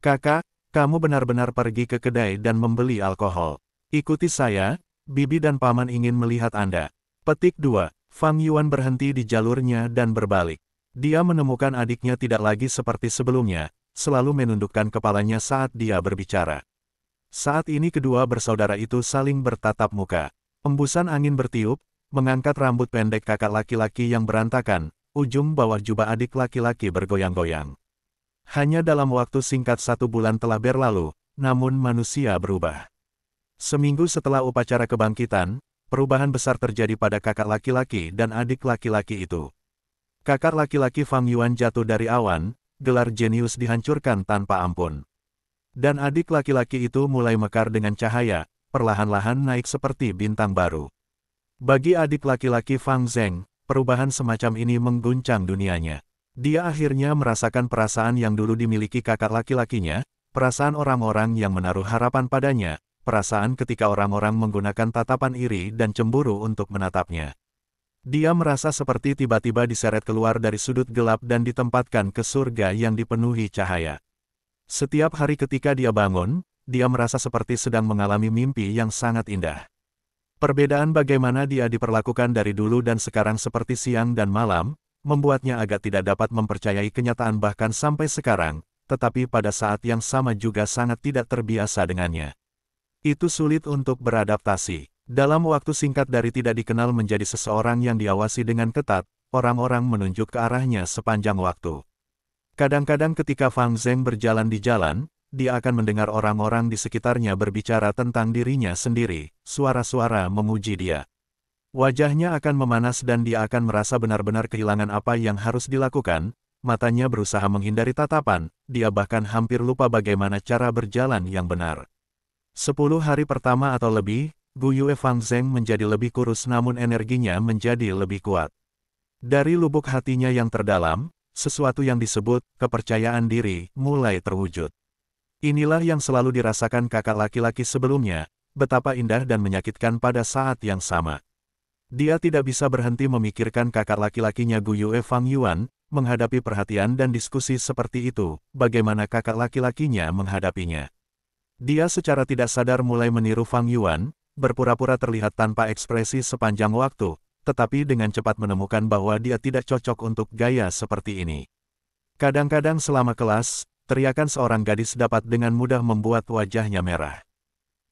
"Kakak, kamu benar-benar pergi ke kedai dan membeli alkohol. Ikuti saya, bibi dan paman ingin melihat Anda." Petik 2. Fang Yuan berhenti di jalurnya dan berbalik. Dia menemukan adiknya tidak lagi seperti sebelumnya, selalu menundukkan kepalanya saat dia berbicara. Saat ini kedua bersaudara itu saling bertatap muka. Embusan angin bertiup, mengangkat rambut pendek kakak laki-laki yang berantakan, ujung bawah jubah adik laki-laki bergoyang-goyang. Hanya dalam waktu singkat 1 bulan telah berlalu, namun manusia berubah. Seminggu setelah upacara kebangkitan, perubahan besar terjadi pada kakak laki-laki dan adik laki-laki itu. Kakak laki-laki Fang Yuan jatuh dari awan, gelar jenius dihancurkan tanpa ampun. Dan adik laki-laki itu mulai mekar dengan cahaya, perlahan-lahan naik seperti bintang baru. Bagi adik laki-laki Fang Zheng, perubahan semacam ini mengguncang dunianya. Dia akhirnya merasakan perasaan yang dulu dimiliki kakak laki-lakinya, perasaan orang-orang yang menaruh harapan padanya, perasaan ketika orang-orang menggunakan tatapan iri dan cemburu untuk menatapnya. Dia merasa seperti tiba-tiba diseret keluar dari sudut gelap dan ditempatkan ke surga yang dipenuhi cahaya. Setiap hari ketika dia bangun, dia merasa seperti sedang mengalami mimpi yang sangat indah. Perbedaan bagaimana dia diperlakukan dari dulu dan sekarang seperti siang dan malam, membuatnya agak tidak dapat mempercayai kenyataan bahkan sampai sekarang, tetapi pada saat yang sama juga sangat tidak terbiasa dengannya. Itu sulit untuk beradaptasi. Dalam waktu singkat dari tidak dikenal menjadi seseorang yang diawasi dengan ketat, orang-orang menunjuk ke arahnya sepanjang waktu. Kadang-kadang ketika Fang Zheng berjalan di jalan, dia akan mendengar orang-orang di sekitarnya berbicara tentang dirinya sendiri, suara-suara memuji dia. Wajahnya akan memanas dan dia akan merasa benar-benar kehilangan apa yang harus dilakukan, matanya berusaha menghindari tatapan, dia bahkan hampir lupa bagaimana cara berjalan yang benar. 10 hari pertama atau lebih, Gu Yue Fang Zheng menjadi lebih kurus namun energinya menjadi lebih kuat. Dari lubuk hatinya yang terdalam, sesuatu yang disebut kepercayaan diri mulai terwujud. Inilah yang selalu dirasakan kakak laki-laki sebelumnya, betapa indah dan menyakitkan pada saat yang sama. Dia tidak bisa berhenti memikirkan kakak laki-lakinya Gu Yue Fang Yuan, menghadapi perhatian dan diskusi seperti itu, bagaimana kakak laki-lakinya menghadapinya. Dia secara tidak sadar mulai meniru Fang Yuan, berpura-pura terlihat tanpa ekspresi sepanjang waktu, tetapi dengan cepat menemukan bahwa dia tidak cocok untuk gaya seperti ini. Kadang-kadang selama kelas, teriakan seorang gadis dapat dengan mudah membuat wajahnya merah.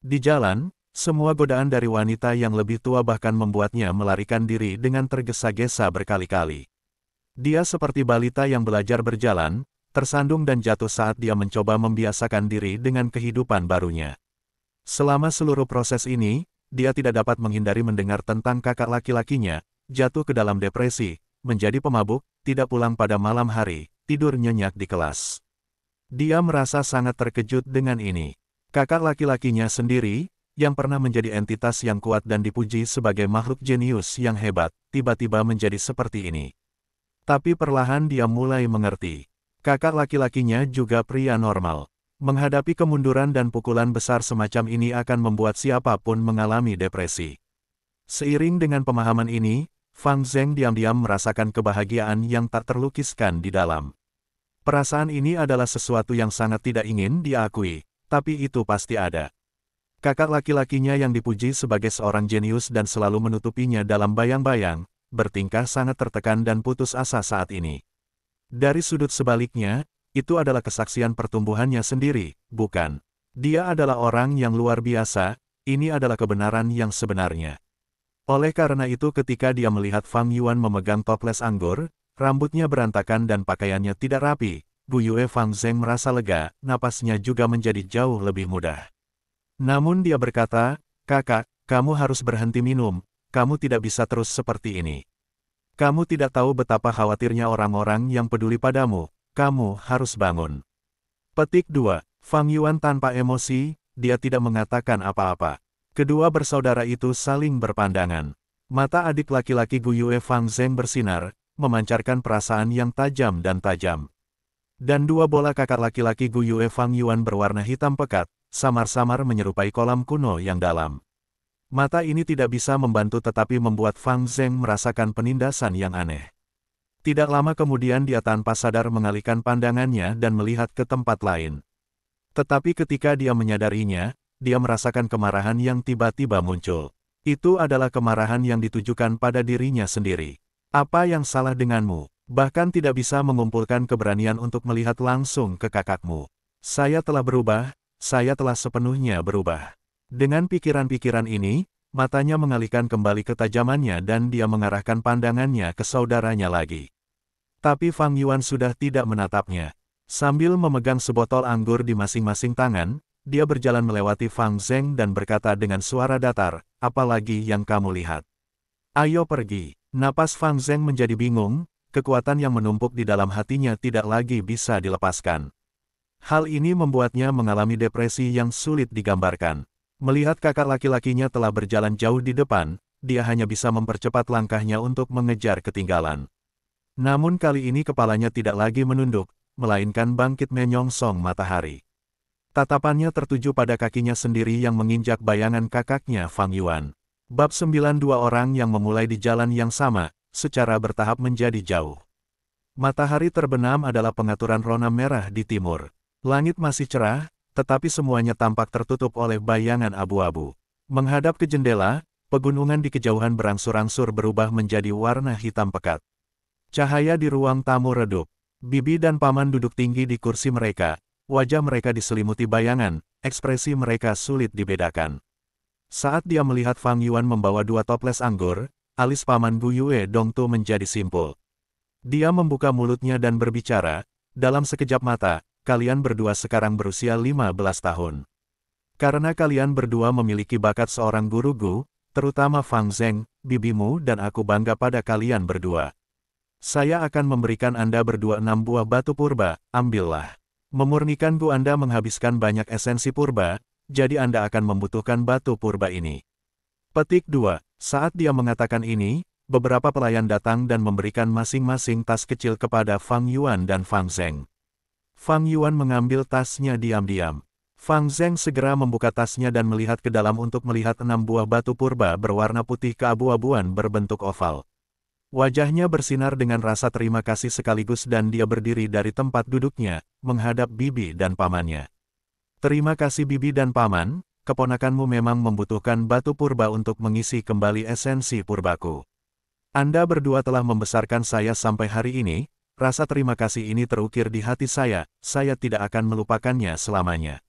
Di jalan, semua godaan dari wanita yang lebih tua bahkan membuatnya melarikan diri dengan tergesa-gesa berkali-kali. Dia seperti balita yang belajar berjalan, tersandung dan jatuh saat dia mencoba membiasakan diri dengan kehidupan barunya. Selama seluruh proses ini, dia tidak dapat menghindari mendengar tentang kakak laki-lakinya, jatuh ke dalam depresi, menjadi pemabuk, tidak pulang pada malam hari, tidur nyenyak di kelas. Dia merasa sangat terkejut dengan ini. Kakak laki-lakinya sendiri, yang pernah menjadi entitas yang kuat dan dipuji sebagai makhluk jenius yang hebat, tiba-tiba menjadi seperti ini. Tapi perlahan dia mulai mengerti. Kakak laki-lakinya juga pria normal. Menghadapi kemunduran dan pukulan besar semacam ini akan membuat siapapun mengalami depresi. Seiring dengan pemahaman ini, Fang Zheng diam-diam merasakan kebahagiaan yang tak terlukiskan di dalam. Perasaan ini adalah sesuatu yang sangat tidak ingin diakui, tapi itu pasti ada. Kakak laki-lakinya yang dipuji sebagai seorang jenius dan selalu menutupinya dalam bayang-bayang, bertingkah sangat tertekan dan putus asa saat ini. Dari sudut sebaliknya, itu adalah kesaksian pertumbuhannya sendiri, bukan? Dia adalah orang yang luar biasa, ini adalah kebenaran yang sebenarnya. Oleh karena itu ketika dia melihat Fang Yuan memegang toples anggur, rambutnya berantakan dan pakaiannya tidak rapi, Gu Yue Fang Zheng merasa lega, napasnya juga menjadi jauh lebih mudah. Namun dia berkata, "Kakak, kamu harus berhenti minum, kamu tidak bisa terus seperti ini. Kamu tidak tahu betapa khawatirnya orang-orang yang peduli padamu, kamu harus bangun." Petik 2. Fang Yuan tanpa emosi, dia tidak mengatakan apa-apa. Kedua bersaudara itu saling berpandangan. Mata adik laki-laki Gu Yue Fang Zheng bersinar, memancarkan perasaan yang tajam dan tajam. Dan dua bola kakak laki-laki Gu Yue Fang Yuan berwarna hitam pekat, samar-samar menyerupai kolam kuno yang dalam. Mata ini tidak bisa membantu tetapi membuat Fang Zheng merasakan penindasan yang aneh. Tidak lama kemudian dia tanpa sadar mengalihkan pandangannya dan melihat ke tempat lain. Tetapi ketika dia menyadarinya, dia merasakan kemarahan yang tiba-tiba muncul. Itu adalah kemarahan yang ditujukan pada dirinya sendiri. Apa yang salah denganmu? Bahkan tidak bisa mengumpulkan keberanian untuk melihat langsung ke kakakmu. Saya telah berubah, saya telah sepenuhnya berubah. Dengan pikiran-pikiran ini, matanya mengalihkan kembali ketajamannya dan dia mengarahkan pandangannya ke saudaranya lagi. Tapi Fang Yuan sudah tidak menatapnya. Sambil memegang sebotol anggur di masing-masing tangan, dia berjalan melewati Fang Zheng dan berkata dengan suara datar, apalagi yang kamu lihat? Ayo pergi. Napas Fang Zheng menjadi bingung, kekuatan yang menumpuk di dalam hatinya tidak lagi bisa dilepaskan. Hal ini membuatnya mengalami depresi yang sulit digambarkan. Melihat kakak laki-lakinya telah berjalan jauh di depan, dia hanya bisa mempercepat langkahnya untuk mengejar ketinggalan. Namun kali ini kepalanya tidak lagi menunduk, melainkan bangkit menyongsong matahari. Tatapannya tertuju pada kakinya sendiri yang menginjak bayangan kakaknya Fang Yuan. Bab 92 orang yang memulai di jalan yang sama, secara bertahap menjadi jauh. Matahari terbenam adalah pengaturan rona merah di timur. Langit masih cerah, tetapi semuanya tampak tertutup oleh bayangan abu-abu. Menghadap ke jendela, pegunungan di kejauhan berangsur-angsur berubah menjadi warna hitam pekat. Cahaya di ruang tamu redup. Bibi dan paman duduk tinggi di kursi mereka. Wajah mereka diselimuti bayangan, ekspresi mereka sulit dibedakan. Saat dia melihat Fang Yuan membawa 2 toples anggur, alis paman Gu Yue Dongtu menjadi simpul. Dia membuka mulutnya dan berbicara, dalam sekejap mata, kalian berdua sekarang berusia 15 tahun. Karena kalian berdua memiliki bakat seorang guru Gu, terutama Fang Zheng, bibimu dan aku bangga pada kalian berdua. Saya akan memberikan Anda berdua 6 buah batu purba, ambillah. Memurnikan Gu Anda menghabiskan banyak esensi purba, jadi Anda akan membutuhkan batu purba ini. Petik 2. Saat dia mengatakan ini, beberapa pelayan datang dan memberikan masing-masing tas kecil kepada Fang Yuan dan Fang Zheng. Fang Yuan mengambil tasnya diam-diam. Fang Zheng segera membuka tasnya dan melihat ke dalam untuk melihat 6 buah batu purba berwarna putih keabu-abuan berbentuk oval. Wajahnya bersinar dengan rasa terima kasih sekaligus dan dia berdiri dari tempat duduknya, menghadap bibi dan pamannya. Terima kasih bibi dan paman, keponakanmu memang membutuhkan batu purba untuk mengisi kembali esensi purbaku. Anda berdua telah membesarkan saya sampai hari ini. Rasa terima kasih ini terukir di hati saya tidak akan melupakannya selamanya.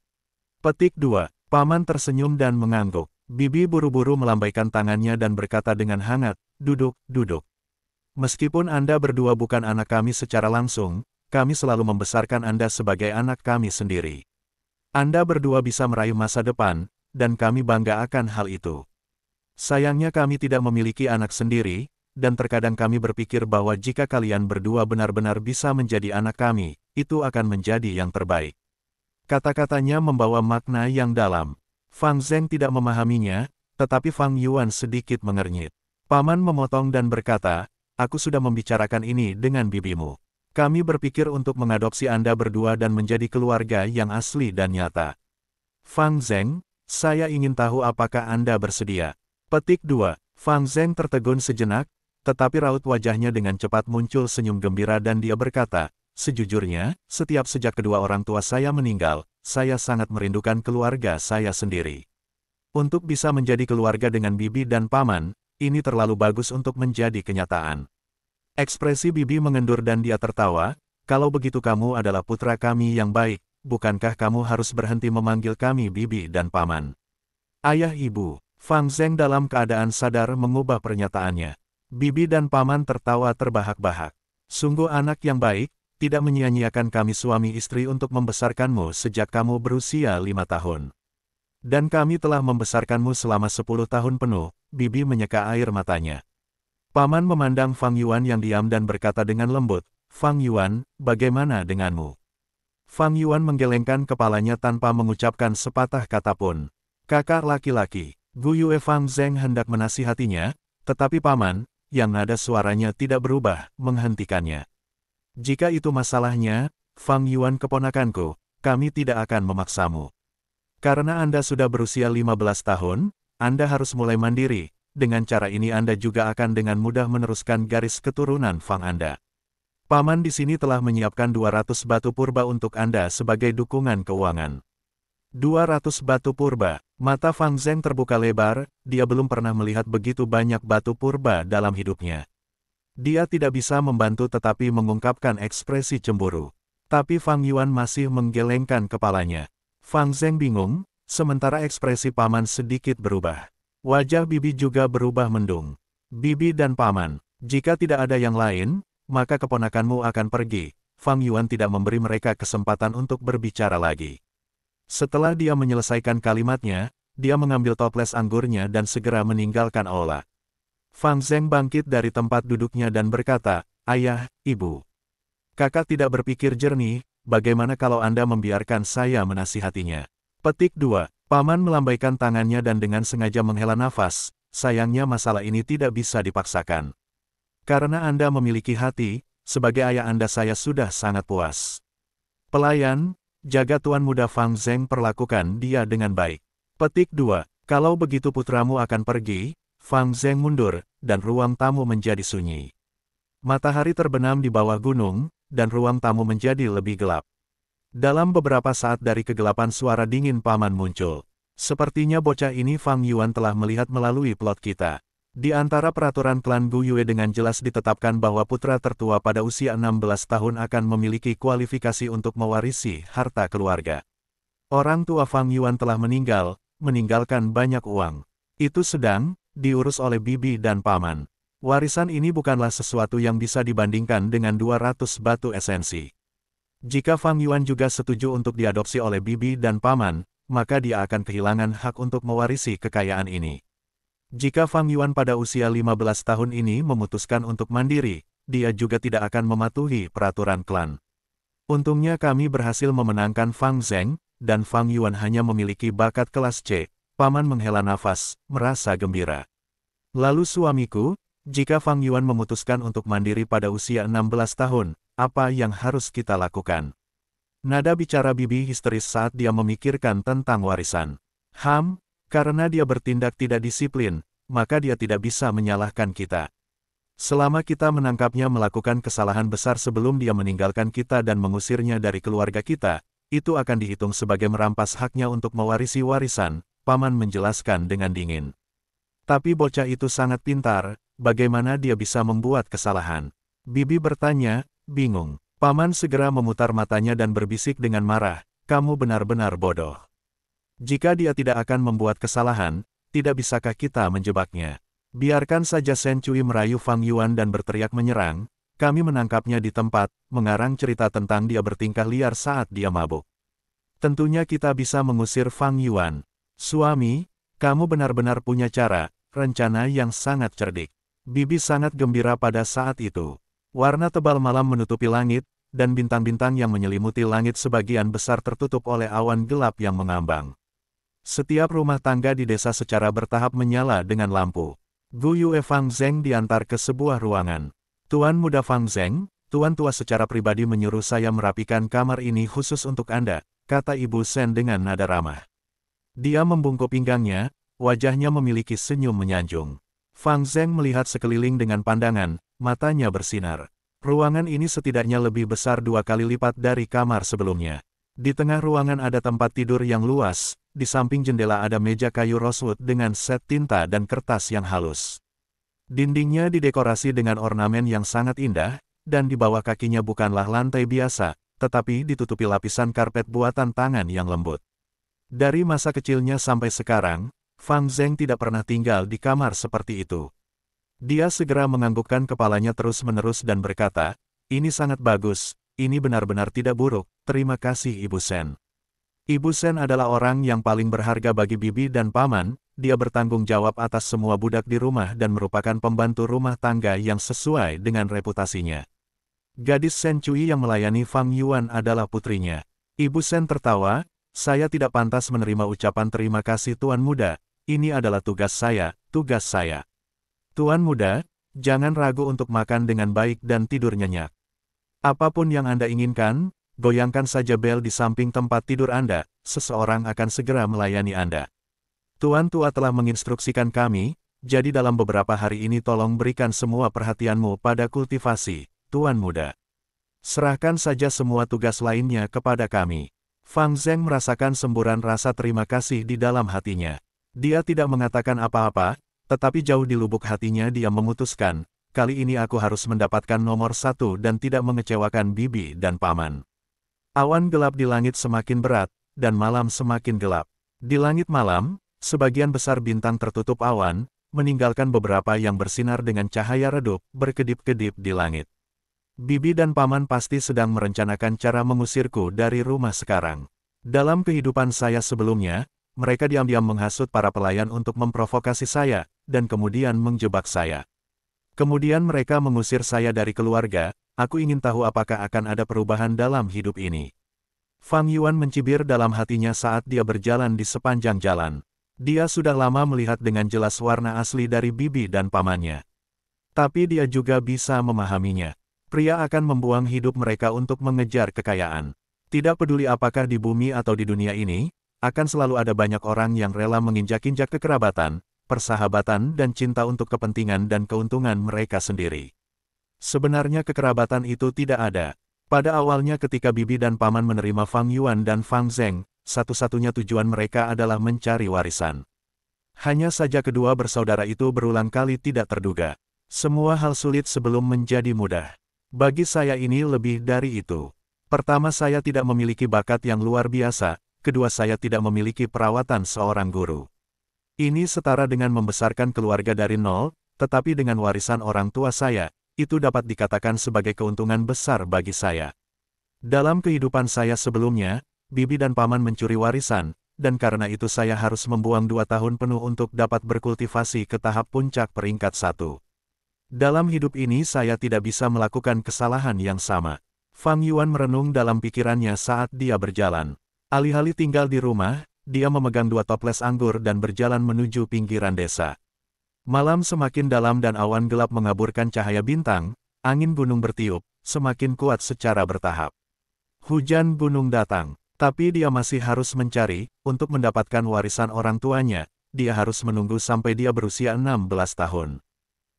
Petik 2. Paman tersenyum dan mengangguk. Bibi buru-buru melambaikan tangannya dan berkata dengan hangat, duduk, duduk. Meskipun Anda berdua bukan anak kami secara langsung, kami selalu membesarkan Anda sebagai anak kami sendiri. Anda berdua bisa meraih masa depan, dan kami bangga akan hal itu. Sayangnya kami tidak memiliki anak sendiri, dan terkadang kami berpikir bahwa jika kalian berdua benar-benar bisa menjadi anak kami, itu akan menjadi yang terbaik. Kata-katanya membawa makna yang dalam. Fang Zheng tidak memahaminya, tetapi Fang Yuan sedikit mengernyit. Paman memotong dan berkata, aku sudah membicarakan ini dengan bibimu. Kami berpikir untuk mengadopsi Anda berdua dan menjadi keluarga yang asli dan nyata. Fang Zheng, saya ingin tahu apakah Anda bersedia. Petik 2. Fang Zheng tertegun sejenak, tetapi raut wajahnya dengan cepat muncul senyum gembira dan dia berkata, sejujurnya, sejak kedua orang tua saya meninggal, saya sangat merindukan keluarga saya sendiri. Untuk bisa menjadi keluarga dengan bibi dan paman, ini terlalu bagus untuk menjadi kenyataan. Ekspresi bibi mengendur dan dia tertawa, kalau begitu kamu adalah putra kami yang baik, bukankah kamu harus berhenti memanggil kami bibi dan paman? Ayah ibu, Fang Zheng dalam keadaan sadar mengubah pernyataannya. Bibi dan paman tertawa terbahak-bahak. Sungguh anak yang baik, tidak menyia-nyiakan kami suami istri untuk membesarkanmu sejak kamu berusia 5 tahun. Dan kami telah membesarkanmu selama 10 tahun penuh, bibi menyeka air matanya. Paman memandang Fang Yuan yang diam dan berkata dengan lembut, Fang Yuan, bagaimana denganmu? Fang Yuan menggelengkan kepalanya tanpa mengucapkan sepatah kata pun. Kakak laki-laki, Gu Yue Fang Zheng hendak menasihatinya, tetapi paman, yang nada suaranya tidak berubah, menghentikannya. Jika itu masalahnya, Fang Yuan keponakanku, kami tidak akan memaksamu. Karena Anda sudah berusia 15 tahun, Anda harus mulai mandiri, dengan cara ini Anda juga akan dengan mudah meneruskan garis keturunan Fang Anda. Paman di sini telah menyiapkan 200 batu purba untuk Anda sebagai dukungan keuangan. 200 batu purba. Mata Fang Zheng terbuka lebar, dia belum pernah melihat begitu banyak batu purba dalam hidupnya. Dia tidak bisa membantu tetapi mengungkapkan ekspresi cemburu. Tapi Fang Yuan masih menggelengkan kepalanya. Fang Zheng bingung, sementara ekspresi paman sedikit berubah. Wajah bibi juga berubah mendung. Bibi dan paman, jika tidak ada yang lain, maka keponakanmu akan pergi. Fang Yuan tidak memberi mereka kesempatan untuk berbicara lagi. Setelah dia menyelesaikan kalimatnya, dia mengambil toples anggurnya dan segera meninggalkan aula. Fang Zheng bangkit dari tempat duduknya dan berkata, "Ayah, Ibu. Kakak tidak berpikir jernih, bagaimana kalau Anda membiarkan saya menasihatinya?" Petik 2. Paman melambaikan tangannya dan dengan sengaja menghela nafas, sayangnya masalah ini tidak bisa dipaksakan. Karena Anda memiliki hati, sebagai ayah Anda saya sudah sangat puas. Pelayan, jaga Tuan Muda Fang Zheng perlakukan dia dengan baik. Petik 2. Kalau begitu putramu akan pergi, Fang Zheng mundur, dan ruang tamu menjadi sunyi. Matahari terbenam di bawah gunung, dan ruang tamu menjadi lebih gelap. Dalam beberapa saat dari kegelapan suara dingin paman muncul. Sepertinya bocah ini Fang Yuan telah melihat melalui plot kita. Di antara peraturan klan Gu Yue dengan jelas ditetapkan bahwa putra tertua pada usia 16 tahun akan memiliki kualifikasi untuk mewarisi harta keluarga. Orang tua Fang Yuan telah meninggal, meninggalkan banyak uang. Itu sedang diurus oleh bibi dan paman. Warisan ini bukanlah sesuatu yang bisa dibandingkan dengan 200 batu esensi. Jika Fang Yuan juga setuju untuk diadopsi oleh bibi dan paman, maka dia akan kehilangan hak untuk mewarisi kekayaan ini. Jika Fang Yuan pada usia 15 tahun ini memutuskan untuk mandiri, dia juga tidak akan mematuhi peraturan klan. Untungnya kami berhasil memenangkan Fang Zheng, dan Fang Yuan hanya memiliki bakat kelas C. Paman menghela nafas, merasa gembira. Lalu suamiku, jika Fang Yuan memutuskan untuk mandiri pada usia 16 tahun, apa yang harus kita lakukan? Nada bicara bibi histeris saat dia memikirkan tentang warisan. Karena dia bertindak tidak disiplin, maka dia tidak bisa menyalahkan kita. Selama kita menangkapnya melakukan kesalahan besar sebelum dia meninggalkan kita dan mengusirnya dari keluarga kita, itu akan dihitung sebagai merampas haknya untuk mewarisi warisan, paman menjelaskan dengan dingin. Tapi bocah itu sangat pintar, bagaimana dia bisa membuat kesalahan? Bibi bertanya, bingung. Paman segera memutar matanya dan berbisik dengan marah, kamu benar-benar bodoh. Jika dia tidak akan membuat kesalahan, tidak bisakah kita menjebaknya? Biarkan saja Shen Cui merayu Fang Yuan dan berteriak menyerang, kami menangkapnya di tempat, mengarang cerita tentang dia bertingkah liar saat dia mabuk. Tentunya kita bisa mengusir Fang Yuan. Suami, kamu benar-benar punya cara, rencana yang sangat cerdik. Bibi sangat gembira pada saat itu. Warna tebal malam menutupi langit, dan bintang-bintang yang menyelimuti langit sebagian besar tertutup oleh awan gelap yang mengambang. Setiap rumah tangga di desa secara bertahap menyala dengan lampu. Gu Yue Fang Zheng diantar ke sebuah ruangan. Tuan Muda Fang Zheng, Tuan Tua secara pribadi menyuruh saya merapikan kamar ini khusus untuk Anda, kata Ibu Shen dengan nada ramah. Dia membungkuk pinggangnya, wajahnya memiliki senyum menyanjung. Fang Zheng melihat sekeliling dengan pandangan, matanya bersinar. Ruangan ini setidaknya lebih besar 2 kali lipat dari kamar sebelumnya. Di tengah ruangan ada tempat tidur yang luas, di samping jendela ada meja kayu rosewood dengan set tinta dan kertas yang halus. Dindingnya didekorasi dengan ornamen yang sangat indah, dan di bawah kakinya bukanlah lantai biasa, tetapi ditutupi lapisan karpet buatan tangan yang lembut. Dari masa kecilnya sampai sekarang, Fang Zheng tidak pernah tinggal di kamar seperti itu. Dia segera menganggukkan kepalanya terus-menerus dan berkata, ini sangat bagus, ini benar-benar tidak buruk, terima kasih Ibu Shen. Ibu Shen adalah orang yang paling berharga bagi bibi dan paman, dia bertanggung jawab atas semua budak di rumah dan merupakan pembantu rumah tangga yang sesuai dengan reputasinya. Gadis Shen Cui yang melayani Fang Yuan adalah putrinya. Ibu Shen tertawa, saya tidak pantas menerima ucapan terima kasih Tuan Muda, ini adalah tugas saya, tugas saya. Tuan Muda, jangan ragu untuk makan dengan baik dan tidur nyenyak. Apapun yang Anda inginkan, goyangkan saja bel di samping tempat tidur Anda, seseorang akan segera melayani Anda. Tuan Tua telah menginstruksikan kami, jadi dalam beberapa hari ini tolong berikan semua perhatianmu pada kultivasi, Tuan Muda. Serahkan saja semua tugas lainnya kepada kami. Fang Zheng merasakan semburan rasa terima kasih di dalam hatinya. Dia tidak mengatakan apa-apa, tetapi jauh di lubuk hatinya dia memutuskan, kali ini aku harus mendapatkan nomor 1 dan tidak mengecewakan bibi dan paman. Awan gelap di langit semakin berat, dan malam semakin gelap. Di langit malam, sebagian besar bintang tertutup awan, meninggalkan beberapa yang bersinar dengan cahaya redup, berkedip-kedip di langit. Bibi dan paman pasti sedang merencanakan cara mengusirku dari rumah sekarang. Dalam kehidupan saya sebelumnya, mereka diam-diam menghasut para pelayan untuk memprovokasi saya, dan kemudian menjebak saya. Kemudian mereka mengusir saya dari keluarga. Aku ingin tahu apakah akan ada perubahan dalam hidup ini. Fang Yuan mencibir dalam hatinya saat dia berjalan di sepanjang jalan. Dia sudah lama melihat dengan jelas warna asli dari bibi dan pamannya. Tapi dia juga bisa memahaminya. Pria akan membuang hidup mereka untuk mengejar kekayaan. Tidak peduli apakah di bumi atau di dunia ini, akan selalu ada banyak orang yang rela menginjak-injak kekerabatan, persahabatan dan cinta untuk kepentingan dan keuntungan mereka sendiri. Sebenarnya kekerabatan itu tidak ada. Pada awalnya ketika bibi dan paman menerima Fang Yuan dan Fang Zheng, satu-satunya tujuan mereka adalah mencari warisan. Hanya saja kedua bersaudara itu berulang kali tidak terduga. Semua hal sulit sebelum menjadi mudah. Bagi saya ini lebih dari itu. Pertama, saya tidak memiliki bakat yang luar biasa. Kedua, saya tidak memiliki perawatan seorang guru. Ini setara dengan membesarkan keluarga dari nol, tetapi dengan warisan orang tua saya, itu dapat dikatakan sebagai keuntungan besar bagi saya. Dalam kehidupan saya sebelumnya, bibi dan paman mencuri warisan, dan karena itu saya harus membuang 2 tahun penuh untuk dapat berkultivasi ke tahap puncak peringkat 1. Dalam hidup ini saya tidak bisa melakukan kesalahan yang sama. Fang Yuan merenung dalam pikirannya saat dia berjalan. Alih-alih tinggal di rumah, dia memegang 2 toples anggur dan berjalan menuju pinggiran desa. Malam semakin dalam dan awan gelap mengaburkan cahaya bintang, angin gunung bertiup, semakin kuat secara bertahap. Hujan gunung datang, tapi dia masih harus mencari, untuk mendapatkan warisan orang tuanya, dia harus menunggu sampai dia berusia 16 tahun.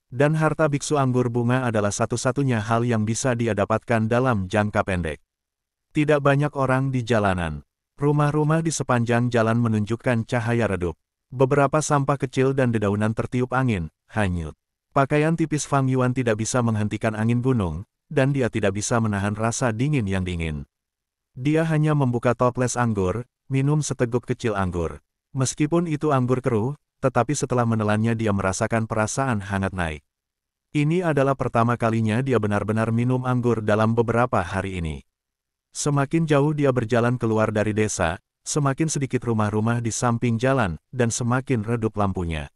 Dan harta biksu anggur bunga adalah satu-satunya hal yang bisa dia dapatkan dalam jangka pendek. Tidak banyak orang di jalanan. Rumah-rumah di sepanjang jalan menunjukkan cahaya redup. Beberapa sampah kecil dan dedaunan tertiup angin, hanyut. Pakaian tipis Fang Yuan tidak bisa menghentikan angin gunung, dan dia tidak bisa menahan rasa dingin yang dingin. Dia hanya membuka toples anggur, minum seteguk kecil anggur. Meskipun itu anggur keruh, tetapi setelah menelannya dia merasakan perasaan hangat naik. Ini adalah pertama kalinya dia benar-benar minum anggur dalam beberapa hari ini. Semakin jauh dia berjalan keluar dari desa, semakin sedikit rumah-rumah di samping jalan, dan semakin redup lampunya.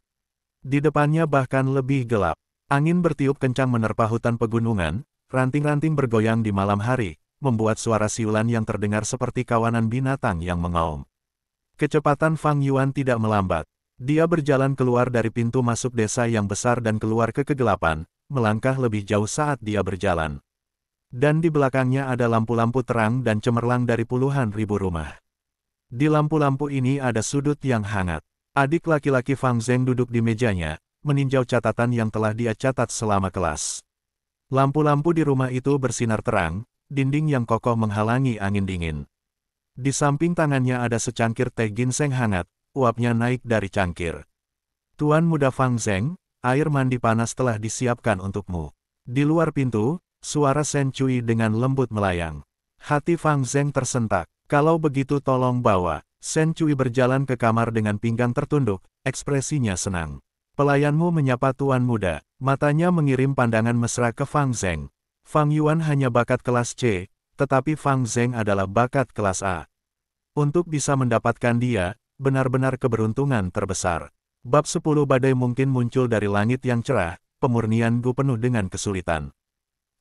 Di depannya bahkan lebih gelap. Angin bertiup kencang menerpa hutan pegunungan, ranting-ranting bergoyang di malam hari, membuat suara siulan yang terdengar seperti kawanan binatang yang mengaum. Kecepatan Fang Yuan tidak melambat. Dia berjalan keluar dari pintu masuk desa yang besar dan keluar ke kegelapan, melangkah lebih jauh saat dia berjalan. Dan di belakangnya ada lampu-lampu terang dan cemerlang dari puluhan ribu rumah. Di lampu-lampu ini ada sudut yang hangat. Adik laki-laki Fang Zheng duduk di mejanya, meninjau catatan yang telah dia catat selama kelas. Lampu-lampu di rumah itu bersinar terang, dinding yang kokoh menghalangi angin dingin. Di samping tangannya ada secangkir teh ginseng hangat, uapnya naik dari cangkir. Tuan muda Fang Zheng, air mandi panas telah disiapkan untukmu. Di luar pintu, suara Shen Cui dengan lembut melayang. Hati Fang Zheng tersentak. Kalau begitu tolong bawa. Shen Cui berjalan ke kamar dengan pinggang tertunduk, ekspresinya senang. Pelayanmu menyapa tuan muda, matanya mengirim pandangan mesra ke Fang Zheng. Fang Yuan hanya bakat kelas C, tetapi Fang Zheng adalah bakat kelas A. Untuk bisa mendapatkan dia, benar-benar keberuntungan terbesar. Bab 10 badai mungkin muncul dari langit yang cerah, pemurnian Gu penuh dengan kesulitan.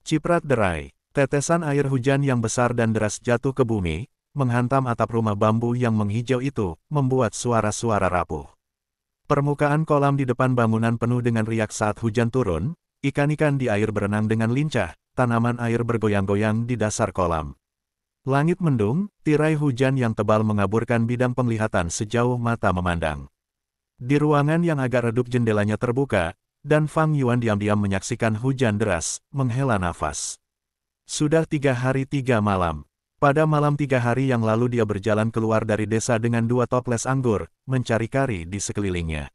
Ciprat derai, tetesan air hujan yang besar dan deras jatuh ke bumi, menghantam atap rumah bambu yang menghijau itu, membuat suara-suara rapuh. Permukaan kolam di depan bangunan penuh dengan riak saat hujan turun, ikan-ikan di air berenang dengan lincah, tanaman air bergoyang-goyang di dasar kolam. Langit mendung, tirai hujan yang tebal mengaburkan bidang penglihatan sejauh mata memandang. Di ruangan yang agak redup jendelanya terbuka, dan Fang Yuan diam-diam menyaksikan hujan deras, menghela nafas. Sudah 3 hari 3 malam. Pada malam 3 hari yang lalu dia berjalan keluar dari desa dengan 2 toples anggur, mencari kari di sekelilingnya.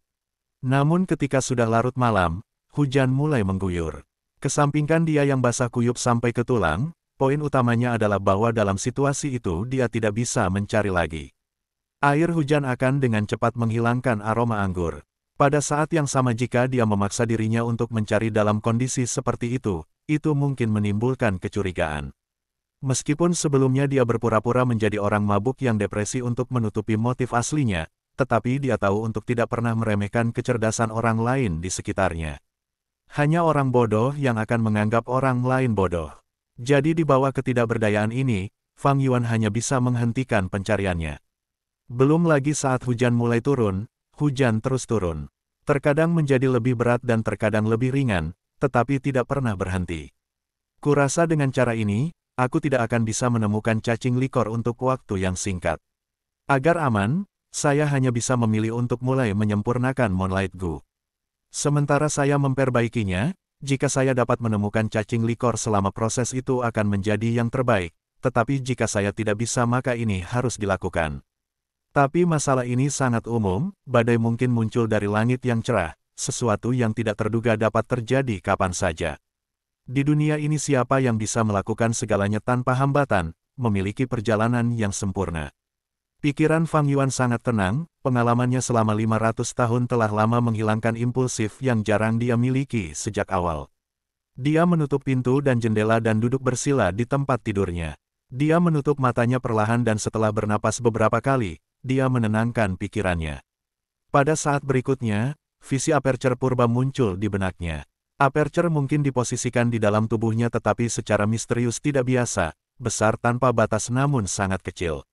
Namun ketika sudah larut malam, hujan mulai mengguyur. Kesampingkan dia yang basah kuyup sampai ke tulang, poin utamanya adalah bahwa dalam situasi itu dia tidak bisa mencari lagi. Air hujan akan dengan cepat menghilangkan aroma anggur. Pada saat yang sama jika dia memaksa dirinya untuk mencari dalam kondisi seperti itu mungkin menimbulkan kecurigaan. Meskipun sebelumnya dia berpura-pura menjadi orang mabuk yang depresi untuk menutupi motif aslinya, tetapi dia tahu untuk tidak pernah meremehkan kecerdasan orang lain di sekitarnya. Hanya orang bodoh yang akan menganggap orang lain bodoh. Jadi di bawah ketidakberdayaan ini, Fang Yuan hanya bisa menghentikan pencariannya. Belum lagi saat hujan mulai turun, hujan terus turun. Terkadang menjadi lebih berat dan terkadang lebih ringan, tetapi tidak pernah berhenti. Kurasa dengan cara ini, aku tidak akan bisa menemukan cacing likor untuk waktu yang singkat. Agar aman, saya hanya bisa memilih untuk mulai menyempurnakan Moonlight Gu. Sementara saya memperbaikinya, jika saya dapat menemukan cacing likor selama proses itu akan menjadi yang terbaik, tetapi jika saya tidak bisa maka ini harus dilakukan. Tapi masalah ini sangat umum, badai mungkin muncul dari langit yang cerah, sesuatu yang tidak terduga dapat terjadi kapan saja. Di dunia ini siapa yang bisa melakukan segalanya tanpa hambatan, memiliki perjalanan yang sempurna. Pikiran Fang Yuan sangat tenang, pengalamannya selama 500 tahun telah lama menghilangkan impulsif yang jarang dia miliki sejak awal. Dia menutup pintu dan jendela dan duduk bersila di tempat tidurnya. Dia menutup matanya perlahan dan setelah bernapas beberapa kali, dia menenangkan pikirannya. Pada saat berikutnya, visi aperture purba muncul di benaknya. Aperture mungkin diposisikan di dalam tubuhnya tetapi secara misterius tidak biasa, besar tanpa batas namun sangat kecil.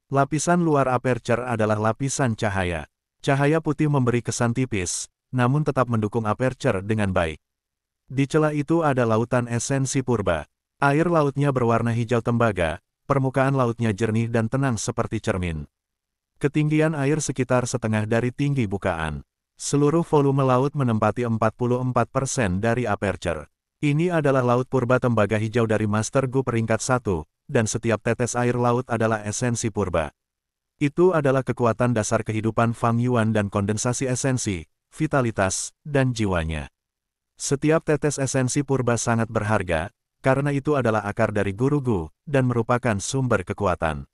Lapisan luar aperture adalah lapisan cahaya. Cahaya putih memberi kesan tipis, namun tetap mendukung aperture dengan baik. Di celah itu ada lautan esensi purba. Air lautnya berwarna hijau tembaga, permukaan lautnya jernih dan tenang seperti cermin. Ketinggian air sekitar setengah dari tinggi bukaan. Seluruh volume laut menempati 44% dari aperture. Ini adalah laut purba tembaga hijau dari Master Gu peringkat 1. Dan setiap tetes air laut adalah esensi purba. Itu adalah kekuatan dasar kehidupan Fang Yuan dan kondensasi esensi, vitalitas, dan jiwanya. Setiap tetes esensi purba sangat berharga, karena itu adalah akar dari Guru Gu, dan merupakan sumber kekuatan.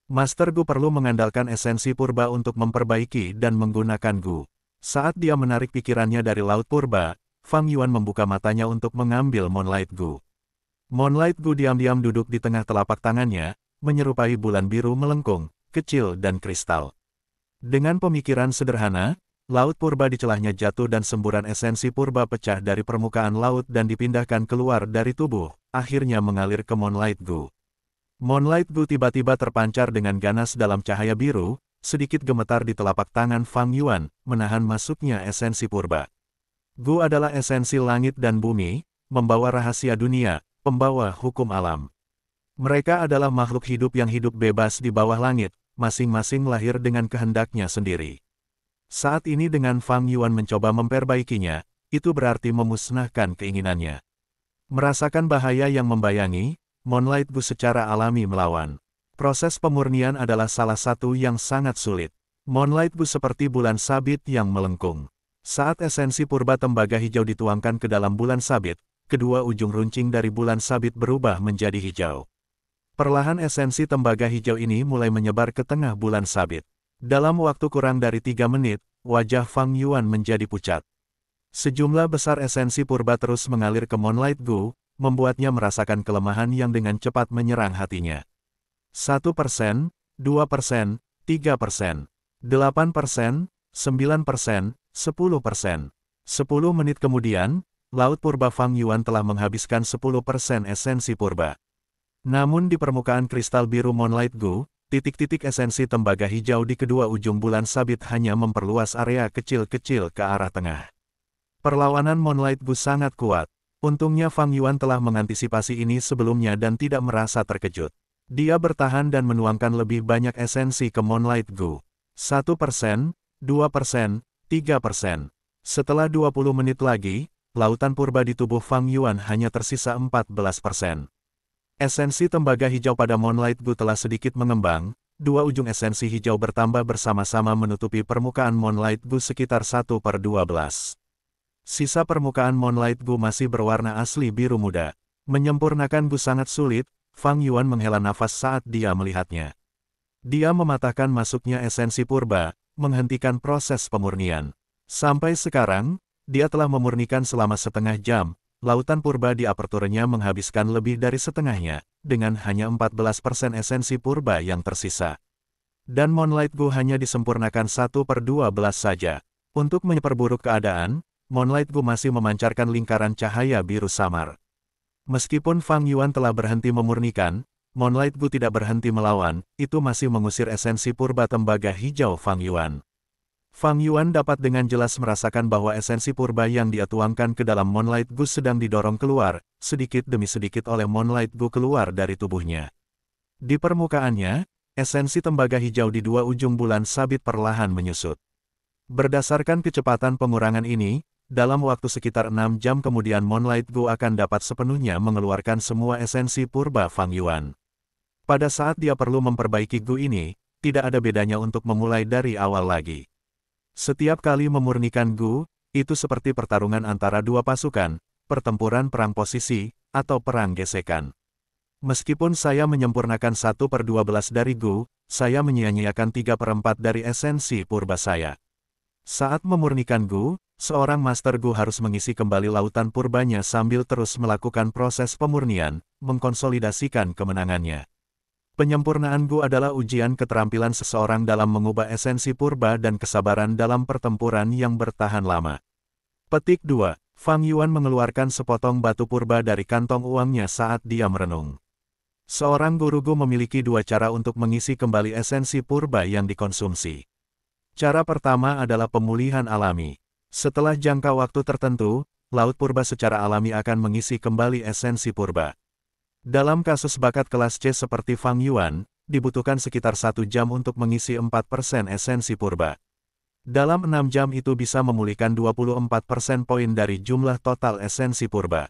Master Gu perlu mengandalkan esensi purba untuk memperbaiki dan menggunakan Gu. Saat dia menarik pikirannya dari laut purba, Fang Yuan membuka matanya untuk mengambil Moonlight Gu. Moonlight Gu diam-diam duduk di tengah telapak tangannya, menyerupai bulan biru melengkung, kecil dan kristal. Dengan pemikiran sederhana, laut purba di celahnya jatuh dan semburan esensi purba pecah dari permukaan laut dan dipindahkan keluar dari tubuh, akhirnya mengalir ke Moonlight Gu. Moonlight Gu tiba-tiba terpancar dengan ganas dalam cahaya biru, sedikit gemetar di telapak tangan Fang Yuan, menahan masuknya esensi purba. Gu adalah esensi langit dan bumi, membawa rahasia dunia, pembawa hukum alam. Mereka adalah makhluk hidup yang hidup bebas di bawah langit, masing-masing lahir dengan kehendaknya sendiri. Saat ini dengan Fang Yuan mencoba memperbaikinya, itu berarti memusnahkan keinginannya. Merasakan bahaya yang membayangi, Moonlight Gu secara alami melawan. Proses pemurnian adalah salah satu yang sangat sulit. Moonlight Gu seperti bulan sabit yang melengkung. Saat esensi purba tembaga hijau dituangkan ke dalam bulan sabit, kedua ujung runcing dari bulan sabit berubah menjadi hijau. Perlahan esensi tembaga hijau ini mulai menyebar ke tengah bulan sabit. Dalam waktu kurang dari 3 menit, wajah Fang Yuan menjadi pucat. Sejumlah besar esensi purba terus mengalir ke Moonlight Gu, membuatnya merasakan kelemahan yang dengan cepat menyerang hatinya. 1%, 2%, 3%, 8%, 9%, 10%. 10 menit kemudian, laut purba Fang Yuan telah menghabiskan 10% esensi purba. Namun di permukaan kristal biru Moonlight Gu, titik-titik esensi tembaga hijau di kedua ujung bulan sabit hanya memperluas area kecil-kecil ke arah tengah. Perlawanan Moonlight Gu sangat kuat. Untungnya Fang Yuan telah mengantisipasi ini sebelumnya dan tidak merasa terkejut. Dia bertahan dan menuangkan lebih banyak esensi ke Moonlight Gu. 1%, 2%, 3%. Setelah 20 menit lagi, lautan purba di tubuh Fang Yuan hanya tersisa 14%. Esensi tembaga hijau pada Moonlight Gu telah sedikit mengembang, dua ujung esensi hijau bertambah bersama-sama menutupi permukaan Moonlight Gu sekitar 1/12. Sisa permukaan Moonlight Gu masih berwarna asli biru muda. Menyempurnakan Gu sangat sulit, Fang Yuan menghela nafas saat dia melihatnya. Dia mematahkan masuknya esensi purba, menghentikan proses pemurnian. Sampai sekarang, dia telah memurnikan selama setengah jam, lautan purba di aperturnya menghabiskan lebih dari setengahnya, dengan hanya 14% esensi purba yang tersisa. Dan Moonlight Gu hanya disempurnakan 1/12 saja. Untuk memperburuk keadaan, Moonlight Gu masih memancarkan lingkaran cahaya biru samar. Meskipun Fang Yuan telah berhenti memurnikan, Moonlight Gu tidak berhenti melawan, itu masih mengusir esensi purba tembaga hijau Fang Yuan. Fang Yuan dapat dengan jelas merasakan bahwa esensi purba yang dia tuangkan ke dalam Moonlight Gu sedang didorong keluar, sedikit demi sedikit oleh Moonlight Gu keluar dari tubuhnya. Di permukaannya, esensi tembaga hijau di dua ujung bulan sabit perlahan menyusut. Berdasarkan kecepatan pengurangan ini, dalam waktu sekitar 6 jam kemudian Moonlight Gu akan dapat sepenuhnya mengeluarkan semua esensi purba Fang Yuan. Pada saat dia perlu memperbaiki Gu ini, tidak ada bedanya untuk memulai dari awal lagi. Setiap kali memurnikan Gu, itu seperti pertarungan antara dua pasukan, pertempuran perang posisi, atau perang gesekan. Meskipun saya menyempurnakan 1/12 dari Gu, saya menyia-nyiakan 3/4 dari esensi purba saya. Saat memurnikan Gu, seorang Master Gu harus mengisi kembali lautan purbanya sambil terus melakukan proses pemurnian, mengkonsolidasikan kemenangannya. Penyempurnaan Gu adalah ujian keterampilan seseorang dalam mengubah esensi purba dan kesabaran dalam pertempuran yang bertahan lama. Petik 2. Fang Yuan mengeluarkan sepotong batu purba dari kantong uangnya saat dia merenung. Seorang guru Gu memiliki dua cara untuk mengisi kembali esensi purba yang dikonsumsi. Cara pertama adalah pemulihan alami. Setelah jangka waktu tertentu, laut purba secara alami akan mengisi kembali esensi purba. Dalam kasus bakat kelas C seperti Fang Yuan, dibutuhkan sekitar 1 jam untuk mengisi 4% esensi purba. Dalam 6 jam itu bisa memulihkan 24% poin dari jumlah total esensi purba.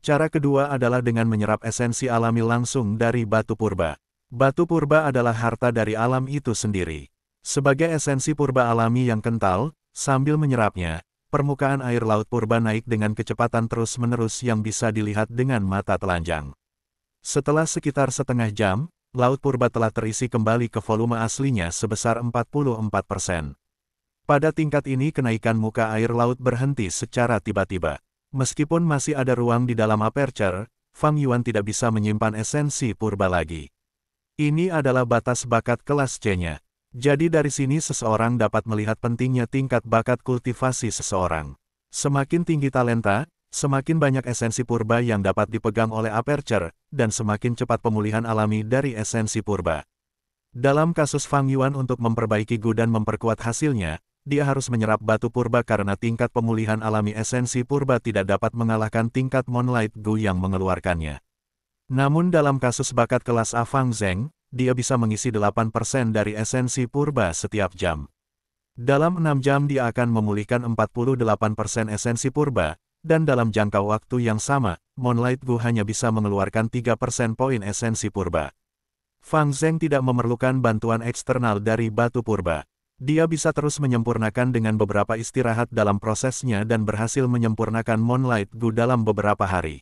Cara kedua adalah dengan menyerap esensi alami langsung dari batu purba. Batu purba adalah harta dari alam itu sendiri. Sebagai esensi purba alami yang kental, sambil menyerapnya, permukaan air laut purba naik dengan kecepatan terus-menerus yang bisa dilihat dengan mata telanjang. Setelah sekitar setengah jam, laut purba telah terisi kembali ke volume aslinya sebesar 44%. Pada tingkat ini kenaikan muka air laut berhenti secara tiba-tiba. Meskipun masih ada ruang di dalam aperture, Fang Yuan tidak bisa menyimpan esensi purba lagi. Ini adalah batas bakat kelas C-nya. Jadi dari sini seseorang dapat melihat pentingnya tingkat bakat kultivasi seseorang. Semakin tinggi talenta, semakin banyak esensi purba yang dapat dipegang oleh aperture, dan semakin cepat pemulihan alami dari esensi purba. Dalam kasus Fang Yuan untuk memperbaiki Gu dan memperkuat hasilnya, dia harus menyerap batu purba karena tingkat pemulihan alami esensi purba tidak dapat mengalahkan tingkat Moonlight Gu yang mengeluarkannya. Namun dalam kasus bakat kelas A Fang Zheng, dia bisa mengisi 8% dari esensi purba setiap jam. Dalam 6 jam dia akan memulihkan 48% esensi purba, dan dalam jangka waktu yang sama, Moonlight Gu hanya bisa mengeluarkan 3% poin esensi purba. Fang Zheng tidak memerlukan bantuan eksternal dari batu purba. Dia bisa terus menyempurnakan dengan beberapa istirahat dalam prosesnya dan berhasil menyempurnakan Moonlight Gu dalam beberapa hari.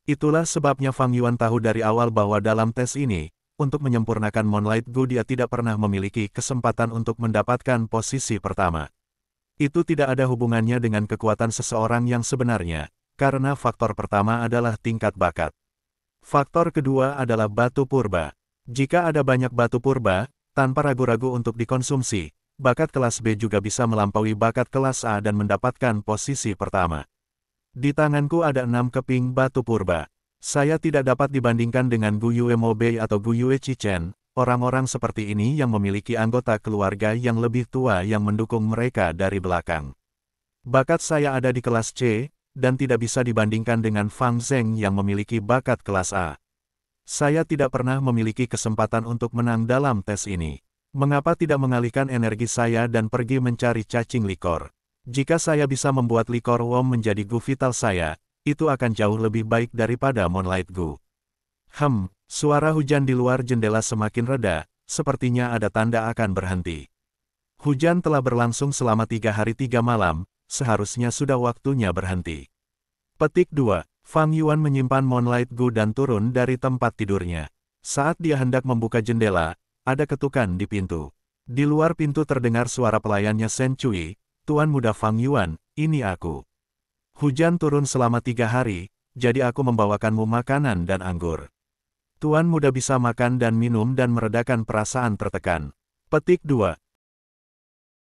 Itulah sebabnya Fang Yuan tahu dari awal bahwa dalam tes ini, untuk menyempurnakan Moonlight Gu dia tidak pernah memiliki kesempatan untuk mendapatkan posisi pertama. Itu tidak ada hubungannya dengan kekuatan seseorang yang sebenarnya, karena faktor pertama adalah tingkat bakat. Faktor kedua adalah batu purba. Jika ada banyak batu purba, tanpa ragu-ragu untuk dikonsumsi, bakat kelas B juga bisa melampaui bakat kelas A dan mendapatkan posisi pertama. Di tanganku ada 6 keping batu purba. Saya tidak dapat dibandingkan dengan Gu Yue Mo Bei atau Gu Yue Chichen. Orang-orang seperti ini yang memiliki anggota keluarga yang lebih tua yang mendukung mereka dari belakang. Bakat saya ada di kelas C, dan tidak bisa dibandingkan dengan Fang Zheng yang memiliki bakat kelas A. Saya tidak pernah memiliki kesempatan untuk menang dalam tes ini. Mengapa tidak mengalihkan energi saya dan pergi mencari cacing likor? Jika saya bisa membuat likor Wom menjadi Gu vital saya, itu akan jauh lebih baik daripada Moonlight Gu. Suara hujan di luar jendela semakin reda, sepertinya ada tanda akan berhenti. Hujan telah berlangsung selama 3 hari 3 malam, seharusnya sudah waktunya berhenti. Petik 2. Fang Yuan menyimpan Moonlight Gu dan turun dari tempat tidurnya. Saat dia hendak membuka jendela, ada ketukan di pintu. Di luar pintu terdengar suara pelayannya Shen Cui, "Tuan muda Fang Yuan, ini aku. Hujan turun selama 3 hari, jadi aku membawakanmu makanan dan anggur." Tuan muda bisa makan dan minum dan meredakan perasaan tertekan. Petik 2.